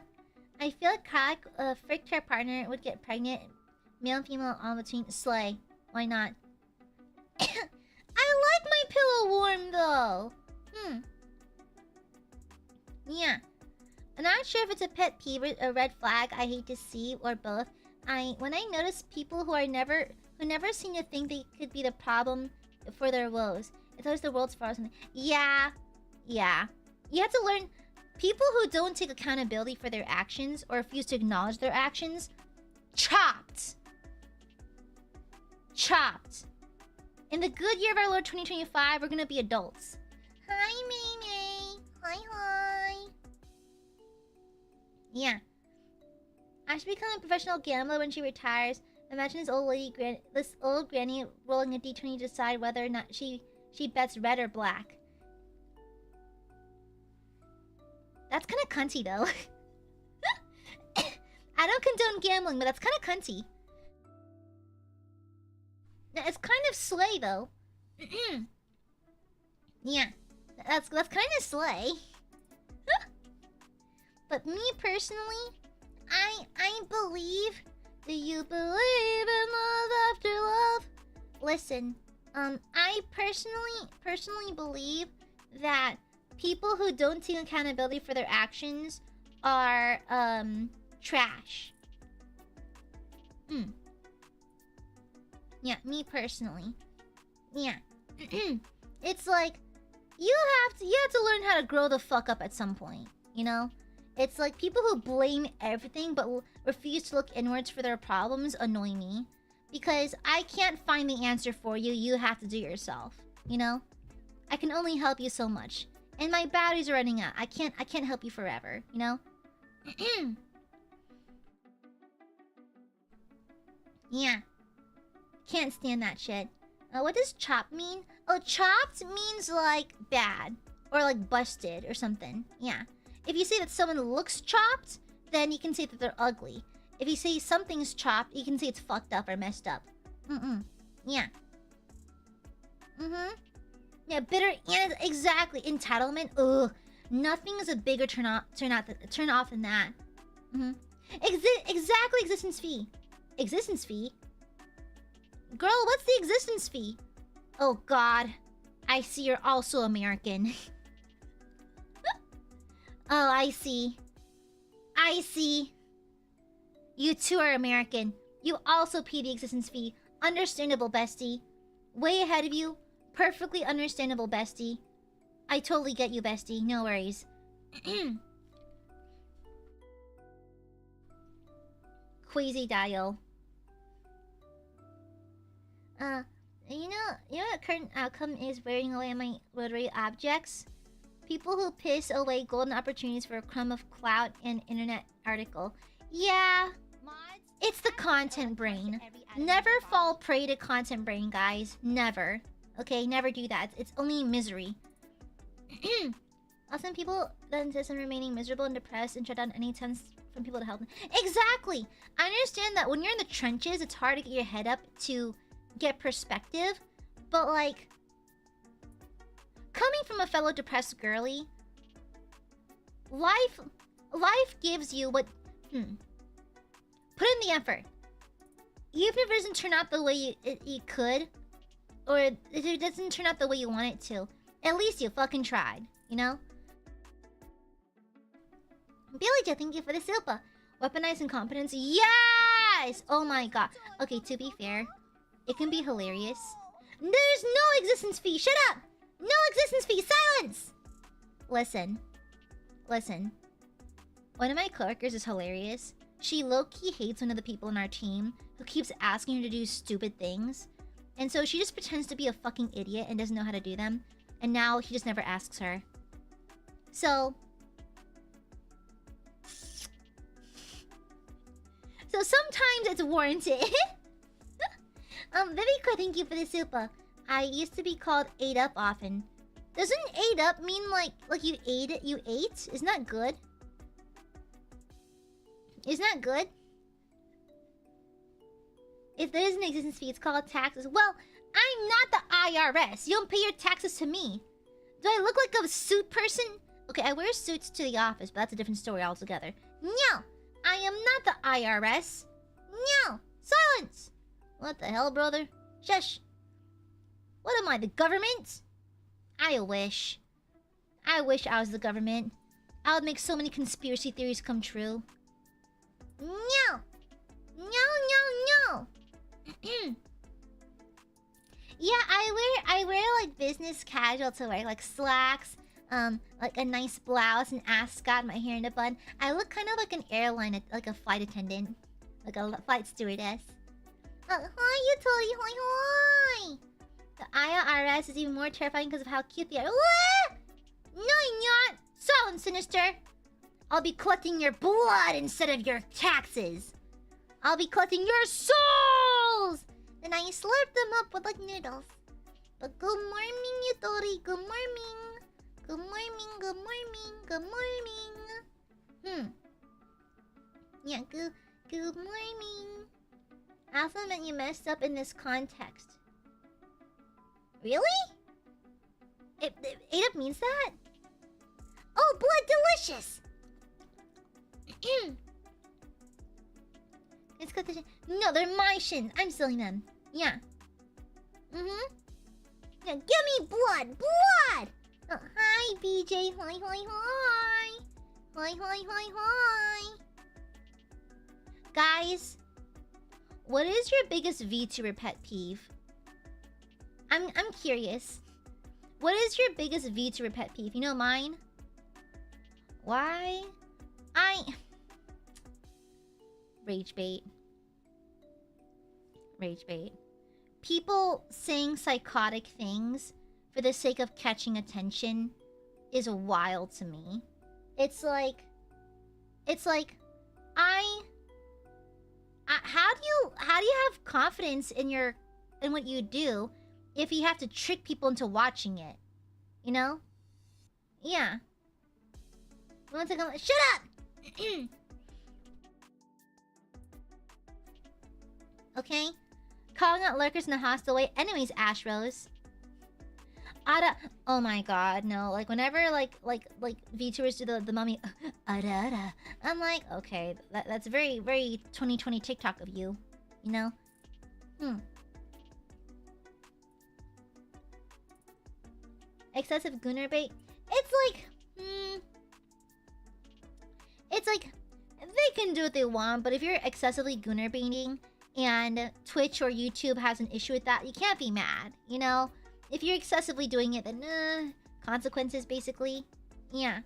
I feel like Karlach, fricked her partner, would get pregnant. Male and female on between. Slay. Why not? I like my pillow warm though. Yeah. I'm not sure if it's a pet peeve or a red flag I hate to see, or both. When I notice people who never seem to think they could be the problem for their woes. It's always the world's fault or something. Yeah. You have to learn. People who don't take accountability for their actions or refuse to acknowledge their actions, chopped. In the good year of our Lord 2025, we're gonna be adults. Hi, Mei. Hi. Yeah. I should become a professional gambler when she retires. Imagine this old granny rolling a d20 to decide whether or not she bets red or black. That's kind of cunty, though. I don't condone gambling, but that's kind of cunty. It's kind of slay, though. Yeah, that's kind of slay. But me personally, I believe. Do you believe in love after love? Listen, I personally believe that people who don't take accountability for their actions are trash. Yeah, me personally. Yeah. It's like you have to learn how to grow the fuck up at some point, you know? It's like people who blame everything but refuse to look inwards for their problems annoy me. Because I can't find the answer for you, you have to do it yourself, you know? I can only help you so much. And my batteries are running out. I can't help you forever, you know? Yeah. Can't stand that shit. What does chopped mean? Oh, chopped means like bad. Or like busted or something. Yeah. If you say that someone looks chopped, then you can say that they're ugly. If you say something's chopped, you can say it's fucked up or messed up. Yeah. Yeah, bitter and exactly. Entitlement. Ugh. Nothing is a bigger turn off than that. Exactly, existence fee. Existence fee? Girl, what's the existence fee? Oh god. I see you're also American. Oh, I see. I see. You too are American. You also pay the existence fee. Understandable, bestie. Way ahead of you. Perfectly understandable, bestie. I totally get you, bestie. No worries. Quasi Dio. You know what current outcome is wearing away my rotary objects? People who piss away golden opportunities for a crumb of clout and internet article. Yeah. It's the content brain. Never fall prey to content brain, guys. Never. Okay, never do that. It's only misery. Often people that insist on remaining miserable and depressed and shut down any attempts from people to help them. Exactly! I understand that when you're in the trenches, it's hard to get your head up to get perspective. But like, coming from a fellow depressed girly, life gives you what... Put in the effort. Even if it doesn't turn out the way you could, or if it doesn't turn out the way you want it to, at least you fucking tried, you know? Billy Joe, thank you for the super. Weaponized incompetence. Yes! Oh my god. Okay, to be fair, it can be hilarious. There's no existence fee. Shut up! No existence fee. Silence! Listen. One of my coworkers is hilarious. She low-key hates one of the people on our team who keeps asking her to do stupid things. And so she just pretends to be a fucking idiot and doesn't know how to do them. And now he just never asks her. So sometimes it's warranted. Viviko, thank you for the super. I used to be called ate up often. Doesn't ate up mean like you ate it? You ate? Isn't that good? Isn't that good? If there is an existence fee, it's called taxes. Well, I'm not the IRS. You don't pay your taxes to me. Do I look like a suit person? Okay, I wear suits to the office, but that's a different story altogether. No! I am not the IRS. No! Silence! What the hell, brother? Shush! What am I, the government? I wish. I wish I was the government. I would make so many conspiracy theories come true. No! No! Yeah, I wear like business casual to wear, like slacks, like a nice blouse, an ascot, my hair in a bun. I look kind of like an airline, like a flight attendant, like a flight stewardess. Hi, Yutori, hi. The ILRS is even more terrifying because of how cute they are. What? No, you're not. Silent, Sinister. I'll be collecting your blood instead of your taxes. I'll be collecting your souls! Then I slurp them up with like noodles. But good morning, Yutori. Good morning. Good morning, good morning, good morning. Yeah, good morning. I also meant you messed up in this context. Really? It ate up means that? Oh, blood delicious! It's got the... No, they're my shins. I'm stealing them. Yeah. Yeah, give me blood! Blood! Hi, BJ. Hi, hi, hi. Hi, hi, hi, hi. Guys, what is your biggest VTuber pet peeve? I'm curious. What is your biggest VTuber pet peeve? You know mine? Why? Rage bait. Rage bait. People saying psychotic things for the sake of catching attention is wild to me. It's like how do you have confidence in what you do if you have to trick people into watching it? You know? Yeah. Shut up! Okay? Calling out lurkers in a hostile way. Anyways, Ash Rose. Oh my god, no. Like, whenever, like VTubers do the mommy... I'm like, okay, that's very, very 2020 TikTok of you. You know? Excessive gooner bait? It's like... They can do what they want, but if you're excessively gooner baiting and Twitch or YouTube has an issue with that, you can't be mad, you know? If you're excessively doing it, then consequences, basically. Yeah.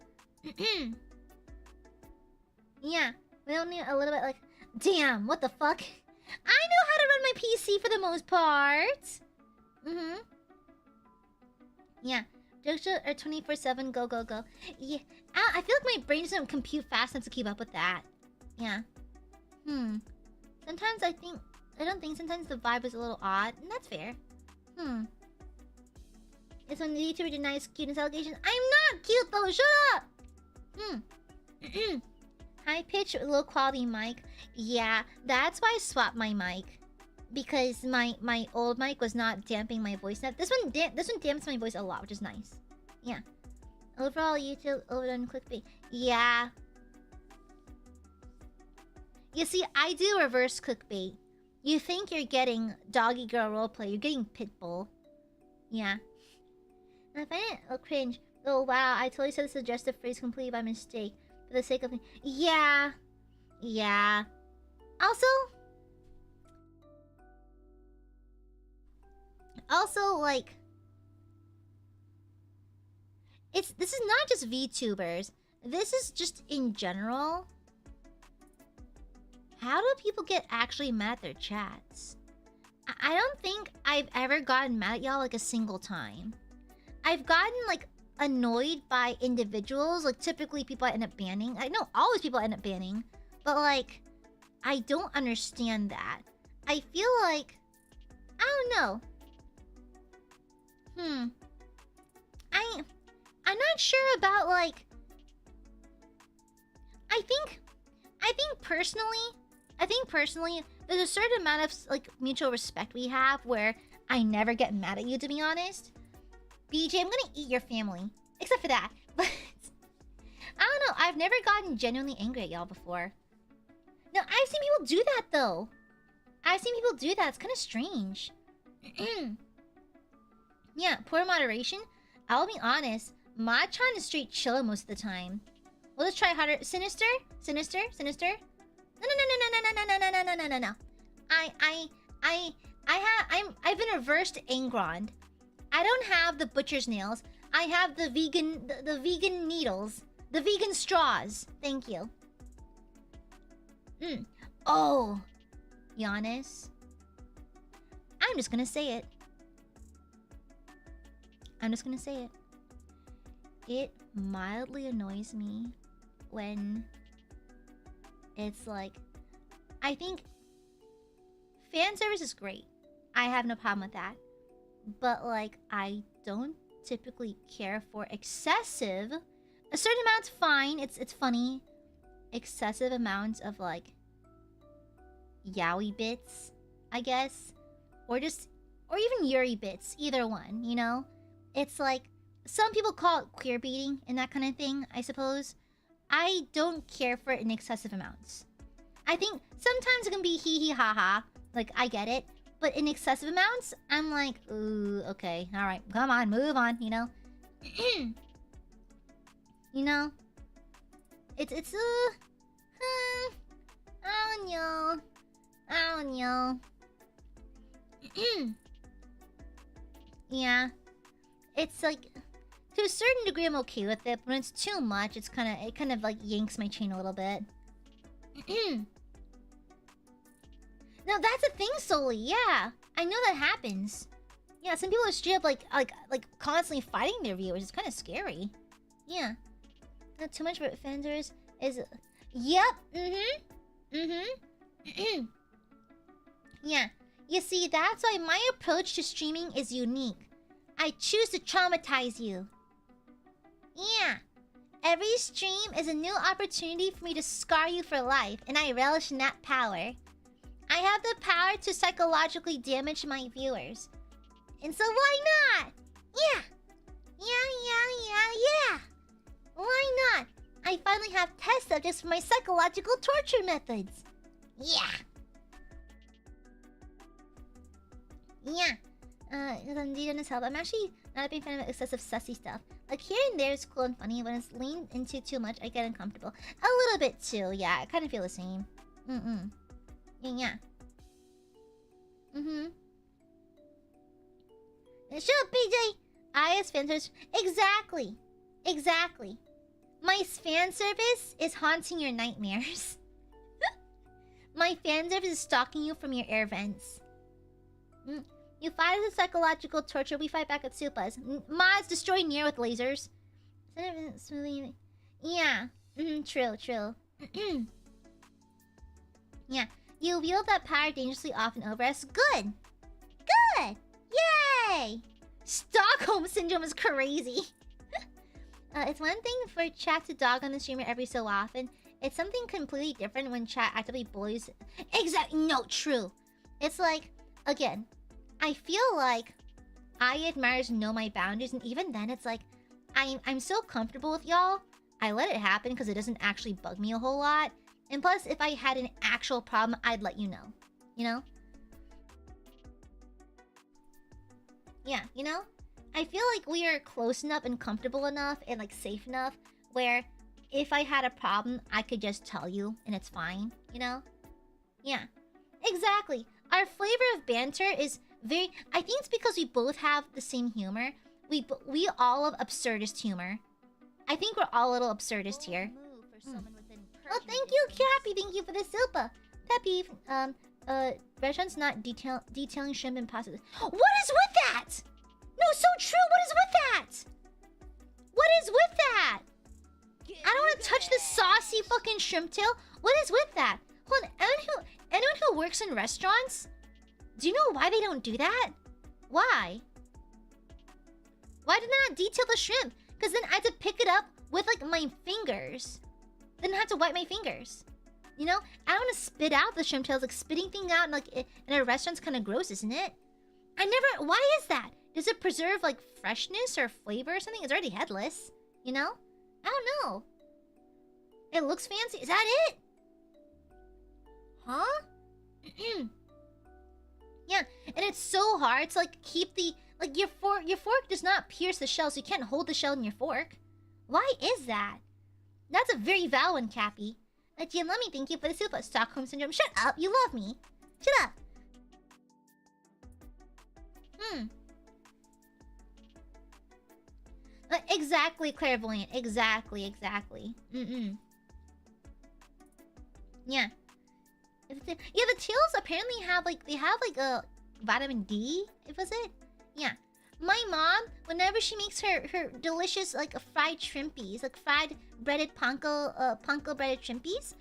Yeah. We don't need a little bit like... Damn, what the fuck? I know how to run my PC for the most part. Yeah. Jokes are 24/7, go, go, go. Yeah. I feel like my brain doesn't compute fast enough to keep up with that. Yeah. Sometimes I don't think sometimes the vibe is a little odd, and that's fair. It's when the YouTuber denies cuteness allegations. I'm not cute though, shut up! High pitch, low quality mic. Yeah, that's why I swapped my mic. Because my old mic was not damping my voice enough. This one damps my voice a lot, which is nice. Yeah. Overall, YouTube overdone clickbait. Yeah. You see, I do reverse clickbait. You think you're getting doggy girl roleplay, you're getting pitbull. Yeah. I find it a cringe. Oh wow, I totally said the suggestive phrase completely by mistake. For the sake of... Yeah. Yeah. Also, like... This is not just VTubers. This is just in general. How do people get actually mad at their chats? I don't think I've ever gotten mad at y'all like a single time. I've gotten like annoyed by individuals, like typically people I end up banning. I know always people I end up banning, but like I don't understand that. I feel like I don't know. I'm not sure about like I think personally there's a certain amount of like mutual respect we have where I never get mad at you, to be honest. BJ, I'm gonna eat your family. Except for that. But I don't know, I've never gotten genuinely angry at y'all before. No, I've seen people do that though. It's kind of strange. Yeah, poor moderation. I'll be honest, Machan is straight chillin' most of the time. Well, let's try harder. Sinister? Sinister? Sinister? No. I've been reversed Angron. I don't have the butcher's nails. I have the vegan needles. The vegan straws. Thank you. Oh. Giannis. I'm just gonna say it. It mildly annoys me when it's like, I think fan service is great. I have no problem with that. But like, I don't typically care for excessive. A certain amount's fine. It's funny. Excessive amounts of like yaoi bits, I guess, or even yuri bits. Either one, you know. It's like some people call it queer beating and that kind of thing. I suppose. I don't care for it in excessive amounts. I think sometimes it can be hee hee ha ha. Like I get it. But in excessive amounts, I'm like, ooh, okay, all right, come on, move on, you know? You know? I don't know. I don't know. Yeah. It's like, to a certain degree, I'm okay with it, but when it's too much, it kind of like yanks my chain a little bit. No, that's a thing, Soli. Yeah, I know that happens. Yeah, some people are straight up like constantly fighting their viewers. It's kind of scary. Yeah. Not too much for offenders is. Yep. Yeah. You see, that's why my approach to streaming is unique. I choose to traumatize you. Yeah. Every stream is a new opportunity for me to scar you for life, and I relish in that power. I have the power to psychologically damage my viewers. And so why not? Yeah. Yeah. Why not? I finally have test subjects for my psychological torture methods. Yeah. Indeed does help. I'm actually not a big fan of excessive sussy stuff. Like here and there is cool and funny. When it's leaned into too much, I get uncomfortable. A little bit too, yeah. I kind of feel the same. Yeah. Shut up, BJ! Aia's fan service. Exactly. My fan service is haunting your nightmares. My fan service is stalking you from your air vents. You fight as a psychological torture, we fight back at Supas. Mods destroy Nier with lasers. Yeah. True. Yeah. You wield that power dangerously often over us. Good! Yay! Stockholm Syndrome is crazy. It's one thing for chat to dog on the streamer every so often. It's something completely different when chat actively bullies. No, true. It's like, again, I feel like Aiadmirers know my boundaries, and even then it's like, I'm so comfortable with y'all. I let it happen because it doesn't actually bug me a whole lot. And plus, if I had an actual problem, I'd let you know. You know? Yeah, you know? I feel like we are close enough and comfortable enough and like safe enough where if I had a problem, I could just tell you and it's fine, you know? Yeah, exactly. Our flavor of banter is very... I think it's because we both have the same humor. We all have absurdist humor. I think we're all a little absurdist here. Oh, thank you, Cappy. Thank you for the super. Pet peeve. Restaurants not detailing shrimp and pasta. What is with that? No, so true. What is with that? I don't want to touch this saucy fucking shrimp tail. What is with that? Hold on. Anyone who works in restaurants, do you know why they don't do that? Why? Why did they not detail the shrimp? Because then I had to pick it up with like my fingers. Then I had to wipe my fingers. You know? I don't want to spit out the shrimp tails. Like spitting thing out in a restaurant's kind of gross, isn't it? Why is that? Does it preserve like freshness or flavor or something? It's already headless. You know? I don't know. It looks fancy. Is that it? Huh? Yeah, and it's so hard to like keep the your fork does not pierce the shell, so you can't hold the shell in your fork. Why is that? That's a very valid one, Cappy. Jim, let me thank you for the super Stockholm Syndrome. Shut up, you love me. Shut up. Exactly, clairvoyant. Exactly. Yeah. Yeah, the tails apparently have a vitamin D. Was it? Yeah. My mom, whenever she makes her delicious like fried shrimpies, like fried breaded panko breaded shrimpies,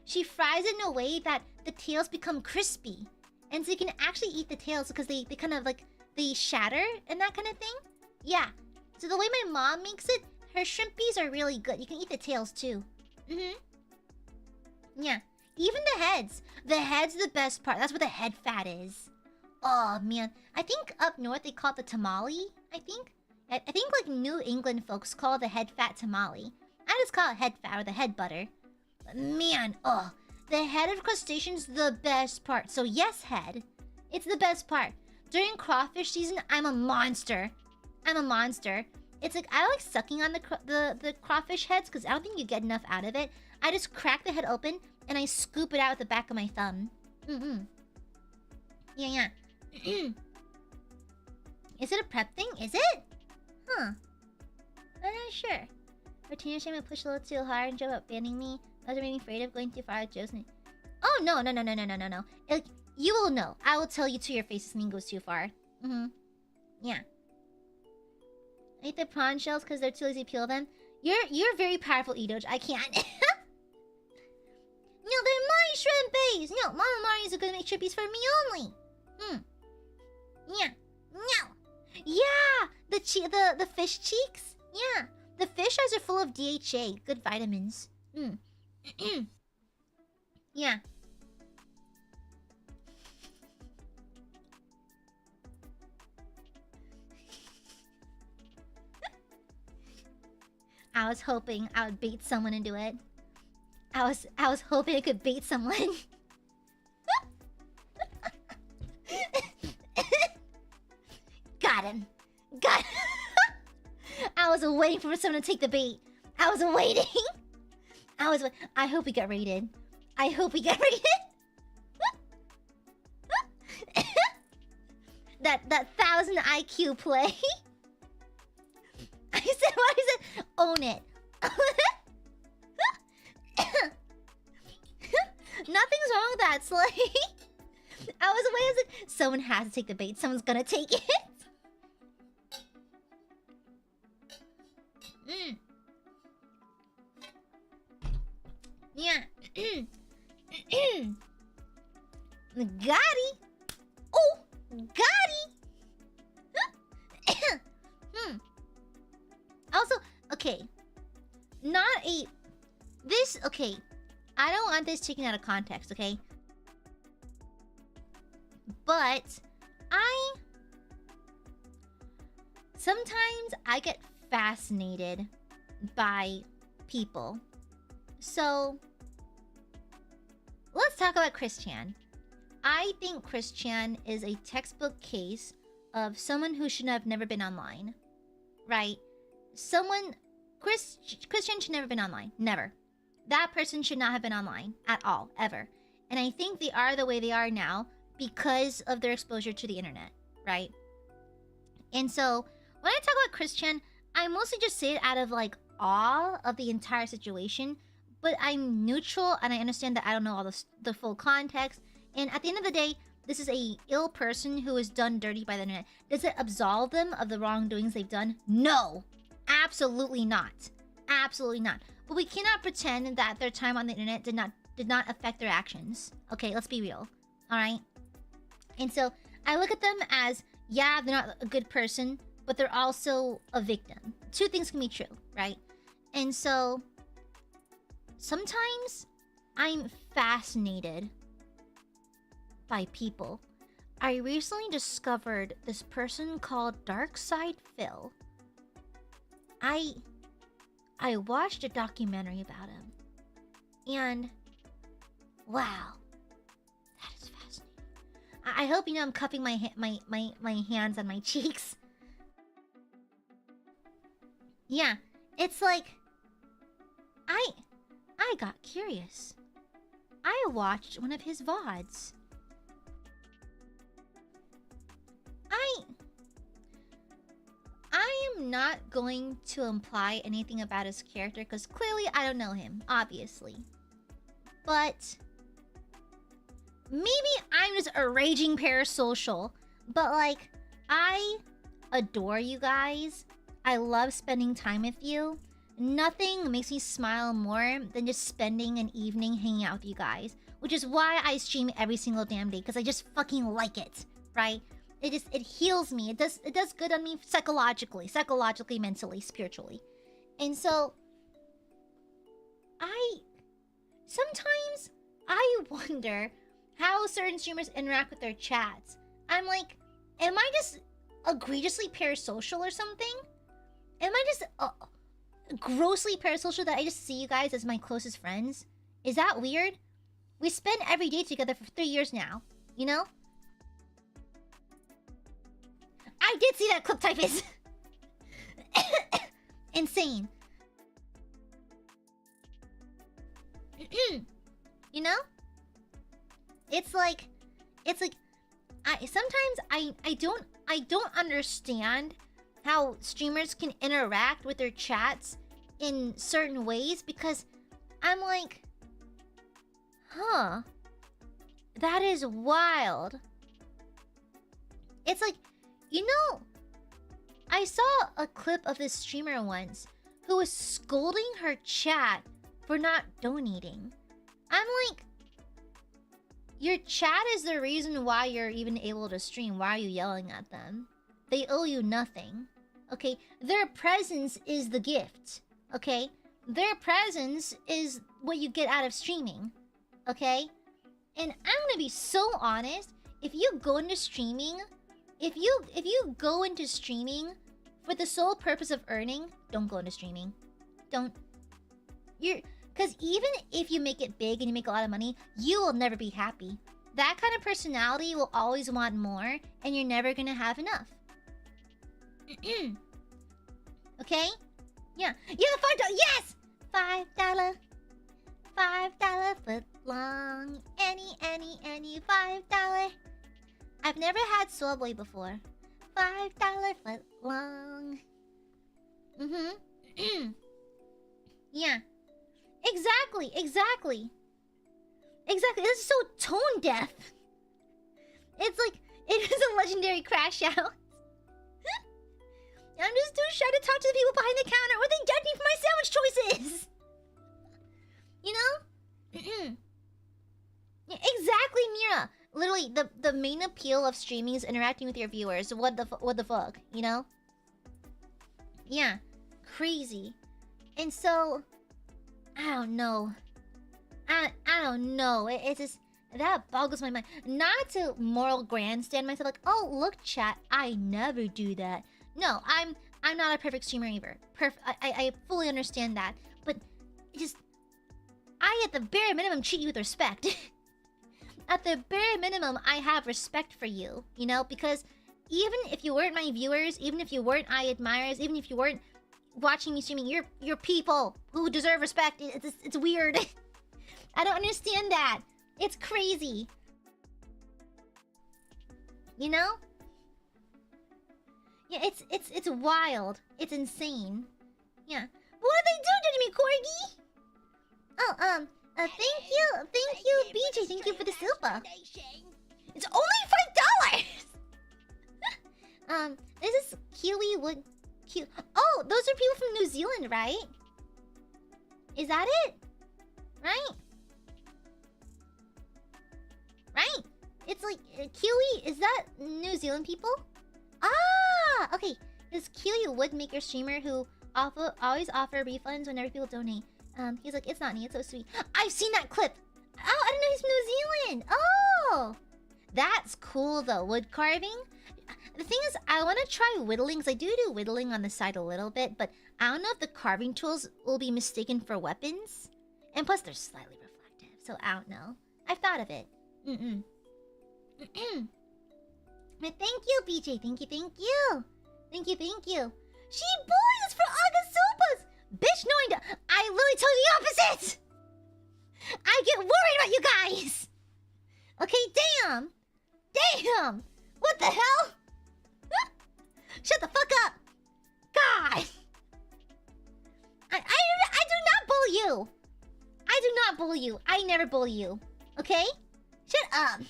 she fries it in a way that the tails become crispy, and so you can actually eat the tails because they kind of like they shatter and that kind of thing. Yeah. So the way my mom makes it, her shrimpies are really good. You can eat the tails too. Yeah. Even the heads. The head's the best part. That's what the head fat is. Oh man, I think up north they call it the tamale. I think like New England folks call the head fat tamale. I just call it head fat or the head butter. But man, the head of crustacean's the best part. So yes, head, it's the best part. During crawfish season, I'm a monster. It's like I like sucking on the crawfish heads because I don't think you get enough out of it. I just crack the head open and I scoop it out with the back of my thumb. Yeah. Is it a prep thing? Is it? Huh. I'm not sure. For teenage time, I pushed a little too hard and joke about banning me. I was being afraid of going too far with Joe's. Oh, no. Like, you will know. I will tell you to your face if something goes too far. Yeah. I eat the prawn shells because they're too lazy to peel them. You're very powerful, Edoj. I can't. No, they're my shrimpies! No, Mama Mari's gonna make shrimpies for me only! Yeah. No! Yeah! The fish cheeks? Yeah. The fish eyes are full of DHA. Good vitamins. Yeah. I was hoping I would bait someone into it. I was hoping I could bait someone. Got him. I was waiting for someone to take the bait. I was waiting. I hope we get raided. That 1000 IQ play. I said, own it. Nothing's wrong with that, Slay. I was like, someone has to take the bait. Someone's gonna take it. Yeah. Gotti. Oh, Gotti. Also, okay. Okay. I don't want this taken out of context, okay? But sometimes I get fascinated by people. So let's talk about Chris Chan. I think Chris Chan is a textbook case of someone who should have never been online. Right? Chris Chan should never been online. Never. That person should not have been online at all, ever. And I think they are the way they are now because of their exposure to the internet, right? And so, when I talk about Chris Chan, I mostly just say it out of, like, awe of the entire situation. But I'm neutral, and I understand that I don't know all the full context. And at the end of the day, this is a ill person who is done dirty by the internet. Does it absolve them of the wrongdoings they've done? No! Absolutely not. Absolutely not. But we cannot pretend that their time on the internet did not affect their actions. Okay, let's be real. Alright? And so, I look at them as, yeah, they're not a good person, but they're also a victim. Two things can be true, right? And so, sometimes I'm fascinated by people. I recently discovered this person called Dark Side Phil. I watched a documentary about him, and wow, that is fascinating. I hope you know I'm cupping my hands on my cheeks. Yeah, it's like I got curious. I watched one of his VODs. I am not going to imply anything about his character because clearly I don't know him, obviously. But maybe I'm just a raging parasocial. But like, I adore you guys. I love spending time with you. Nothing makes me smile more than just spending an evening hanging out with you guys. Which is why I stream every single damn day, because I just fucking like it, right? It heals me. It does good on me psychologically, mentally, spiritually. And so sometimes I wonder how certain streamers interact with their chats. I'm like, am I just egregiously parasocial or something? Am I just grossly parasocial that I just see you guys as my closest friends? Is that weird? We spend every day together for 3 years now, you know? I did see that clip type is insane. You know? It's like sometimes I don't understand how streamers can interact with their chats in certain ways, because I'm like, huh, that is wild. It's like, you know, I saw a clip of this streamer once who was scolding her chat for not donating. I'm like, your chat is the reason why you're even able to stream. Why are you yelling at them? They owe you nothing. Okay? Their presence is the gift. Okay? Their presence is what you get out of streaming. Okay? And I'm gonna be so honest. If you go into streaming, if you go into streaming for the sole purpose of earning, don't go into streaming. Don't. Because even if you make it big and you make a lot of money, you will never be happy. That kind of personality will always want more, and you're never gonna have enough. Okay? Yeah. Yeah, $5. Yes! $5. $5 foot long. Any, $5. I've never had Soulboy before. $5 foot long. Yeah. Exactly. This is so tone deaf. It's like, it is a legendary crash out. I'm just too shy to talk to the people behind the counter, or they judge me for my sandwich choices. You know? Yeah, exactly, Mira. Literally, the main appeal of streaming is interacting with your viewers. What the fuck, you know? Yeah, crazy. And so, I don't know. I don't know. It's just, that boggles my mind. Not to moral grandstand myself, like, oh look, chat, I never do that. No, I'm not a perfect streamer either. I fully understand that, but just, I at the bare minimum treat you with respect. At the bare minimum, I have respect for you, you know, because even if you weren't my viewers, even if you weren't Aiadmirers, even if you weren't watching me streaming, you're people who deserve respect. It's weird. I don't understand that. It's crazy. You know? Yeah, it's wild. It's insane. Yeah. What did they do to me, Corgi? Oh, thank you, BJ. Thank you for the silver. It's only $5. This is Kiwi Wood. Oh, those are people from New Zealand, right? Is that it? Right? Right? It's like Kiwi. Is that New Zealand people? Ah, okay. This Kiwi Woodmaker streamer who always offer refunds whenever people donate. He's like, it's not me, it's so sweet. I've seen that clip. Oh, I didn't know he's from New Zealand. Oh, that's cool though. Wood carving. The thing is, I want to try whittling, because I do whittling on the side a little bit, but I don't know if the carving tools will be mistaken for weapons. And plus, they're slightly reflective, so I don't know. I've thought of it. But thank you, BJ. Thank you. She boys for August Sopas. Bitch, no, I literally told you the opposite. I get worried about you guys. Okay, damn. What the hell? Shut the fuck up. God. I do not bully you. I do not bully you. I never bully you. Okay? Shut up.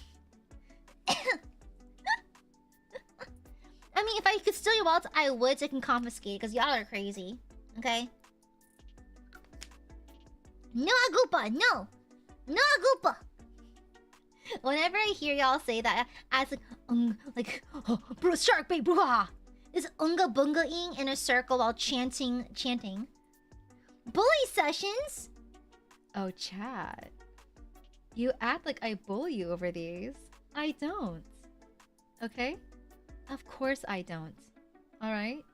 I mean, if I could steal your wallets, I would, so I can confiscate, because y'all are crazy. Okay? No Agupa! No! No Agupa! Whenever I hear y'all say that, I like, oh, bro, shark bait, bro! Is unga bungaing in a circle while chanting. Bully sessions? Oh, chat. You act like I bully you over these. I don't. Okay? Of course I don't. Alright?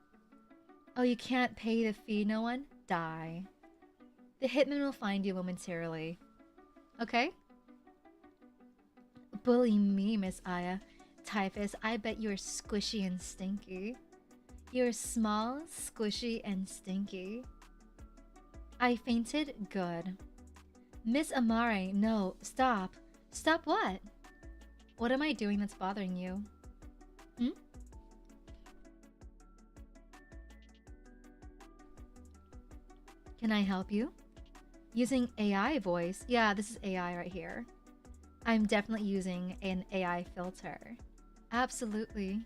Oh, you can't pay the fee, no one? Die. The hitman will find you momentarily. Okay? Bully me, Miss Aya. Typhus, I bet you're squishy and stinky. You're small, squishy, and stinky. I fainted? Good. Miss Amare, no, stop. Stop what? What am I doing that's bothering you? Hmm? Can I help you? Using AI voice? Yeah, this is AI right here. I'm definitely using an AI filter. Absolutely.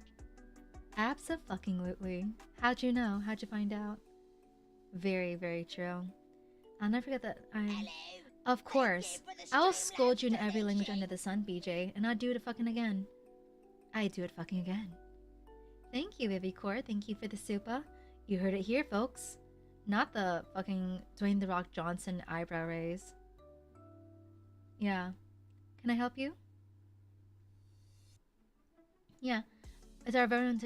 Abso-fucking-lutely. How'd you know? How'd you find out? Very, very true. I'll never forget that I... Of course. I will scold you in every language under the sun, BJ, and I'll do it fucking again. I do it fucking again. Thank you, Vivicore. Thank you for the super. You heard it here, folks. Not the fucking Dwayne The Rock Johnson eyebrow raise. Yeah. Can I help you? Yeah. Is our very own...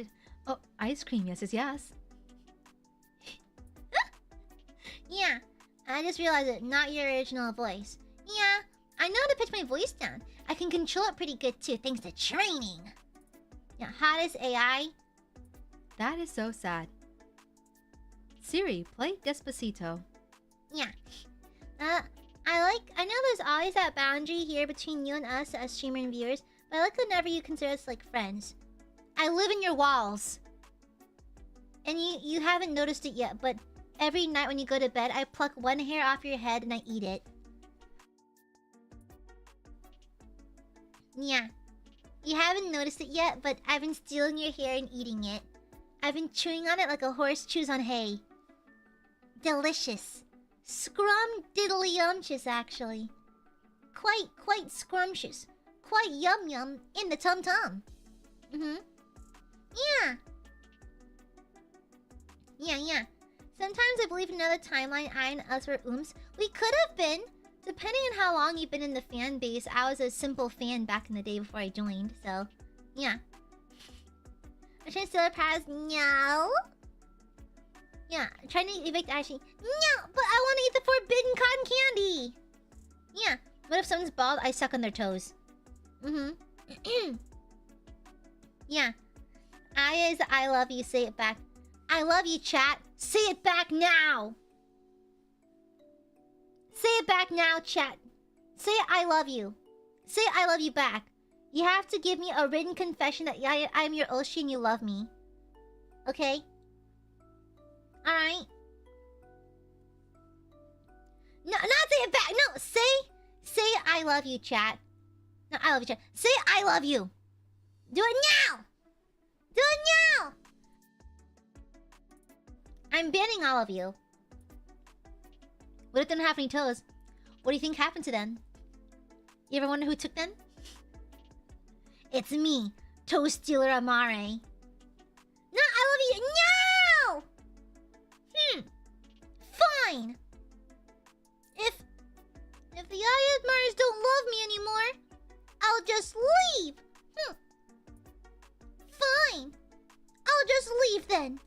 Oh, ice cream. Yes, yes. Yeah. I just realized it. Not your original voice. Yeah. I know how to pitch my voice down. I can control it pretty good too, thanks to training. Yeah, hottest AI. That is so sad. Siri, play Despacito. Yeah. I know there's always that boundary here between you and us as streamer and viewers, but I like whenever you consider us like friends. I live in your walls. And you haven't noticed it yet, but every night when you go to bed, I pluck one hair off your head and I eat it. Yeah. You haven't noticed it yet, but I've been stealing your hair and eating it. I've been chewing on it like a horse chews on hay. Delicious. Scrum-diddly-umptious, actually. Quite scrumptious. Quite yum-yum in the tum-tum. Yeah. Yeah. Sometimes I believe in another timeline, I and us were ooms. We could have been. Depending on how long you've been in the fan base, I was a simple fan back in the day before I joined, so... Yeah. I'm trying to steal a prize. No. Yeah, trying to evict Ashley. No, but I want to eat the forbidden cotton candy. Yeah. What if someone's bald? I suck on their toes. Yeah. Aya is I love you. Say it back. I love you, chat. Say it back now. Say it back now, chat. Say I love you. Say I love you back. You have to give me a written confession that I'm your Oshi and you love me. Okay? Alright? No, not say it back. No, say I love you, chat. No, I love you, chat. Say I love you. Do it now. Do it now. I'm banning all of you. What if they don't have any toes? What do you think happened to them? You ever wonder who took them? It's me, toe stealer Amare. No, I love you. No! Fine. If the Aiadmirers don't love me anymore, I'll just leave. Fine. I'll just leave then.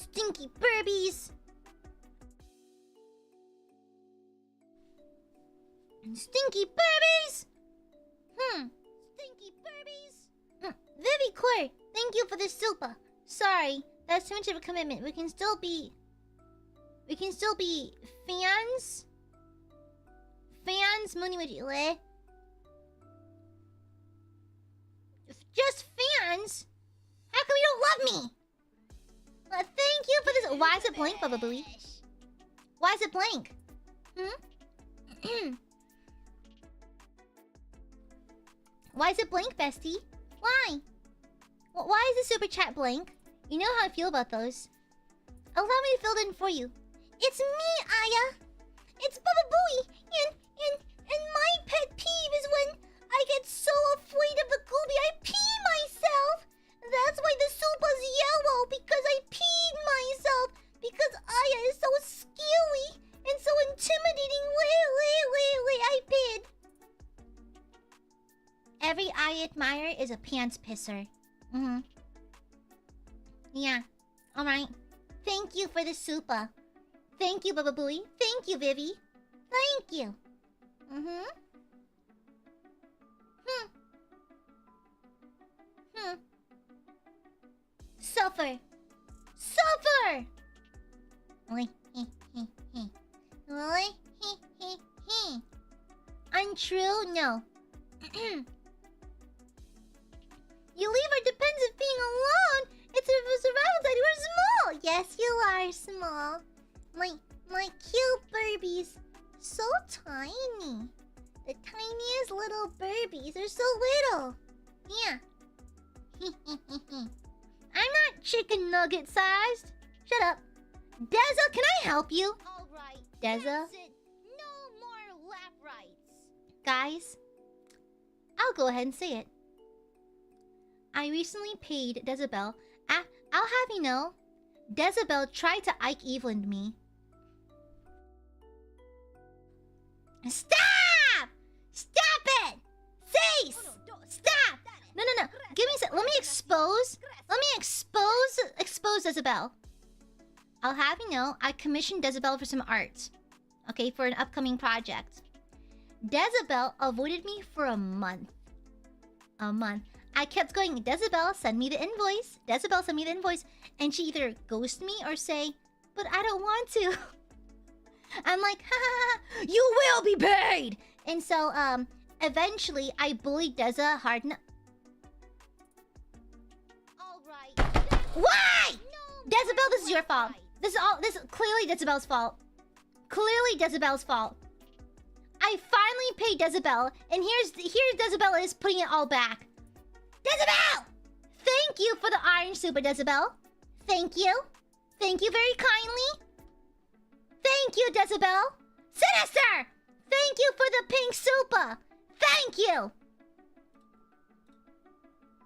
Stinky burbies. Stinky burbies. Stinky burbies. Vivi Core, thank you for the super. Sorry, that's too much of a commitment. We can still be fans. Fans, money with you, eh? Just fans? How come you don't love me? Thank you for this. Why is it blank, Bubba Booey? Why is it blank? Why is it blank, bestie? Why? Why is the super chat blank? You know how I feel about those. Allow me to fill it in for you. It's me, Aya. It's Bubba Booey. And my pet peeve is when I get so afraid of the Gooby I pee myself. That's why the soup was yellow, because I peed myself. Because Aya is so scary and so intimidating. Wait, I peed. Every Aiadmirer is a pants pisser. Yeah. Alright. Thank you for the super. Thank you, Bubba Booey. Thank you, Vivi. Thank you. Suffer. Suffer! Untrue? No. You leave our dependent being alone. It's a survival that we're small. Yes, you are small. My cute burbies. So tiny. The tiniest little burbies are so little. Yeah. I'm not chicken nugget sized. Shut up. Deza, can I help you? Alright. Deza? That's it. No more lap rights. Guys, I'll go ahead and say it. I recently paid Dezabel. I'll have you know, Dezabel tried to Ike Eveland me. Stop! Stop it! Cease! Stop! No. Give me a sec. Let me expose Dezabel. I'll have you know, I commissioned Dezabel for some art. Okay, for an upcoming project. Dezabel avoided me for a month. I kept going, Dezabel, send me the invoice. Dezabel, send me the invoice. And she either ghost me or say, but I don't want to. I'm like, ha, you will be paid! And so, eventually, I bullied Deza hard enough. Alright. Why? No Dezabel, this is your fault. right. This is clearly Dezabel's fault. Clearly Dezabel's fault. I finally paid Dezabel, and here Dezabel is putting it all back. Dezabel! Thank you for the orange super, Dezabel. Thank you. Thank you very kindly. Thank you, Dezabel. Sinister! Thank you for the pink super. Thank you.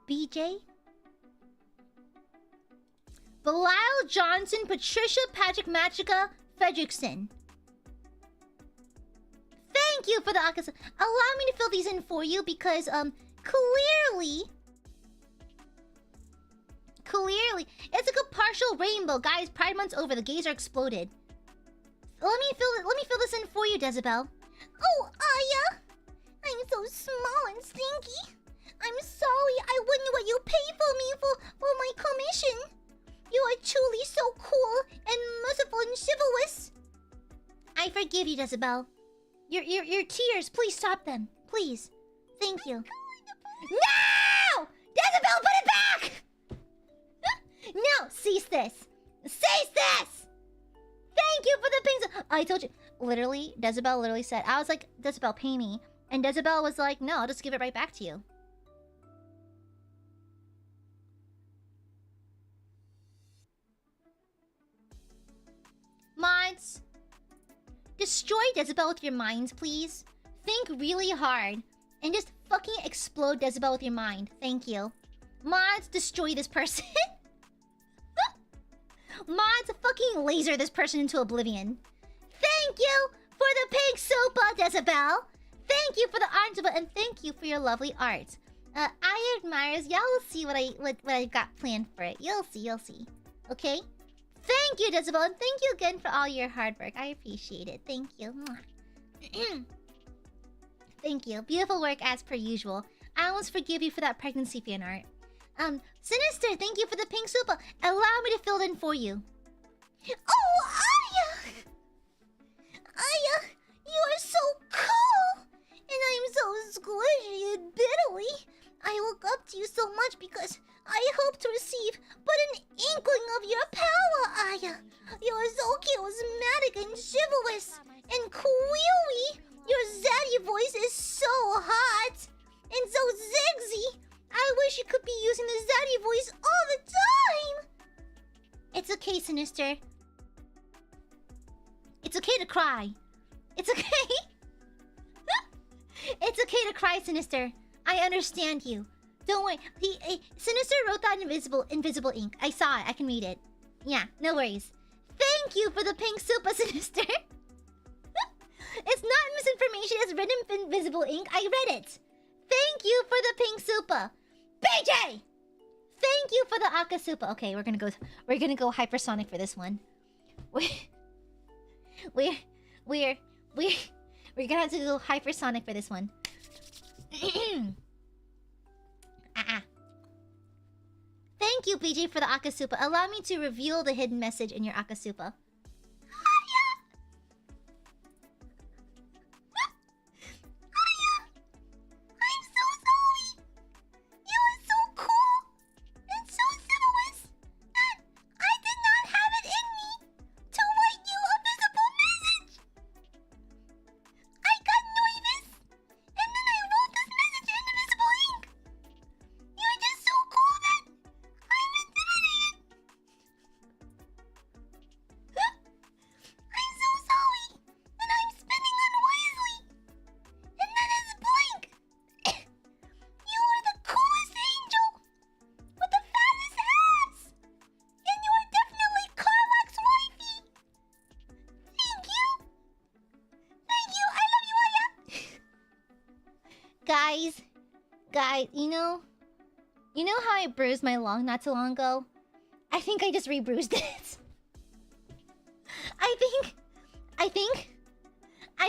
BJ? Belial Johnson, Patricia Patrick Machica Fredrickson. Thank you for the Akasa. Allow me to fill these in for you because clearly it's like a partial rainbow. Guys, Pride Month's over. The gays are exploded. Let me fill this in for you, Dezabel. Oh, Aya! I'm so small and stinky. I'm sorry. I wouldn't what you pay for me for my commission. You are truly so cool and merciful and chivalrous. I forgive you, Dezabel. Your tears, please stop them. Please. Thank you. No! Dezabel, put it back! No, cease this. Cease this! Thank you for the pings. I told you. Literally, Dezabel literally said, I was like, Dezabel, pay me. And Dezabel was like, no, I'll just give it right back to you. Mods, destroy Dezabel with your minds, please. Think really hard. And just fucking explode Dezabel with your mind. Thank you. Mods, destroy this person. Mods, fucking laser this person into oblivion. Thank you for the pink sopa, Dezabel. Thank you for the orange sopa, and thank you for your lovely art. Aiadmirers, y'all will see what I got planned for it. You'll see. Okay? Thank you, Jezebel, and thank you again for all your hard work. I appreciate it. Thank you. Thank you. Beautiful work as per usual. I almost forgive you for that pregnancy fan art. Sinister, thank you for the pink super. Allow me to fill it in for you. Oh, Aya! Aya, you are so cool! And I'm so squishy and biddly. I look up to you so much because I hope to receive but an inkling of your power, Aya. You are so charismatic and chivalrous and queery. Your zaddy voice is so hot and so zigzy. I wish you could be using the zaddy voice all the time. It's okay, Sinister. It's okay to cry. It's okay. It's okay to cry, Sinister. I understand you. Don't worry. Sinister wrote that in invisible ink. I saw it. I can read it. Yeah, no worries. Thank you for the pink super, Sinister. It's not misinformation. It's written in invisible ink. I read it. Thank you for the pink super. BJ! Thank you for the Aka super. Okay, we're gonna go hypersonic for this one. We're gonna have to go hypersonic for this one. Thank you, BJ, for the Akasupa. Allow me to reveal the hidden message in your Akasupa. I'm so sorry. You are so cool and so civilous, and I did not have it in me to write you a visible message. I got nervous, and then I wrote this message in invisible ink. You're just so cool that I'm intimidated. I'm so sorry, and I'm spinning unwisely. And that is blank. You are the coolest angel with the fattest ass, and you are definitely Carlock's wifey. Thank you. Thank you. I love you, Aya. Guys, you know how I bruised my lung not too long ago? I think I just re-bruised it. I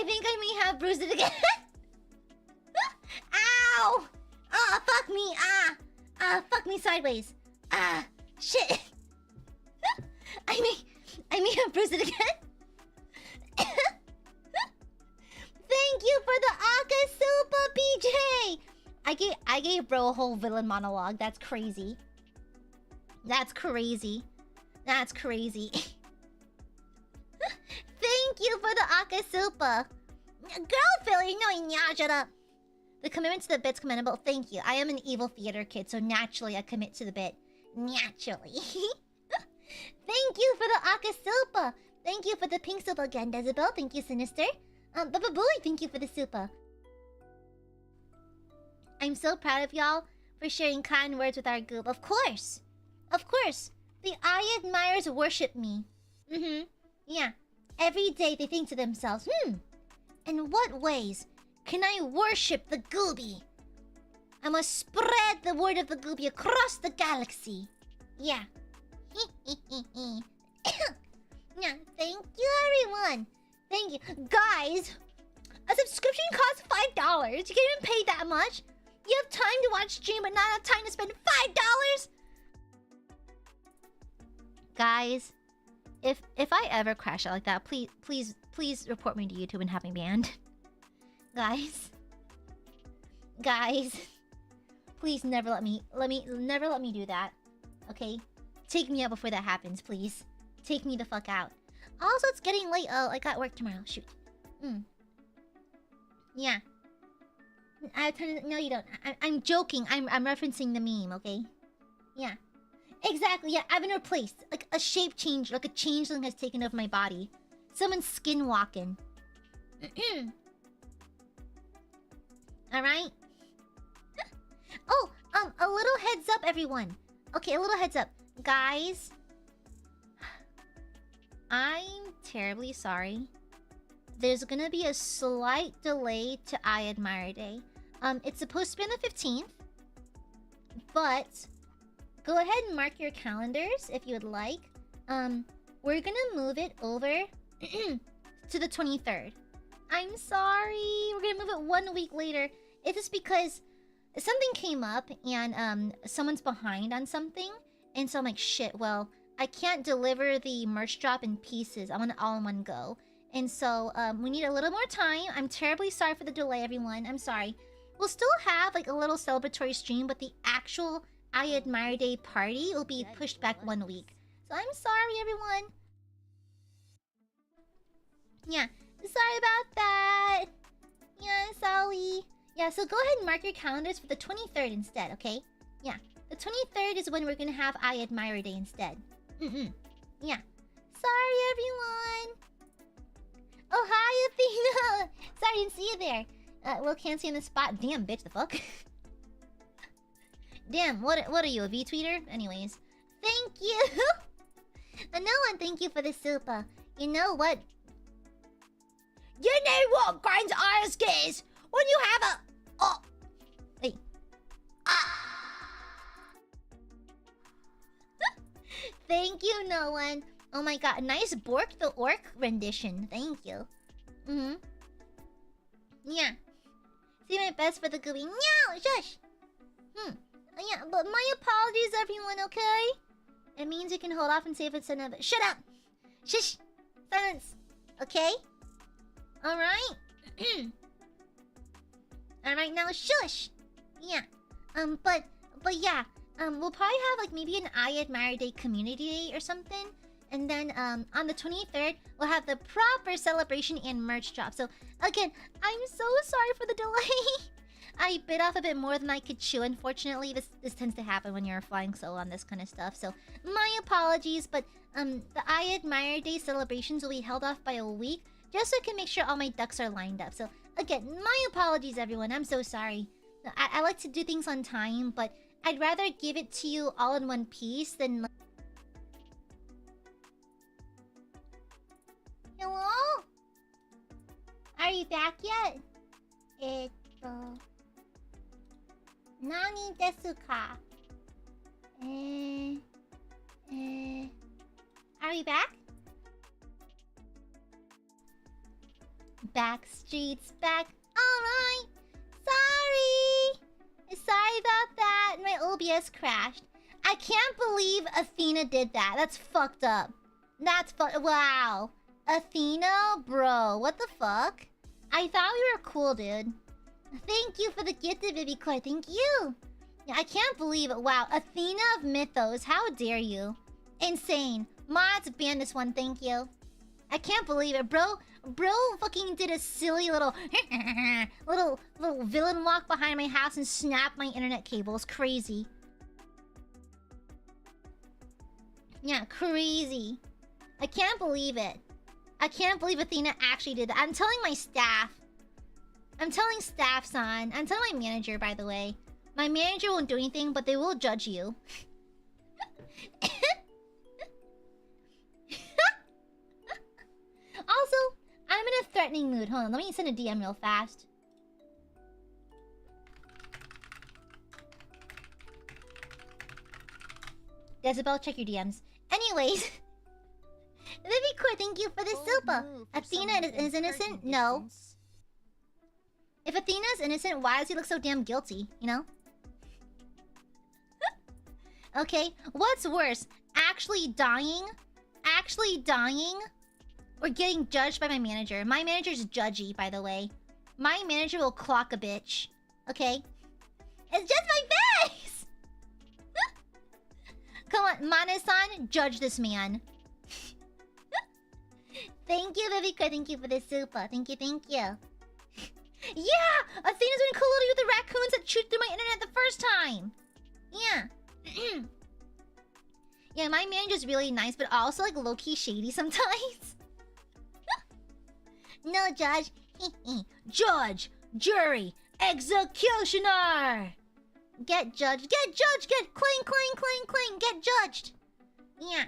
think I may have bruised it again. Ow! Ah, fuck me! Fuck me sideways. Shit. I may have bruised it again. Thank you for the Akasupa, BJ. I gave bro a whole villain monologue. That's crazy. That's crazy. That's crazy. Thank you for the Akasupa. Girl Philly, no, yeah, shut up. The commitment to the bit's commendable. Thank you. I am an evil theater kid, so naturally I commit to the bit. Naturally. Thank you for the Akasupa. Thank you for the pink super again, Jezebel. Thank you, Sinister. Baba Bully, thank you for the super. I'm so proud of y'all for sharing kind words with our group. Of course. Of course. The Aiadmirers worship me. Yeah. Every day they think to themselves, in what ways can I worship the Gooby? I must spread the word of the Gooby across the galaxy. Yeah. Yeah, thank you, everyone. Thank you. Guys, a subscription costs $5. You can't even pay that much. You have time to watch stream, but not enough time to spend $5? Guys, if I ever crash out like that, please report me to YouTube and have me banned. Guys, please never let me do that. Okay? Take me out before that happens, please. Take me the fuck out. Also, it's getting late. Oh, I got work tomorrow. Shoot. Yeah. No, you don't. I'm joking. I'm referencing the meme, okay? Yeah. Exactly, yeah. I've been replaced. Like a shape change, like a changeling has taken over my body. Someone's skinwalking. Alright? Oh, a little heads up, everyone. Okay, a little heads up. Guys, I'm terribly sorry. There's gonna be a slight delay to Aiadmire Day. It's supposed to be on the 15th. But go ahead and mark your calendars if you would like. we're gonna move it over to the 23rd. I'm sorry. We're gonna move it 1 week later. It's just because something came up and someone's behind on something. And so I'm like, shit, well, I can't deliver the merch drop in pieces. I want it all in one go. And so we need a little more time. I'm terribly sorry for the delay, everyone. I'm sorry. We'll still have like a little celebratory stream, but the actual I Admire Day party will be pushed back 1 week. So I'm sorry, everyone. Yeah, sorry about that. Yeah, sorry. Yeah, so go ahead and mark your calendars for the 23rd instead, okay? Yeah, the 23rd is when we're gonna have I Admire Day instead. Yeah. Sorry, everyone. Oh, hi, Athena. Sorry, I didn't see you there. Well, can't see in the spot. Damn, bitch, the fuck? Damn, what are you, a V-tweeter? Anyways. Thank you! No one thank you for the super. You know what? You know what grinds iron gears? When you have a... Oh! Hey. Ah! Thank you, no one. Oh my god, nice Bork the Orc rendition. Thank you. Yeah. See my best for the gooey. No, shush! Yeah, but my apologies, everyone, okay? It means you can hold off and see if it's another. Shut up! Shush! Silence! Okay? Alright? Alright, now shush! Yeah. But yeah. We'll probably have like maybe an I Admire Day community day or something. And then on the 23rd, we'll have the proper celebration and merch drop. So again, I'm so sorry for the delay. I bit off a bit more than I could chew. Unfortunately, this tends to happen when you're flying solo on this kind of stuff. So my apologies, but the I Admire Day celebrations will be held off by a week, just so I can make sure all my ducks are lined up. So again, my apologies, everyone. I'm so sorry. I like to do things on time, but I'd rather give it to you all in one piece than... Hello? Are you back yet? Nani desu ka? Are we back? Backstreet's back. Alright. Sorry about that. My OBS crashed. I can't believe Athena did that. That's fucked up. Wow. Athena? Bro, what the fuck? I thought we were cool, dude. Thank you for the gifted baby core. Thank you. Yeah, I can't believe it. Wow. Athena of Mythos. How dare you? Insane. Mods, ban this one. Thank you. I can't believe it. Bro fucking did a silly little... little villain walk behind my house and snapped my internet cables. Crazy. Yeah, crazy. I can't believe it. I can't believe Athena actually did that. I'm telling my staff. I'm telling staff, son. I'm telling my manager, by the way. My manager won't do anything, but they will judge you. Also, I'm in a threatening mood. Hold on, let me send a DM real fast. Jezebel, check your DMs. Anyways... Vivi, thank you for the super. Athena is innocent? No. If Athena is innocent, why does he look so damn guilty? You know? Okay, what's worse? Actually dying? Or getting judged by my manager? My manager's judgy, by the way. My manager will clock a bitch. Okay? It's just my face! Come on, Mana-san, judge this man. Thank you, Vivi. Thank you for the super. Thank you. Yeah! Athena's been colluding with the raccoons that chewed through my internet the first time. Yeah. Yeah, my manager's really nice, but also like low-key shady sometimes. No, Judge. Judge, jury, executioner. Get judged. Get clang. Get judged. Yeah.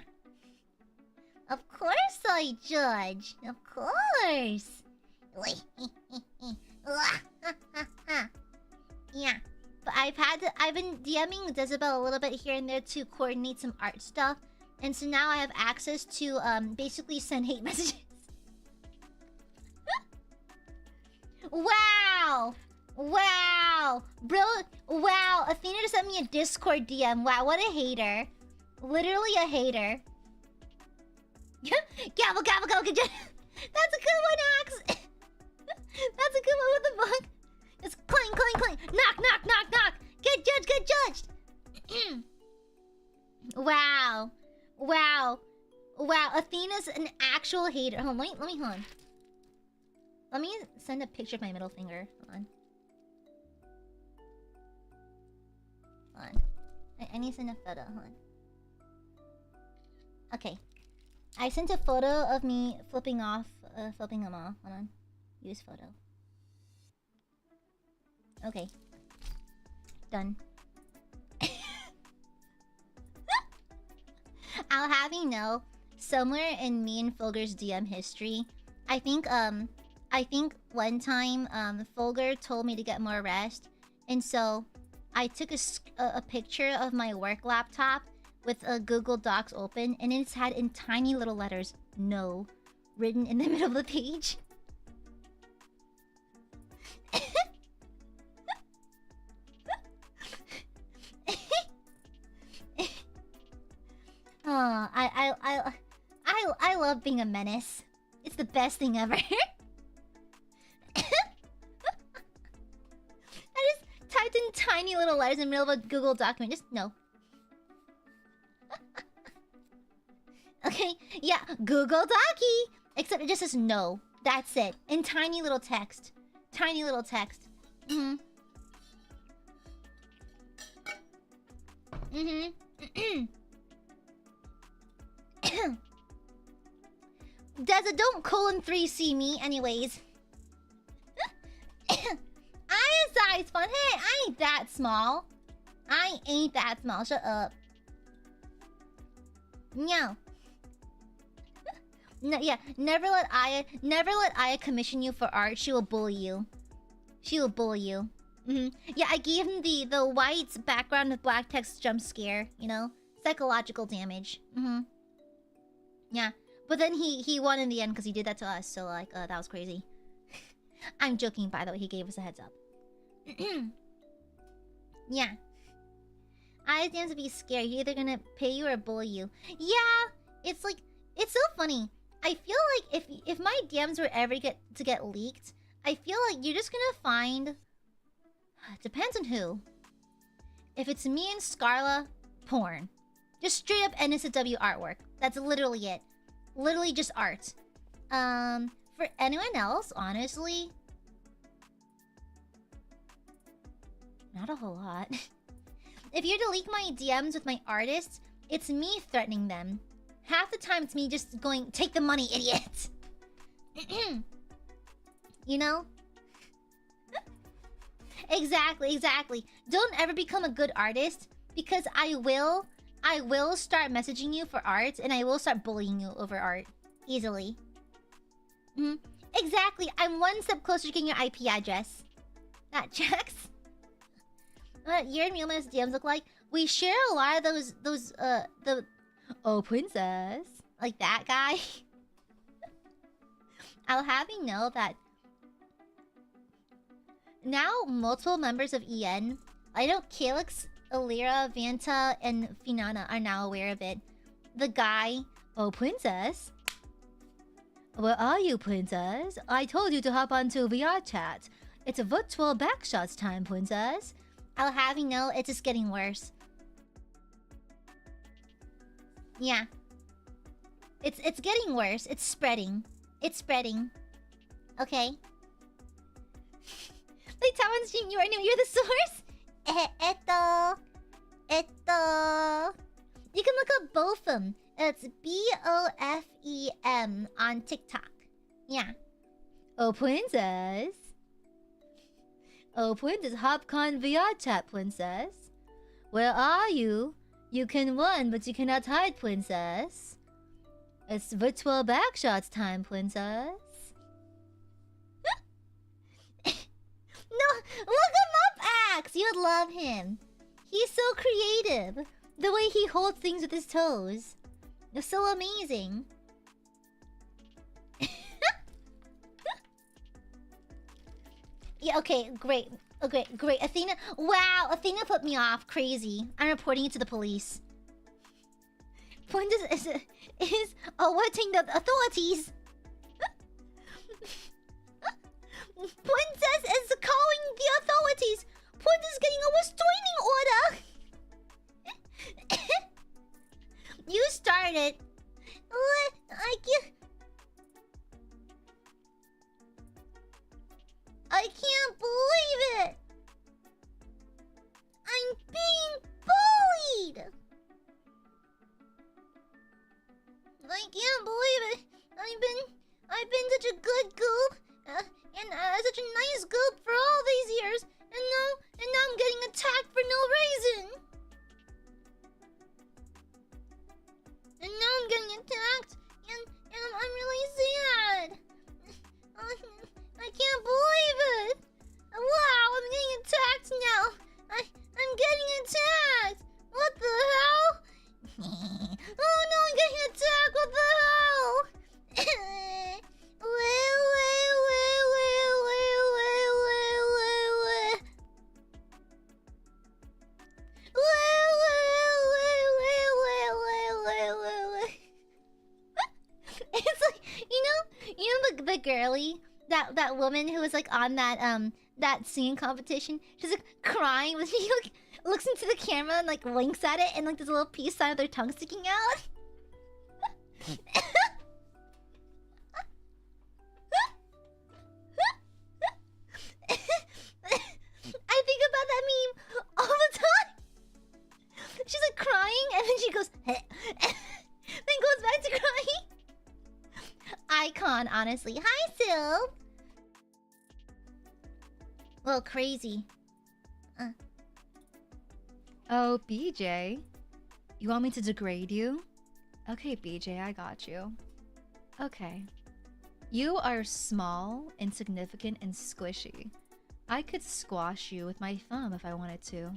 Of course I judge. Of course. Yeah. But I've been DMing Jezebel a little bit here and there to coordinate some art stuff. And so now I have access to basically send hate messages. Wow! Wow! Bro, wow! Athena just sent me a Discord DM. Wow, what a hater. Literally a hater. Gavel, gavel, gavel. That's a good one, Axe. That's a good one. What the fuck? It's clang, clang, clang. Knock, knock, knock, knock. Get judged, get judged. Wow. Wow. Wow. Athena's an actual hater. Hold on, let me hold on. Let me send a picture of my middle finger. Hold on. Hold on. I need to send a photo. Hold on. Okay. I sent a photo of me flipping them off. Hold on. Use photo. Okay. Done. I'll have you know, somewhere in me and Fulger's DM history, I think one time, Fulger told me to get more rest, and so I took a picture of my work laptop with a Google Docs open, and it's had in tiny little letters, "No," written in the middle of the page. Oh, I love being a menace. It's the best thing ever. I just typed in tiny little letters in the middle of a Google document. Just no. Okay, yeah, Google Docky. Except it just says no. That's it. In tiny little text. Tiny little text. Does a don't :3 see me anyways? ISI is fun. Hey, I ain't that small. I ain't that small. Shut up. No. No, yeah. Never let Aya commission you for art. She will bully you. She will bully you. Yeah, I gave him the white background with black text jump scare. You know, psychological damage. Yeah. But then he won in the end because he did that to us. So like, that was crazy. I'm joking, by the way. He gave us a heads up. Yeah. I seem to be scared. He's either gonna pay you or bully you. Yeah. It's like, it's so funny. I feel like if my DMs were ever to get leaked, I feel like you're just gonna find. It depends on who. If it's me and Scarla, porn. Just straight up NSFW artwork. That's literally it. Literally just art. For anyone else, honestly, not a whole lot. If you're to leak my DMs with my artists, it's me threatening them. Half the time it's me just going, take the money, idiot. You know? Exactly. Don't ever become a good artist, because I will start messaging you for art, and I will start bullying you over art. Easily. Exactly. I'm one step closer to getting your IP address. That checks. What your and Miuma's DMs look like? We share a lot of those oh, princess. Like that guy. I'll have you know that now multiple members of EN, I know Calyx, Alira, Vanta, and Finana are now aware of it. The guy, oh, princess. Where are you, princess? I told you to hop onto VR chat. It's a virtual backshots time, princess. I'll have you know, it's just getting worse. Yeah. It's getting worse. It's spreading. It's spreading. Okay. Like Taiwan stream, you are new. You're the source. You can look up both of them. It's BOFEM on TikTok. Yeah. Oh, princess. Oh, princess, HopCon VR chat, princess. Where are you? You can run, but you cannot hide, princess. It's virtual backshots time, princess. No, look him up, Axe! You'd love him. He's so creative. The way he holds things with his toes. You're so amazing. Yeah, okay, great. Okay, great. Athena, wow, Athena put me off. Crazy. I'm reporting it to the police. Point is awaiting the authorities. Princess is calling the authorities. Point is getting a restraining order. You started. I can't believe it. I'm being bullied. I can't believe it. I've been such a good goop, and such a nice goop for all these years, and now I'm getting attacked for no reason. And now I'm getting attacked, and I'm really sad. I can't believe it. Wow, I'm getting attacked now. I'm getting attacked. What the hell? Oh no, I'm getting attacked. What the hell? It's like, you know the girly, that woman who was like on that singing competition. She's like crying, but she like looks into the camera and like winks at it, and like there's a little peace sign with their tongue sticking out. I think about that meme all the time. She's like crying, and then she goes, then goes back to crying. Icon, honestly. Hi, Sil. Well, crazy. Oh, BJ. You want me to degrade you? Okay, BJ, I got you. Okay. You are small, insignificant, and squishy. I could squash you with my thumb if I wanted to.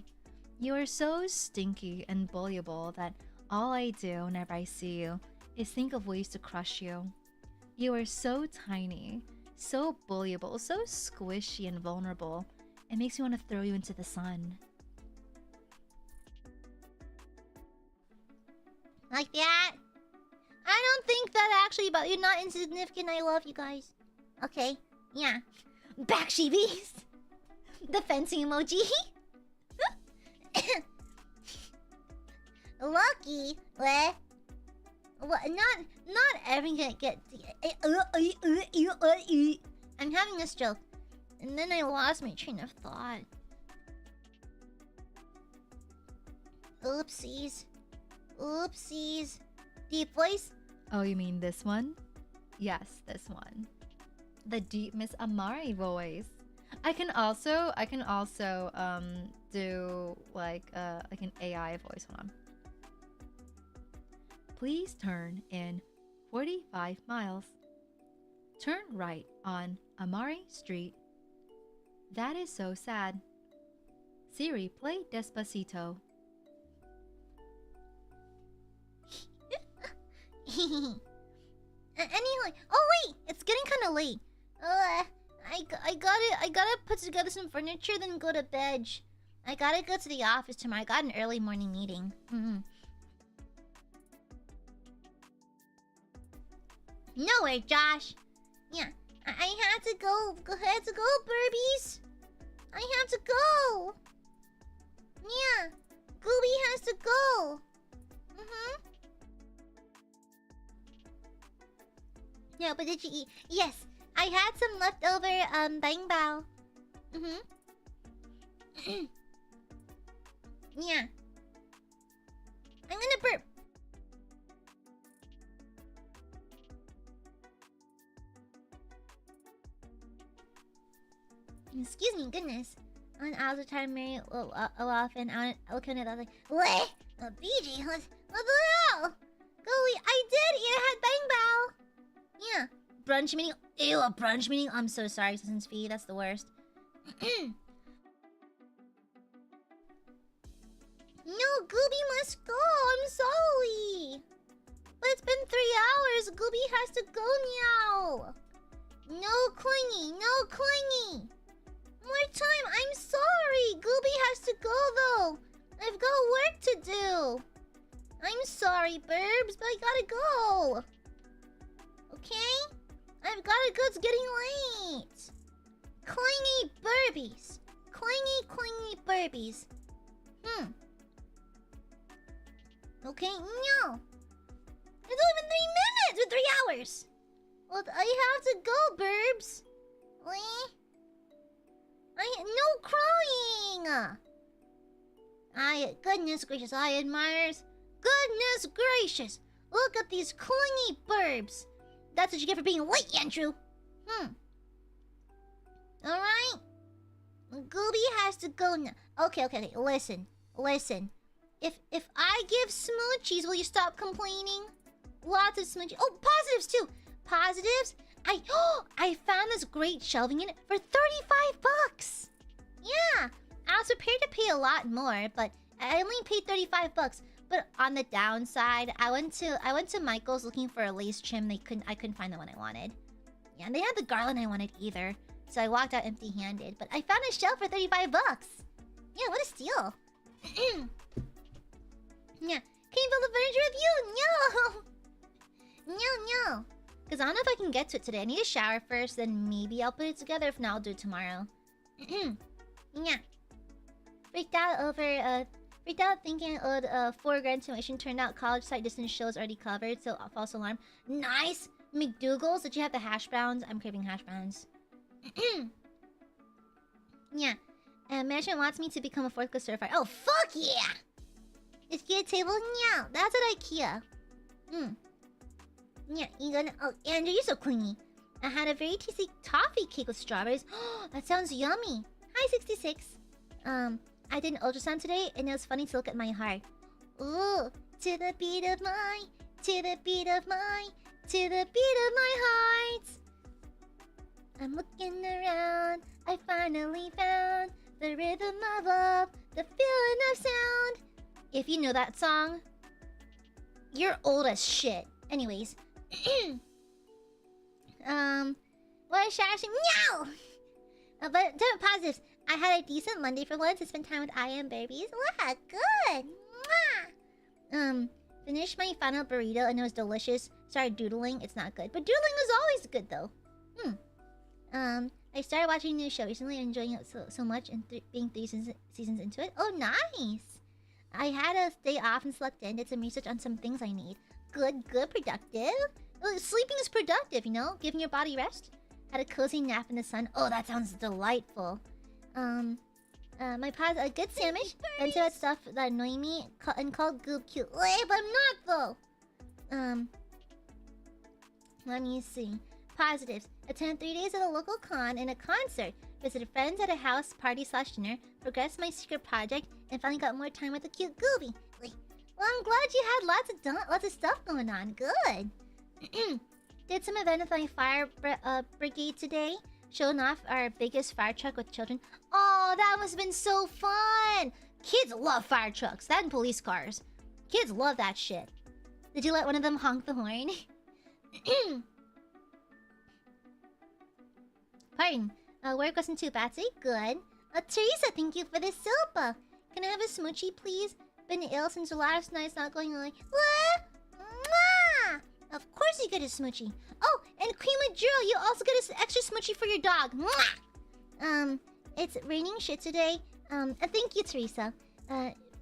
You are so stinky and bullyable that all I do whenever I see you is think of ways to crush you. You are so tiny, so bullyable, so squishy and vulnerable. It makes me want to throw you into the sun. Like that? I don't think that actually, but you're not insignificant. I love you guys. Okay, yeah. Back sheebies. The fencing emoji. Lucky. What? Not everyone can get. I'm having a stroke, and then I lost my train of thought. Oopsies. Oopsies. Deep voice? Oh, you mean this one? Yes, this one. The deep Miss Amare voice. I can also do like an AI voice. Hold on. Please turn in 45 miles. Turn right on Amare Street. That is so sad. Siri, play Despacito. Anyway, oh wait, it's getting kind of late. I gotta put together some furniture, then go to bed. I gotta go to the office tomorrow. I got an early morning meeting. Nowhere, Josh. Yeah, I had to go. Had to go, Burbies. I have to go. Yeah, Gooby has to go. No, but did you eat? Yes, I had some leftover bang bao. Yeah. I'm gonna burp. Excuse me, goodness. On Al's time, Mary often out looking at that like, what? BG, what the hell? Gooey, I did eat. I had bang bao. Yeah. Brunch meeting. Ew, a brunch meeting? I'm so sorry, Assassin's Fee. That's the worst. No, Gooby must go. I'm sorry. But it's been 3 hours. Gooby has to go now. No clingy. No clingy. More time. I'm sorry. Gooby has to go, though. I've got work to do. I'm sorry, Burbs, but I gotta go. Okay? I've gotta go. It's getting late. Clingy burbies. Clingy burbies. Okay, no. It's only been 3 minutes with 3 hours. Well, I have to go, Burbs. No crying. Goodness gracious, Aiadmirers. Goodness gracious. Look at these clingy Burbs. That's what you get for being late, Andrew. Alright? Gooby has to go now. Okay. Listen. If I give smoochies, will you stop complaining? Lots of smoochies. Oh, positives too. Positives. I found this great shelving unit for 35 bucks. Yeah. I was prepared to pay a lot more, but I only paid 35 bucks. But on the downside, I went to Michael's looking for a lace trim. I couldn't find the one I wanted. Yeah, and they had the garland I wanted either. So I walked out empty-handed. But I found a shelf for 35 bucks. Yeah, what a steal. Yeah. Can you build the furniture with you? No. Because I don't know if I can get to it today. I need a shower first, then maybe I'll put it together. If not, I'll do it tomorrow. Yeah. Freaked out thinking $4,000 tuition. Turned out college site distance show is already covered, so false alarm. Nice! McDougal's, did you have the hash browns? I'm craving hash browns. Yeah. Management wants me to become a 4th class certified. Oh, fuck yeah! IKEA table? Yeah, that's at IKEA. Yeah, you gonna... Oh, Andrew, you're so clingy. I had a very tasty toffee cake with strawberries. Oh, that sounds yummy. Hi, 66. I did an ultrasound today, and it was funny to look at my heart. Ooh, to the beat of my heart. I'm looking around, I finally found the rhythm of love, the feeling of sound. If you know that song, you're old as shit. Anyways. What is shashing? No! But to positives, I had a decent Monday for once. I spent time with AiaAmareLIVE. Wow, good! Mwah! Finished my final burrito and it was delicious. Started doodling. It's not good. But doodling was always good though. I started watching a new show recently. I'm enjoying it so much and being 3 seasons into it. Oh, nice! I had a day off and slept in. Did some research on some things I need. Good, productive. Well, sleeping is productive, you know? Giving your body rest. Had a cozy nap in the sun. Oh, that sounds delightful. My pa's a good sandwich. Into that stuff that annoy me and called Goob cute. Wait, but I'm not though. Let me see. Positives. Attended 3 days at a local con and a concert. Visited friends at a house party / dinner. Progressed my secret project and finally got more time with the cute Gooby. Well, I'm glad you had lots of stuff going on. Good. Did some event with my fire brigade today. Showing off our biggest fire truck with children. Oh, that must have been so fun. Kids love fire trucks. That and police cars. Kids love that shit. Did you let one of them honk the horn? Pardon. Work wasn't too batsy. Good. Teresa, thank you for the sopa. Can I have a smoochie, please? Been ill since last night. It's not going away. What? Mwah! Of course you get a smoochie. Oh, and Queen Majuro, you also get an extra smoochie for your dog. Mwah! It's raining shit today. Thank you, Teresa.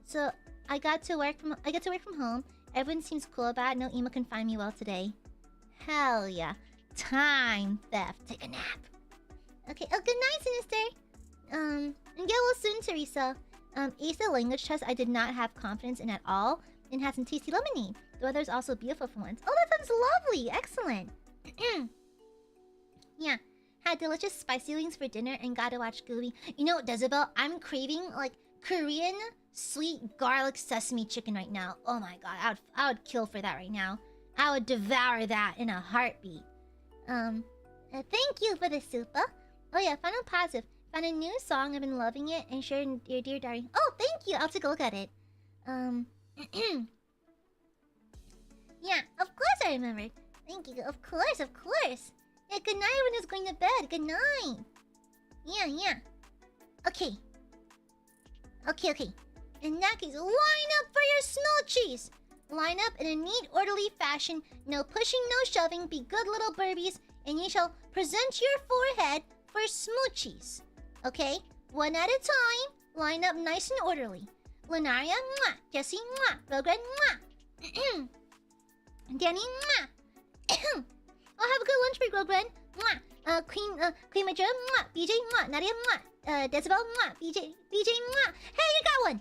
So I get to work from home. Everyone seems cool about it. No emo can find me well today. Hell yeah. Time theft. Take a nap. Okay. Oh, good night, Sinister. And get well soon, Teresa. Aced the language test I did not have confidence in at all. And had some tasty lemonade. The weather's also beautiful for once. Oh, that sounds lovely. Excellent. Yeah. Had delicious spicy wings for dinner and got to watch Gooby. You know, Dezebel, I'm craving like Korean sweet garlic sesame chicken right now. Oh my god, I would kill for that right now. I would devour that in a heartbeat. Thank you for the super. Oh yeah, final positive. Found a new song, I've been loving it, and shared in your dear diary. Oh, thank you. I'll take a look at it. Yeah, of course I remembered. Thank you. Of course, of course. Yeah, good night everyone who's going to bed. Good night. Yeah. Okay. Okay. In that case, line up for your smoochies. Line up in a neat, orderly fashion. No pushing, no shoving. Be good little burbies. And you shall present your forehead for smoochies. Okay? One at a time. Line up nice and orderly. Lunaria, mwah. Jessie, mwah. Rogred, mwah. Danny, mwah. Oh, have a good lunch break, Rogred. Mwah. Queen Major, mwah. BJ, mwah. Nadia, mwah. Decibel, mwah. BJ, mwah. Hey, you got one.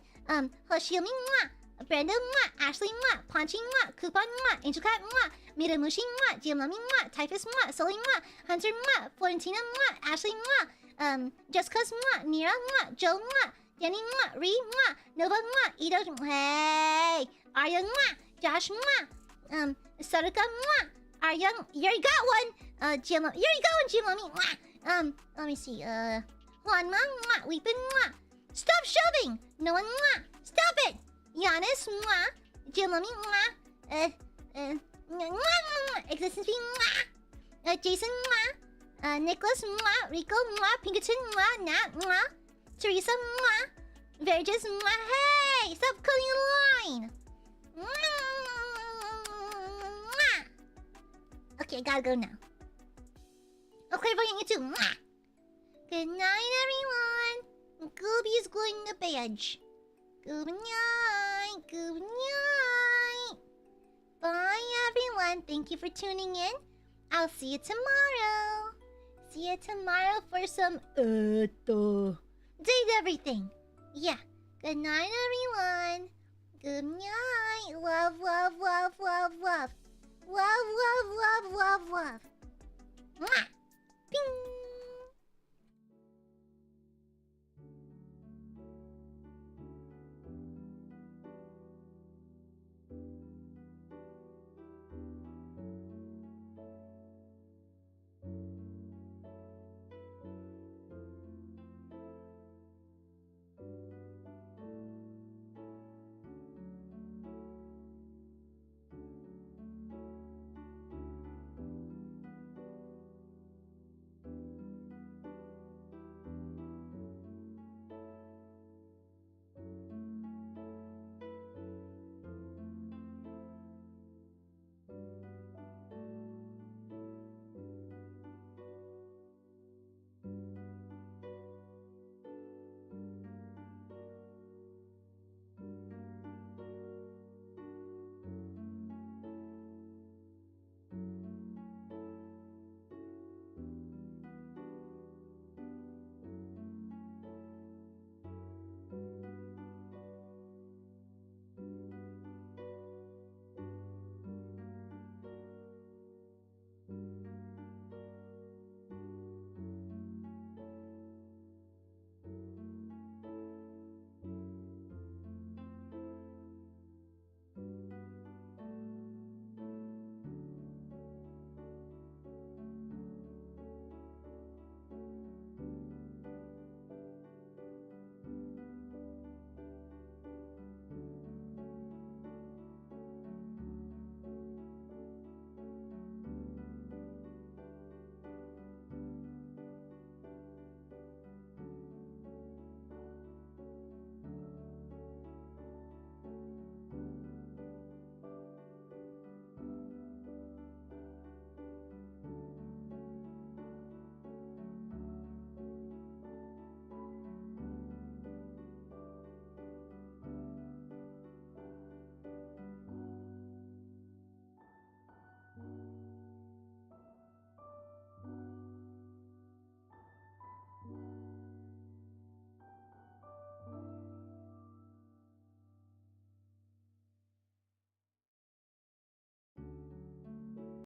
Hoshiomi, mwah. Brenda, mwah. Ashley, mwah. Ponchi, mwah. Coupon, mwah. Angel Cat, mwah. Miramushi, mwah. Giamlami, mwah. Typhus, mwah. Sully, mwah. Hunter, mwah. Florentina, mwah. Ashley, mwah. Jessica's, mwah. Nira, mwah. Joe, mwah. Danny, mwah. Ree, mwah. Nova, mwah. Ito, hey. Arya, mwah. Josh, mwah. Sarika, mwah. Arya, you already got one. You already got one, Giamlami, mwah. Let me see. Juanma, mwah. Weepin, mwah. Stop shoving. No one, mwah. Stop it. Giannis, mwah. Giamlami, mwah. Mwah. Existence fee, mwah. Jason, mwah. Nicholas, mwah. Rico, mwah. Pinkerton, mwah. Nat, mwah. Teresa, mwah. Verges, mwah. Hey, stop cutting the line. Mwah. Okay, I gotta go now. Okay, for you too. Mwah. Good night, everyone. Gooby's going to bed. Good night. Good night. Bye, everyone. Thank you for tuning in. I'll see you tomorrow. See you tomorrow for some date everything. Yeah. Good night, everyone. Good night. Love, love, love, love, love. Love, love, love, love, love. Mwah. Ping.